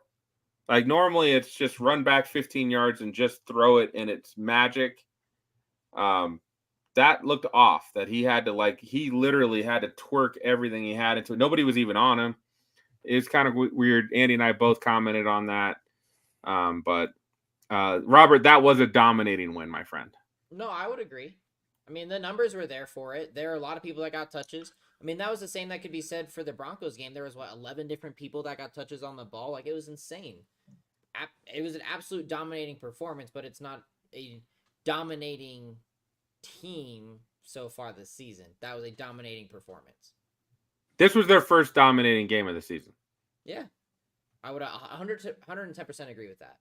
Like normally it's just run back 15 yards and just throw it, and it's magic. That looked off, that he had to he literally had to twerk everything he had into it. Nobody was even on him. It's kind of weird. Andy and I both commented on that. But Robert, that was a dominating win, my friend. No, I would agree. I mean, the numbers were there for it. There are a lot of people that got touches. I mean, that was the same that could be said for the Broncos game. There was, 11 different people that got touches on the ball. Like, it was insane. It was an absolute dominating performance, but it's not a dominating team so far this season. That was a dominating performance. This was their first dominating game of the season. Yeah. I would 110% agree with that.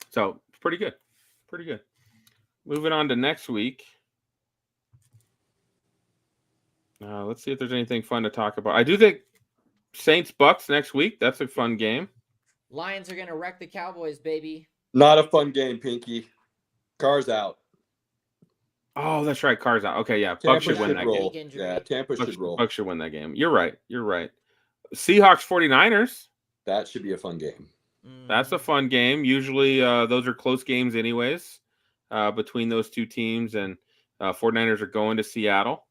So, pretty good. Pretty good. Moving on to next week. Let's see if there's anything fun to talk about. I do think Saints-Bucks next week. That's a fun game. Lions are going to wreck the Cowboys, baby. Not a fun game, Pinky. Carr's out. Oh, that's right. Carr's out. Okay, yeah. Tampa Bucks should win that roll. game. Yeah, Tampa should roll. Bucks should win that game. You're right. Seahawks 49ers. That should be a fun game. That's a fun game. Usually those are close games anyways between those two teams, and 49ers are going to Seattle.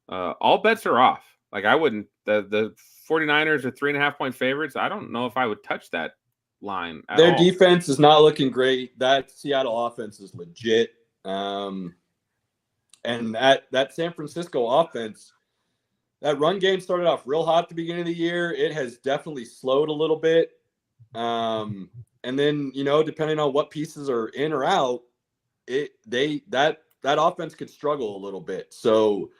All bets are off. Like, I wouldn't – the 49ers are 3.5-point favorites. I don't know if I would touch that line at Their all. defense is not looking great. That Seattle offense is legit. And that San Francisco offense, that run game started off real hot at the beginning of the year. It has definitely slowed a little bit. And then, depending on what pieces are in or out, that offense could struggle a little bit. So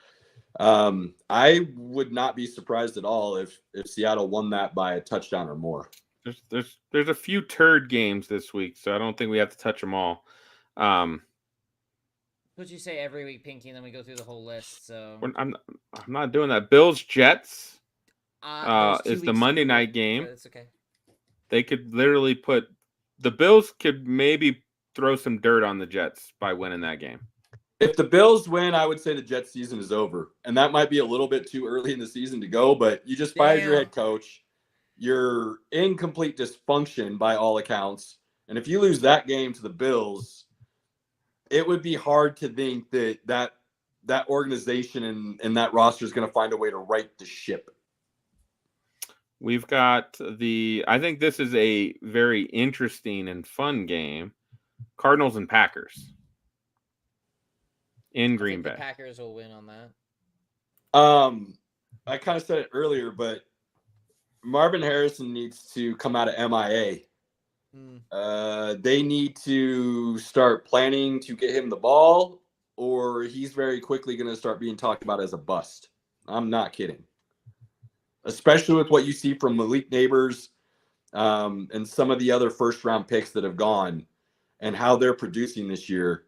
I would not be surprised at all if Seattle won that by a touchdown or more. There's a few turd games this week, so I don't think we have to touch them all. What you say every week, Pinky, and then we go through the whole list. So I'm not doing that. Bills Jets is the Monday ago. night game. That's okay. They could literally the Bills could maybe throw some dirt on the Jets by winning that game. If the Bills win, I would say the Jets season is over. And that might be a little bit too early in the season to go, but you just fired your head coach. You're in complete dysfunction by all accounts. And if you lose that game to the Bills, it would be hard to think that organization and that roster is going to find a way to right the ship. We've got I think this is a very interesting and fun game. Cardinals and Packers in Green Bay. The Packers will win on that. I kind of said it earlier, but Marvin Harrison needs to come out of MIA. They need to start planning to get him the ball, or he's very quickly going to start being talked about as a bust. I'm not kidding. Especially with what you see from Malik Neighbors and some of the other first-round picks that have gone and how they're producing this year.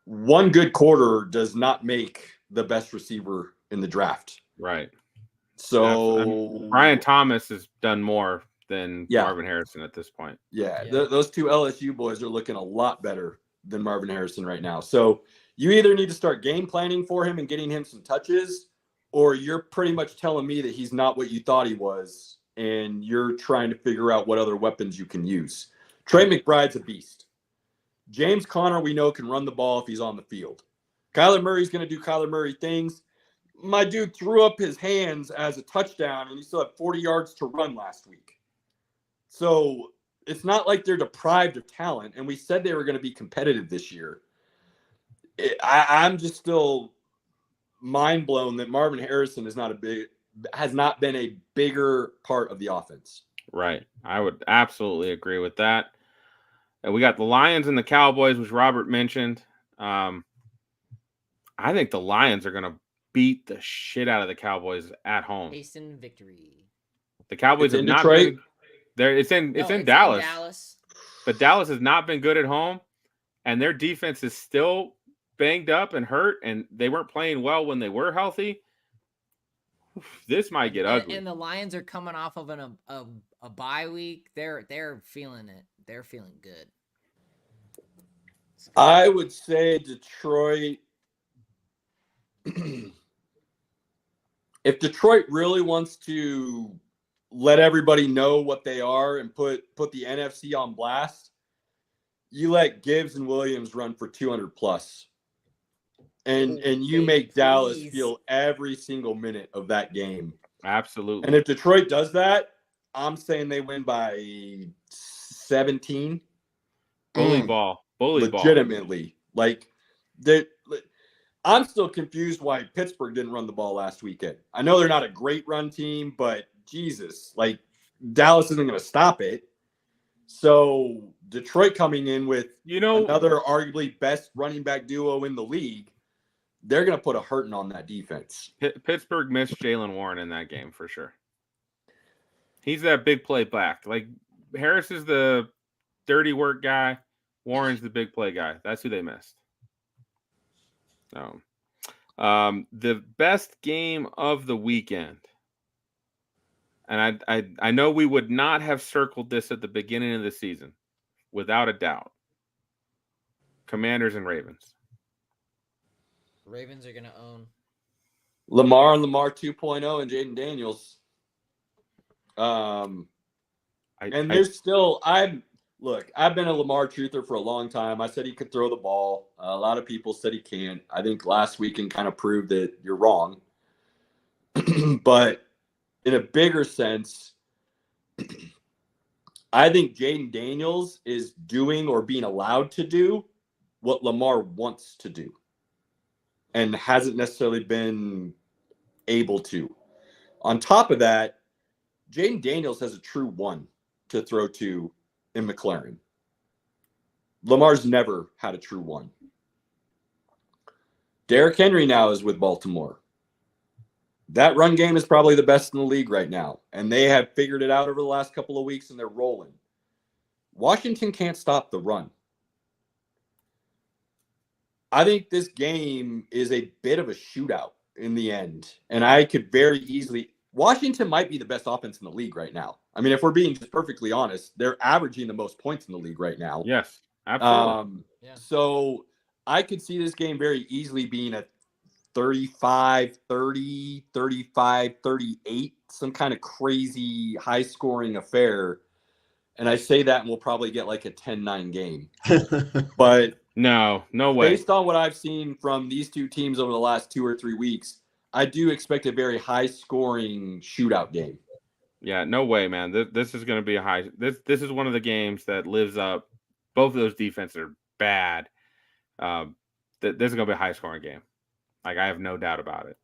One good quarter does not make the best receiver in the draft. Right. So Brian Thomas has done more than Marvin Harrison at this point. Yeah. Those two LSU boys are looking a lot better than Marvin Harrison right now. So you either need to start game planning for him and getting him some touches, or you're pretty much telling me that he's not what you thought he was, and you're trying to figure out what other weapons you can use. Trey McBride's a beast. James Conner, we know, can run the ball if he's on the field. Kyler Murray's going to do Kyler Murray things. My dude threw up his hands as a touchdown, and he still had 40 yards to run last week. So it's not like they're deprived of talent, and we said they were going to be competitive this year. I'm just still mind blown that Marvin Harrison has not been a bigger part of the offense. Right. I would absolutely agree with that. And we got the Lions and the Cowboys, which Robert mentioned. I think the Lions are going to beat the shit out of the Cowboys at home. Hasten victory. The Cowboys have not Detroit. been there. It's in Dallas. But Dallas has not been good at home, and their defense is still banged up and hurt, and they weren't playing well when they were healthy. This might get ugly. And the Lions are coming off of a bye week. They're feeling it. They're feeling good. I would say Detroit. If Detroit really wants to let everybody know what they are and put the NFC on blast, you let Gibbs and Williams run for 200 plus. And you make Dallas feel every single minute of that game. Absolutely. And if Detroit does that, I'm saying they win by 17. Bully ball. Legitimately. Like, I'm still confused why Pittsburgh didn't run the ball last weekend. I know they're not a great run team, but Jesus, like Dallas isn't going to stop it. So Detroit coming in with another arguably best running back duo in the league, they're going to put a hurting on that defense. Pittsburgh missed Jalen Warren in that game for sure. He's that big play back. Like Harris is the dirty work guy. Warren's the big play guy. That's who they missed. So, the best game of the weekend. And I know we would not have circled this at the beginning of the season, without a doubt. Commanders and Ravens. Ravens are going to own Lamar and Lamar 2.0 and Jaden Daniels. I've been a Lamar truther for a long time. I said he could throw the ball. A lot of people said he can't. I think last weekend kind of proved that you're wrong. But in a bigger sense, I think Jaden Daniels is doing or being allowed to do what Lamar wants to do and hasn't necessarily been able to. On top of that, Jaden Daniels has a true one to throw to in McLaren. Lamar's never had a true one. Derrick Henry now is with Baltimore. That run game is probably the best in the league right now, and they have figured it out over the last couple of weeks, and they're rolling. Washington can't stop the run. I think this game is a bit of a shootout in the end, and I could very easily – Washington might be the best offense in the league right now. I mean, if we're being just perfectly honest, they're averaging the most points in the league right now. Yes, absolutely. So I could see this game very easily being a 35-30, 35-38, some kind of crazy high-scoring affair. And I say that and we'll probably get like a 10-9 game. But no way. Based on what I've seen from these two teams over the last 2 or 3 weeks, I do expect a very high-scoring shootout game. Yeah, no way, man. This is going to be a high. This is one of the games that lives up. Both of those defenses are bad. This is going to be a high-scoring game. Like, I have no doubt about it.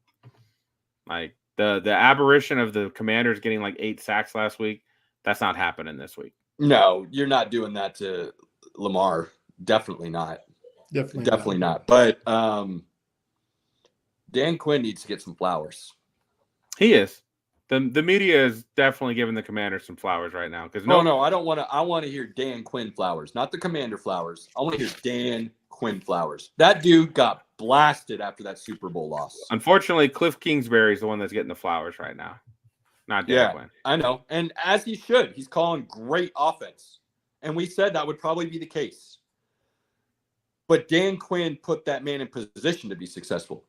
Like, the aberration of the Commanders getting like 8 sacks last week, that's not happening this week. No, you're not doing that to Lamar. Definitely not. Definitely not. But Dan Quinn needs to get some flowers. He is. The media is definitely giving the Commanders some flowers right now. No, I don't want to. I want to hear Dan Quinn flowers, not the Commander flowers. I want to hear Dan Quinn flowers. That dude got blasted after that Super Bowl loss. Unfortunately, Cliff Kingsbury is the one that's getting the flowers right now, not Dan Quinn. I know, and as he should. He's calling great offense, and we said that would probably be the case. But Dan Quinn put that man in position to be successful.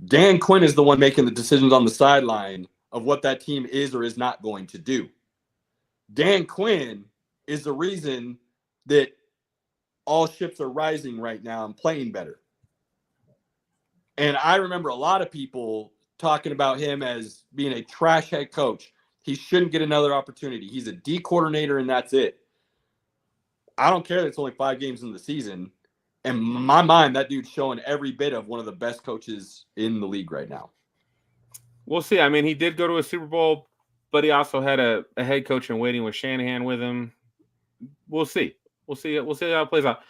Dan Quinn is the one making the decisions on the sideline of what that team is or is not going to do. Dan Quinn is the reason that all ships are rising right now and playing better. And I remember a lot of people talking about him as being a trash head coach. He shouldn't get another opportunity. He's a D coordinator and that's it. I don't care that it's only 5 games in the season. In my mind, that dude's showing every bit of one of the best coaches in the league right now. We'll see. I mean, he did go to a Super Bowl, but he also had a head coach in waiting with Shanahan with him. We'll see. We'll see how it plays out.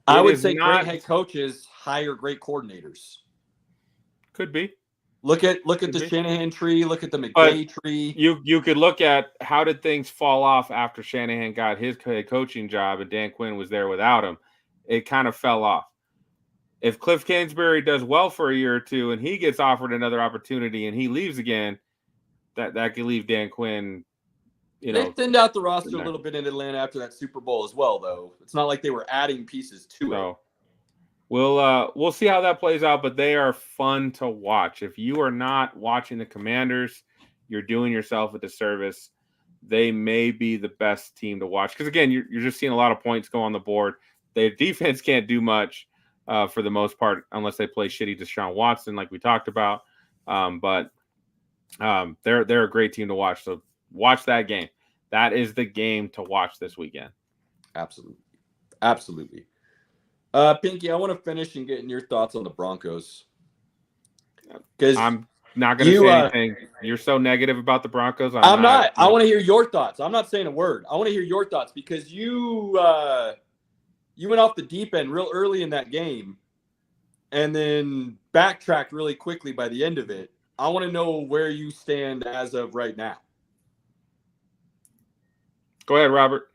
I would say great head coaches hire great coordinators. Could be. Look at the Shanahan tree. Look at the McVay tree. You could look at how did things fall off after Shanahan got his head coaching job and Dan Quinn was there without him. It kind of fell off. If Cliff Kingsbury does well for a year or two and he gets offered another opportunity and he leaves again, that could leave Dan Quinn. They thinned out the roster a little bit in Atlanta after that Super Bowl as well, though. It's not like they were adding pieces to it. We'll see how that plays out, but they are fun to watch. If you are not watching the Commanders, you're doing yourself a disservice. They may be the best team to watch because, again, you're just seeing a lot of points go on the board. Their defense can't do much for the most part unless they play shitty Deshaun Watson like we talked about. But they're a great team to watch. So watch that game. That is the game to watch this weekend. Absolutely. Pinky, I want to finish and get your thoughts on the Broncos. Because I'm not going to say anything. You're so negative about the Broncos. I'm not. I want to hear your thoughts. I'm not saying a word. I want to hear your thoughts because you went off the deep end real early in that game and then backtracked really quickly by the end of it. I want to know where you stand as of right now. Go ahead, Robert.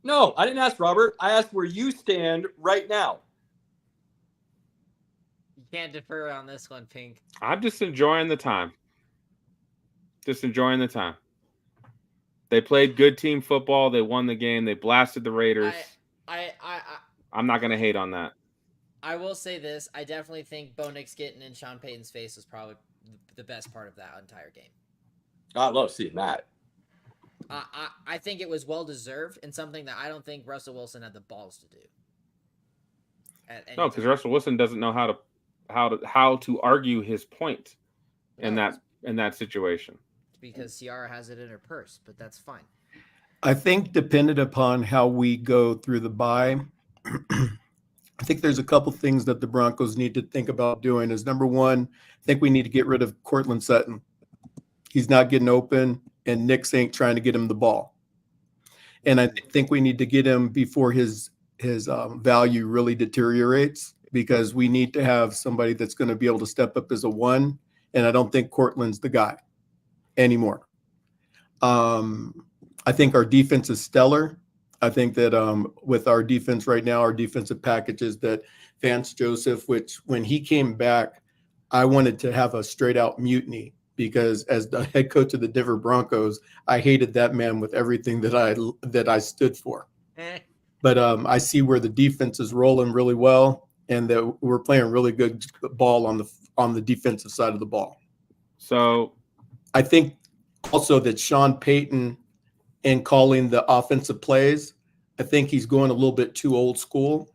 No, I didn't ask Robert. I asked where you stand right now. You can't defer on this one, Pink. I'm just enjoying the time. They played good team football. They won the game. They blasted the Raiders. I'm not going to hate on that. I will say this. I definitely think Bo Nix getting in Sean Payton's face was probably the best part of that entire game. I love seeing that. I think it was well-deserved and something that I don't think Russell Wilson had the balls to do. No, because Russell Wilson doesn't know how to argue his point in that situation. Because Ciara has it in her purse, but that's fine. I think dependent upon how we go through the bye, I think there's a couple things that the Broncos need to think about doing. Is number one, I think we need to get rid of Courtland Sutton. He's not getting open, and Nix ain't trying to get him the ball. And I think we need to get him before his value really deteriorates, because we need to have somebody that's going to be able to step up as a one, and I don't think Courtland's the guy anymore. I think our defense is stellar. I think that with our defense right now, our defensive packages, that Vance Joseph, which when he came back, I wanted to have a straight out mutiny, because as the head coach of the Denver Broncos, I hated that man with everything that I stood for. But I see where the defense is rolling really well, and that we're playing really good ball on the defensive side of the ball. So I think also that Sean Payton, in calling the offensive plays, I think he's going a little bit too old school.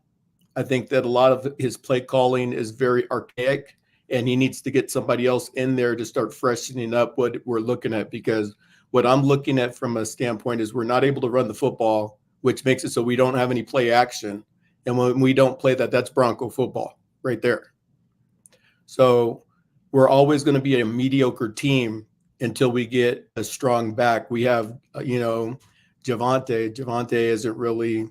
I think that a lot of his play calling is very archaic, and he needs to get somebody else in there to start freshening up what we're looking at, because what I'm looking at from a standpoint is we're not able to run the football, which makes it so we don't have any play action. And when we don't play that, that's Bronco football right there. So we're always going to be a mediocre team until we get a strong back. We have, Javonte. Javonte isn't really,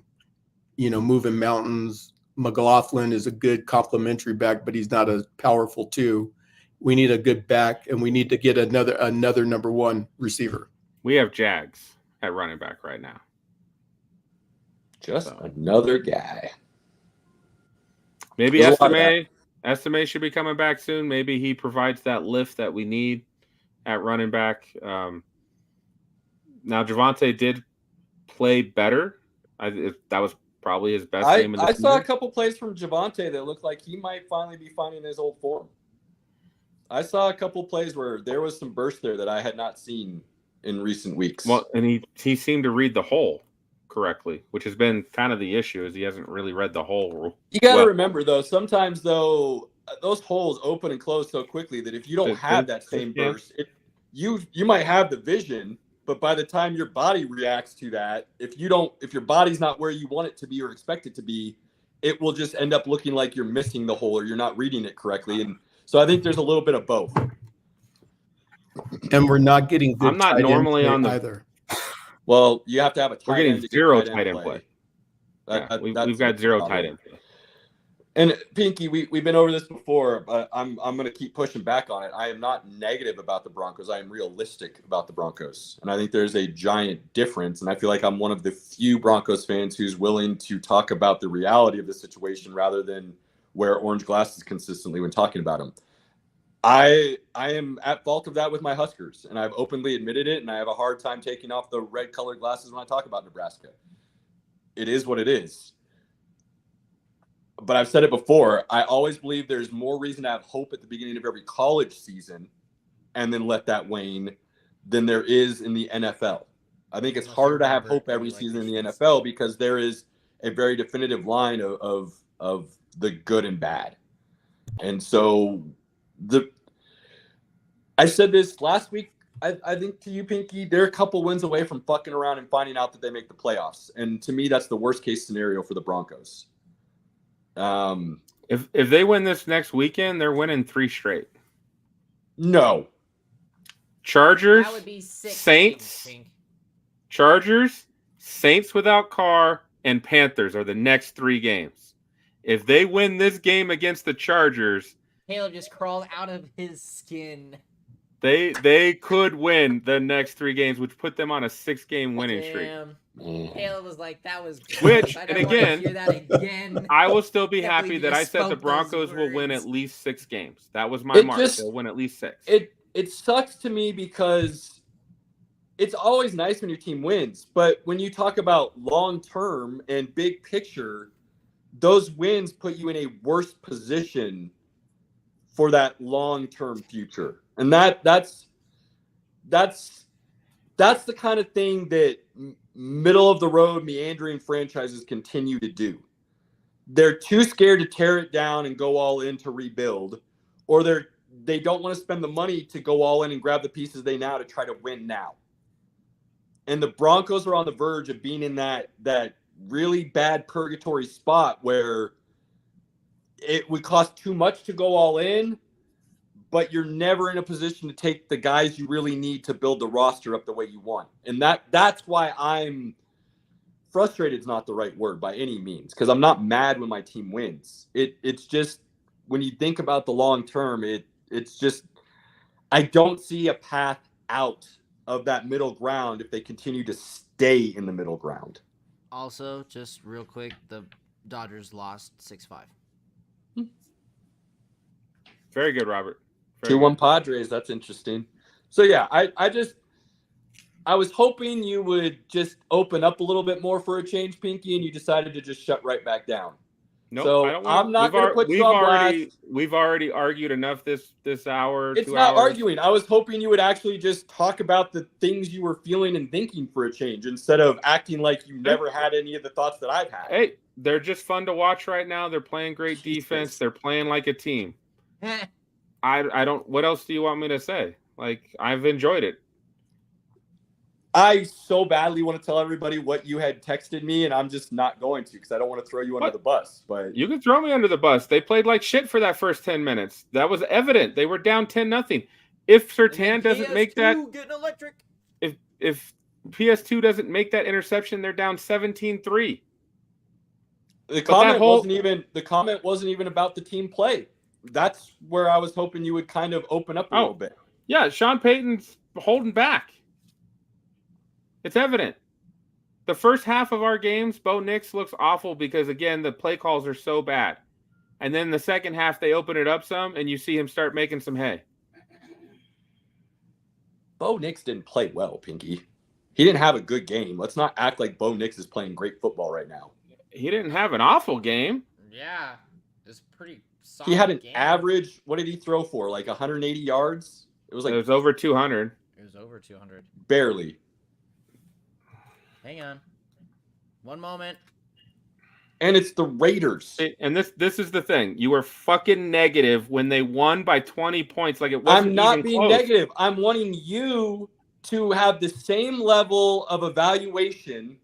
moving mountains. McLaughlin is a good complementary back, but he's not as powerful too. We need a good back, and we need to get another number one receiver. We have Jags at running back right now. Just another guy. Maybe Estime should be coming back soon. Maybe he provides that lift that we need at running back. Now, Javonte did play better. That was probably his best game in the season. I saw a couple plays from Javonte that looked like he might finally be finding his old form. I saw a couple plays where there was some burst there that I had not seen in recent weeks. Well, and he seemed to read the hole correctly, which has been kind of the issue, is he hasn't really read the hole. You got to remember, though, sometimes, those holes open and close so quickly that if you don't have that same burst, you might have the vision, but by the time your body reacts to that, if your body's not where you want it to be or expect it to be, it will just end up looking like you're missing the hole or you're not reading it correctly. And so I think there's a little bit of both. And we're not getting good. I'm not normally on the either. Well, you have to have a tight end. We're getting zero tight end play. We've got zero tight end play. And Pinky, we've been over this before, but I'm going to keep pushing back on it. I am not negative about the Broncos. I am realistic about the Broncos. And I think there's a giant difference. And I feel like I'm one of the few Broncos fans who's willing to talk about the reality of the situation rather than wear orange glasses consistently when talking about them. I am at fault of that with my Huskers, and I've openly admitted it, and I have a hard time taking off the red-colored glasses when I talk about Nebraska. It is what it is. But I've said it before, I always believe there's more reason to have hope at the beginning of every college season and then let that wane than there is in the NFL. I think it's harder to have hope every season in the NFL because there is a very definitive line of the good and bad. And so I said this last week, I think to you, Pinky, they're a couple wins away from fucking around and finding out that they make the playoffs. And to me, that's the worst case scenario for the Broncos. If they win this next weekend, they're winning 3 straight. No. Chargers, That would be 6 Saints, games, Pink. Chargers, Saints without Carr, and Panthers are the next 3 games. If they win this game against the Chargers, Caleb just crawled out of his skin. they could win the next 3 games, which put them on a 6-game winning streak. Caleb was like, "That was." Which, I and don't wanna again, hear that again. I will still be Can't happy believe that you I said the spoke those Broncos will win words. at least 6 games. That was my It mark. just- They'll win at least 6. It sucks to me because it's always nice when your team wins, but when you talk about long term and big picture, those wins put you in a worse position for that long term future, and that's the kind of thing that middle of the road meandering franchises continue to do. They're too scared to tear it down and go all in to rebuild, or they don't want to spend the money to go all in and grab the pieces they now to try to win now. And the Broncos are on the verge of being in that really bad purgatory spot where it would cost too much to go all in, but you're never in a position to take the guys you really need to build the roster up the way you want. And that's why I'm frustrated is not the right word by any means, because I'm not mad when my team wins. It's just when you think about the long term, it's just I don't see a path out of that middle ground if they continue to stay in the middle ground. Also, just real quick, the Dodgers lost 6-5. Very good, Robert. Very 2-1 good. Padres. That's interesting. So yeah, I was hoping you would just open up a little bit more for a change, Pinky, and you decided to just shut right back down. Nope, So I don't want, I'm not going to put you on blast. We've already argued enough this hour. It's 2 not hours. arguing. I was hoping you would actually just talk about the things you were feeling and thinking for a change instead of acting like you never had any of the thoughts that I've had. Hey, they're just fun to watch right now. They're playing great defense. They're playing like a team. I don't. What else do you want me to say? Like, I've enjoyed it. I so badly want to tell everybody what you had texted me, and I'm just not going to because I don't want to throw you under the bus. But you can throw me under the bus. They played like shit for that first 10 minutes. That was evident. They were down 10-0. If Surtain doesn't make that, getting electric. if PS2 doesn't make that interception, they're down 17-3. The comment wasn't even about the team play. That's where I was hoping you would kind of open up a little bit. Yeah, Sean Payton's holding back. It's evident. The first half of our games, Bo Nix looks awful because, again, the play calls are so bad. And then the second half, they open it up some, and you see him start making some hay. Bo Nix didn't play well, Pinky. He didn't have a good game. Let's not act like Bo Nix is playing great football right now. He didn't have an awful game. Yeah, it's pretty solid. He had an game. average, what did he throw for? Like 180 yards? It was over 200. It was over 200. Barely. Hang on. One moment. And it's the Raiders. And this is the thing. You were fucking negative when they won by 20 points. Like, it wasn't I'm not even being close. negative. I'm wanting you to have the same level of evaluation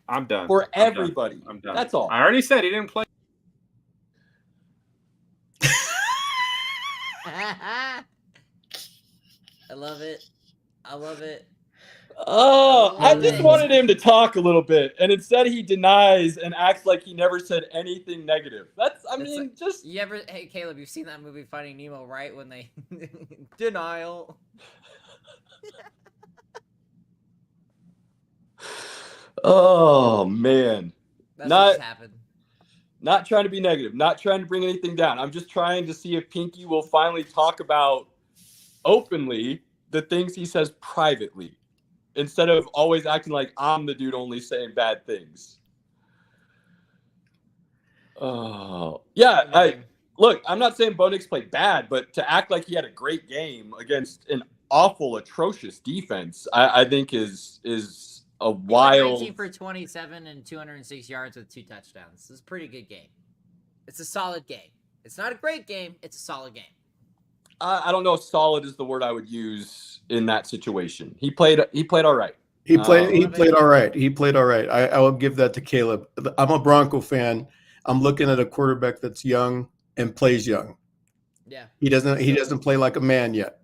I'm done. for everybody. I'm done. That's all. I already said he didn't play. I love it. I love it. Oh, I just wanted him to talk a little bit, and instead he denies and acts like he never said anything negative. You ever, hey Caleb, you've seen that movie Finding Nemo, right? When they denial. Oh man, That's what just happened. Not trying to be negative, not trying to bring anything down. I'm just trying to see if Pinky will finally talk about openly the things he says privately, instead of always acting like I'm the dude only saying bad things. Oh, yeah. Look, I'm not saying Bo Nix played bad, but to act like he had a great game against an awful, atrocious defense, I think is a wild. 19 for 27 and 206 yards with 2 touchdowns. It's a pretty good game. It's a solid game. It's not a great game. It's a solid game. I don't know if solid is the word I would use in that situation. He played all right. He played all right. He played all right. I will give that to Caleb. I'm a Bronco fan. I'm looking at a quarterback that's young and plays young. Yeah. He doesn't play like a man yet.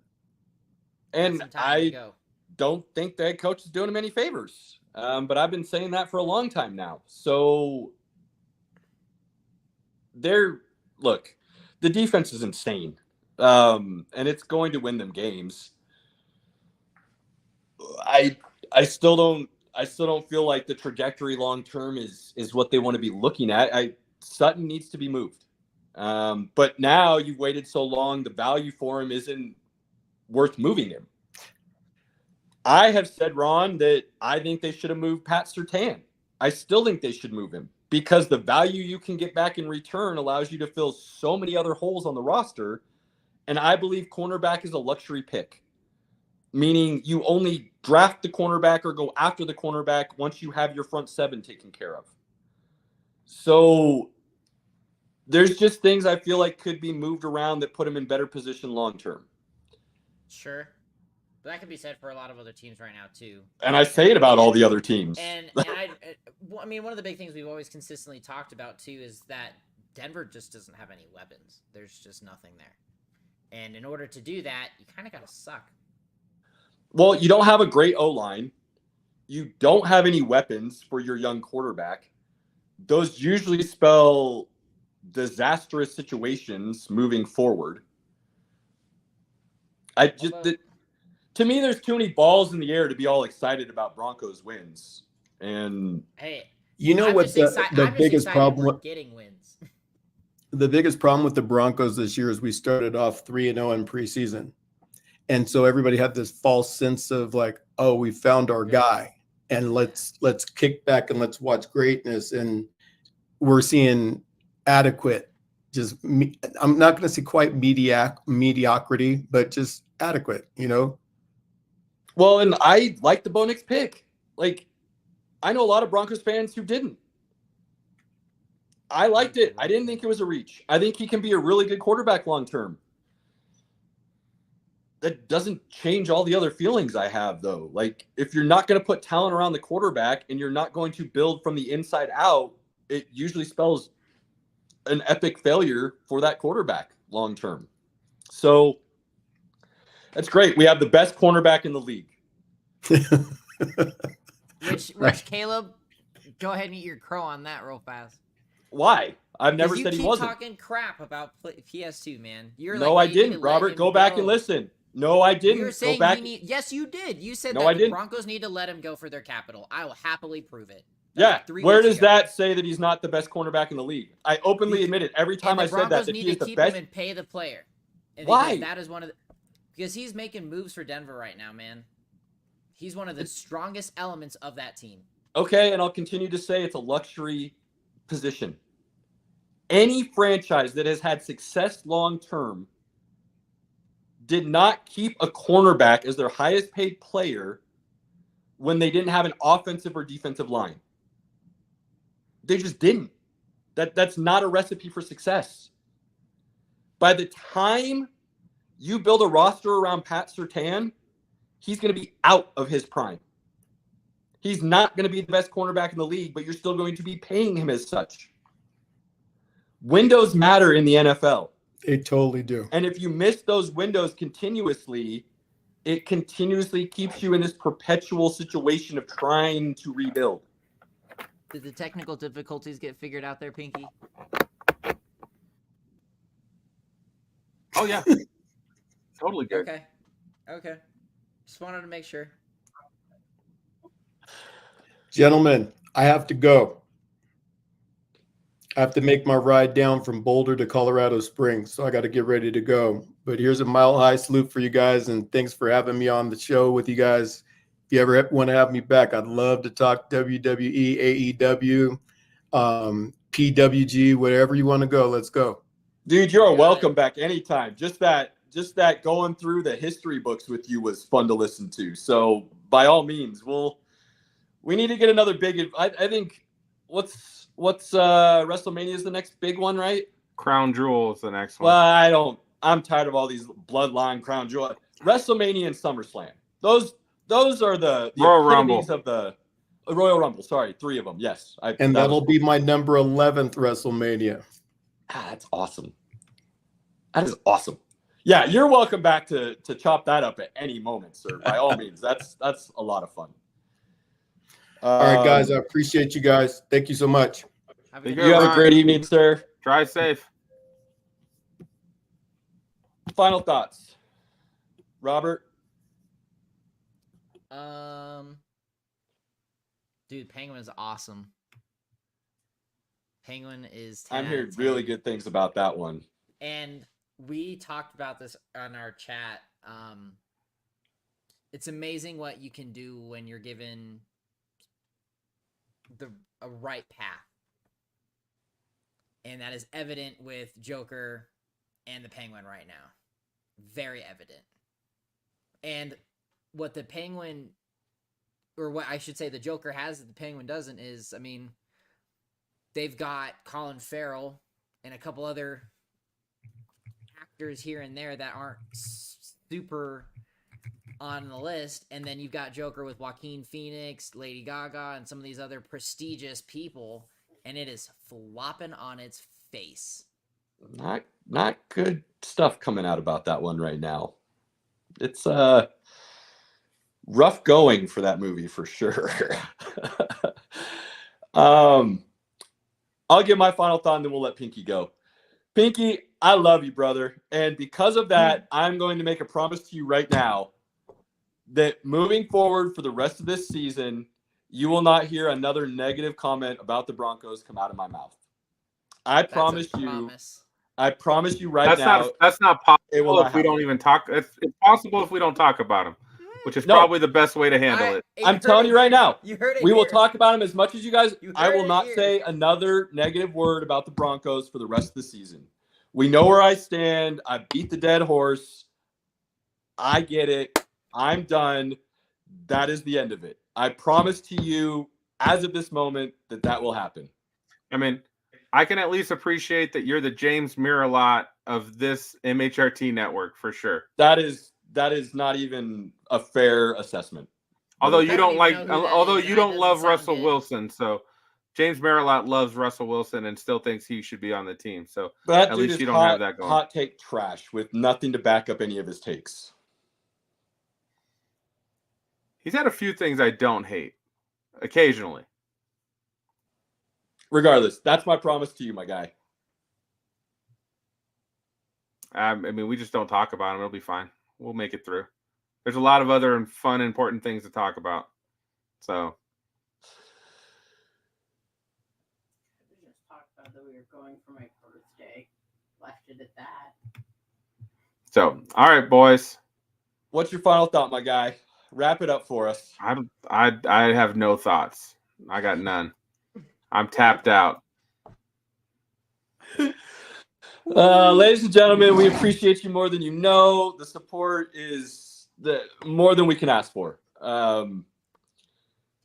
And I don't think the head coach is doing him any favors. But I've been saying that for a long time now. So look, the defense is insane. And it's going to win them games. I still don't feel like the trajectory long term is what they want to be looking at. Sutton needs to be moved. But now you've waited so long, the value for him isn't worth moving him. I have said, Ron, that I think they should have moved Pat Surtain. I still think they should move him because the value you can get back in return allows you to fill so many other holes on the roster. And I believe cornerback is a luxury pick, meaning you only draft the cornerback or go after the cornerback once you have your front seven taken care of. So there's just things I feel like could be moved around that put him in better position long term. Sure. But that can be said for a lot of other teams right now, too. And I say it about all the other teams. And I mean, one of the big things we've always consistently talked about, too, is that Denver just doesn't have any weapons. There's just nothing there. And in order to do that, you kind of got to suck. Well, you don't have a great O-line. You don't have any weapons for your young quarterback. Those usually spell disastrous situations moving forward. To me, there's too many balls in the air to be all excited about Broncos wins. And hey, you know what the biggest problem with getting wins. The biggest problem with the Broncos this year is we started off 3-0 in preseason. And so everybody had this false sense of like, oh, we found our guy and let's kick back and let's watch greatness. And we're seeing adequate, I'm not going to say quite mediocrity, but just adequate, you know? Well, and I like the Bo Nix pick. Like, I know a lot of Broncos fans who didn't. I liked it. I didn't think it was a reach. I think he can be a really good quarterback long term. That doesn't change all the other feelings I have, though. Like, if you're not going to put talent around the quarterback and you're not going to build from the inside out, it usually spells an epic failure for that quarterback long term. So that's great. We have the best cornerback in the league. Which Caleb, go ahead and eat your crow on that real fast. Why? I've never said he wasn't. You keep talking crap about PS2, man. I didn't, Robert. Go back and listen. No, I didn't. You're saying go back. Yes, you did. You said no, that the Broncos need to let him go for their capital. I will happily prove it. Where does that say that he's not the best cornerback in the league? I openly admit it every time I said that he is the best. Need to keep him and pay the player. Why? That is one of because he's making moves for Denver right now, man. He's one of the strongest elements of that team. Okay, and I'll continue to say it's a luxury position. Any franchise that has had success long term did not keep a cornerback as their highest paid player when they didn't have an offensive or defensive line. They just didn't. That's not a recipe for success. By the time you build a roster around Pat Surtain, he's going to be out of his prime. He's not going to be the best cornerback in the league, but you're still going to be paying him as such. Windows matter in the NFL. They totally do. And if you miss those windows continuously, it continuously keeps you in this perpetual situation of trying to rebuild. Did the technical difficulties get figured out there, Pinky? Oh, yeah. Totally good. Okay. Just wanted to make sure. Gentlemen, I have to go. I have to make my ride down from Boulder to Colorado Springs, so I got to get ready to go. But here's a mile-high salute for you guys, and thanks for having me on the show with you guys. If you ever want to have me back, I'd love to talk WWE, AEW, PWG, whatever you want to go. Let's go. Dude, you're welcome back anytime. Just that going through the history books with you was fun to listen to. So by all means, we need to get another big. I think what's WrestleMania is the next big one, right? Crown Jewel is the next one. Well, I'm tired of all these bloodline Crown Jewel. WrestleMania and SummerSlam. Those are the Royal Rumble of the. Royal Rumble. Sorry, 3 of them. Yes, and that'll be my number 11th WrestleMania. That's awesome. That is awesome. Yeah, you're welcome back to chop that up at any moment, sir. By all means, that's a lot of fun. All right, guys, I appreciate you guys. Thank you so much. You have a great evening, sir. Drive safe. Final thoughts, Robert. Dude, Penguin is awesome. Penguin is 10 I'm out hearing of 10. really good things about that one. And we talked about this on our chat. It's amazing what you can do when you're given a right path. And that is evident with Joker and the Penguin right now. Very evident. And what the Penguin, or what I should say the Joker has that the Penguin doesn't is, I mean, they've got Colin Farrell and a couple other actors here and there that aren't super on the list. And then you've got Joker with Joaquin Phoenix, Lady Gaga, and some of these other prestigious people. And it is flopping on its face. Not good stuff coming out about that one right now. It's rough going for that movie for sure. I'll give my final thought and then we'll let Pinky go. Pinky, I love you, brother. And because of that, I'm going to make a promise to you right now that moving forward for the rest of this season, you will not hear another negative comment about the Broncos come out of my mouth. I promise you right now. That's not possible if we don't even talk. It's possible if we don't talk about them, which is probably the best way to handle it. I'm telling you right now, you heard it we will here. talk about them as much as you guys. I will not here. say another negative word about the Broncos for the rest of the season. We know where I stand. I beat the dead horse. I get it. I'm done. That is the end of it. I promise to you, as of this moment, that will happen. I mean, I can at least appreciate that you're the James Miralot of this MHRT network for sure. That is not even a fair assessment. Although you don't like, although you don't love Russell Wilson, so James Miralot loves Russell Wilson and still thinks he should be on the team. So at least you don't have that going. Hot take trash with nothing to back up any of his takes. He's had a few things I don't hate, occasionally. Regardless, that's my promise to you, my guy. I mean, we just don't talk about him. It'll be fine. We'll make it through. There's a lot of other fun, important things to talk about. So. We just talked about that we were going for my birthday. Left it at that. So, all right, boys. What's your final thought, my guy? Wrap it up for us. I have no thoughts. I got none. I'm tapped out. Ladies and gentlemen, we appreciate you more than you know. The support is more than we can ask for.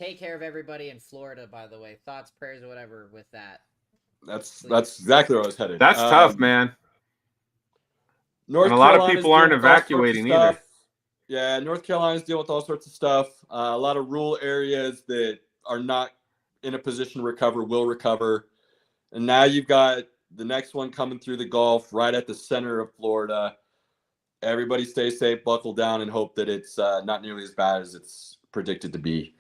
Take care of everybody in Florida, by the way. Thoughts, prayers, or whatever with that. That's exactly where I was headed. That's tough, man. And a lot of people aren't evacuating either. Yeah, North Carolina's dealing with all sorts of stuff. A lot of rural areas that are not in a position to recover will recover. And now you've got the next one coming through the Gulf right at the center of Florida. Everybody stay safe, buckle down, and hope that it's not nearly as bad as it's predicted to be.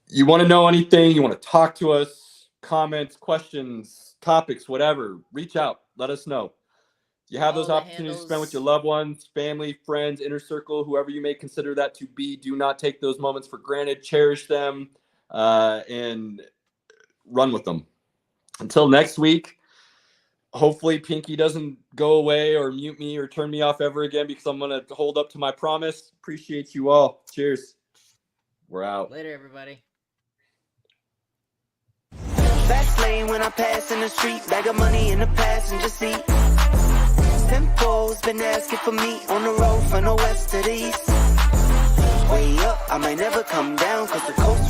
You want to know anything, you want to talk to us, comments, questions, topics, whatever, reach out. Let us know. You have those opportunities to spend with your loved ones, family, friends, inner circle, whoever you may consider that to be. Do not take those moments for granted. Cherish them and run with them. Until next week, hopefully Pinky doesn't go away or mute me or turn me off ever again because I'm going to hold up to my promise. Appreciate you all. Cheers. We're out. Later, everybody. Fast lane when I pass in the street, bag of money in the passenger seat. Tempo's been asking for me on the road from the west to the east. Way up, I might never come down cause the coast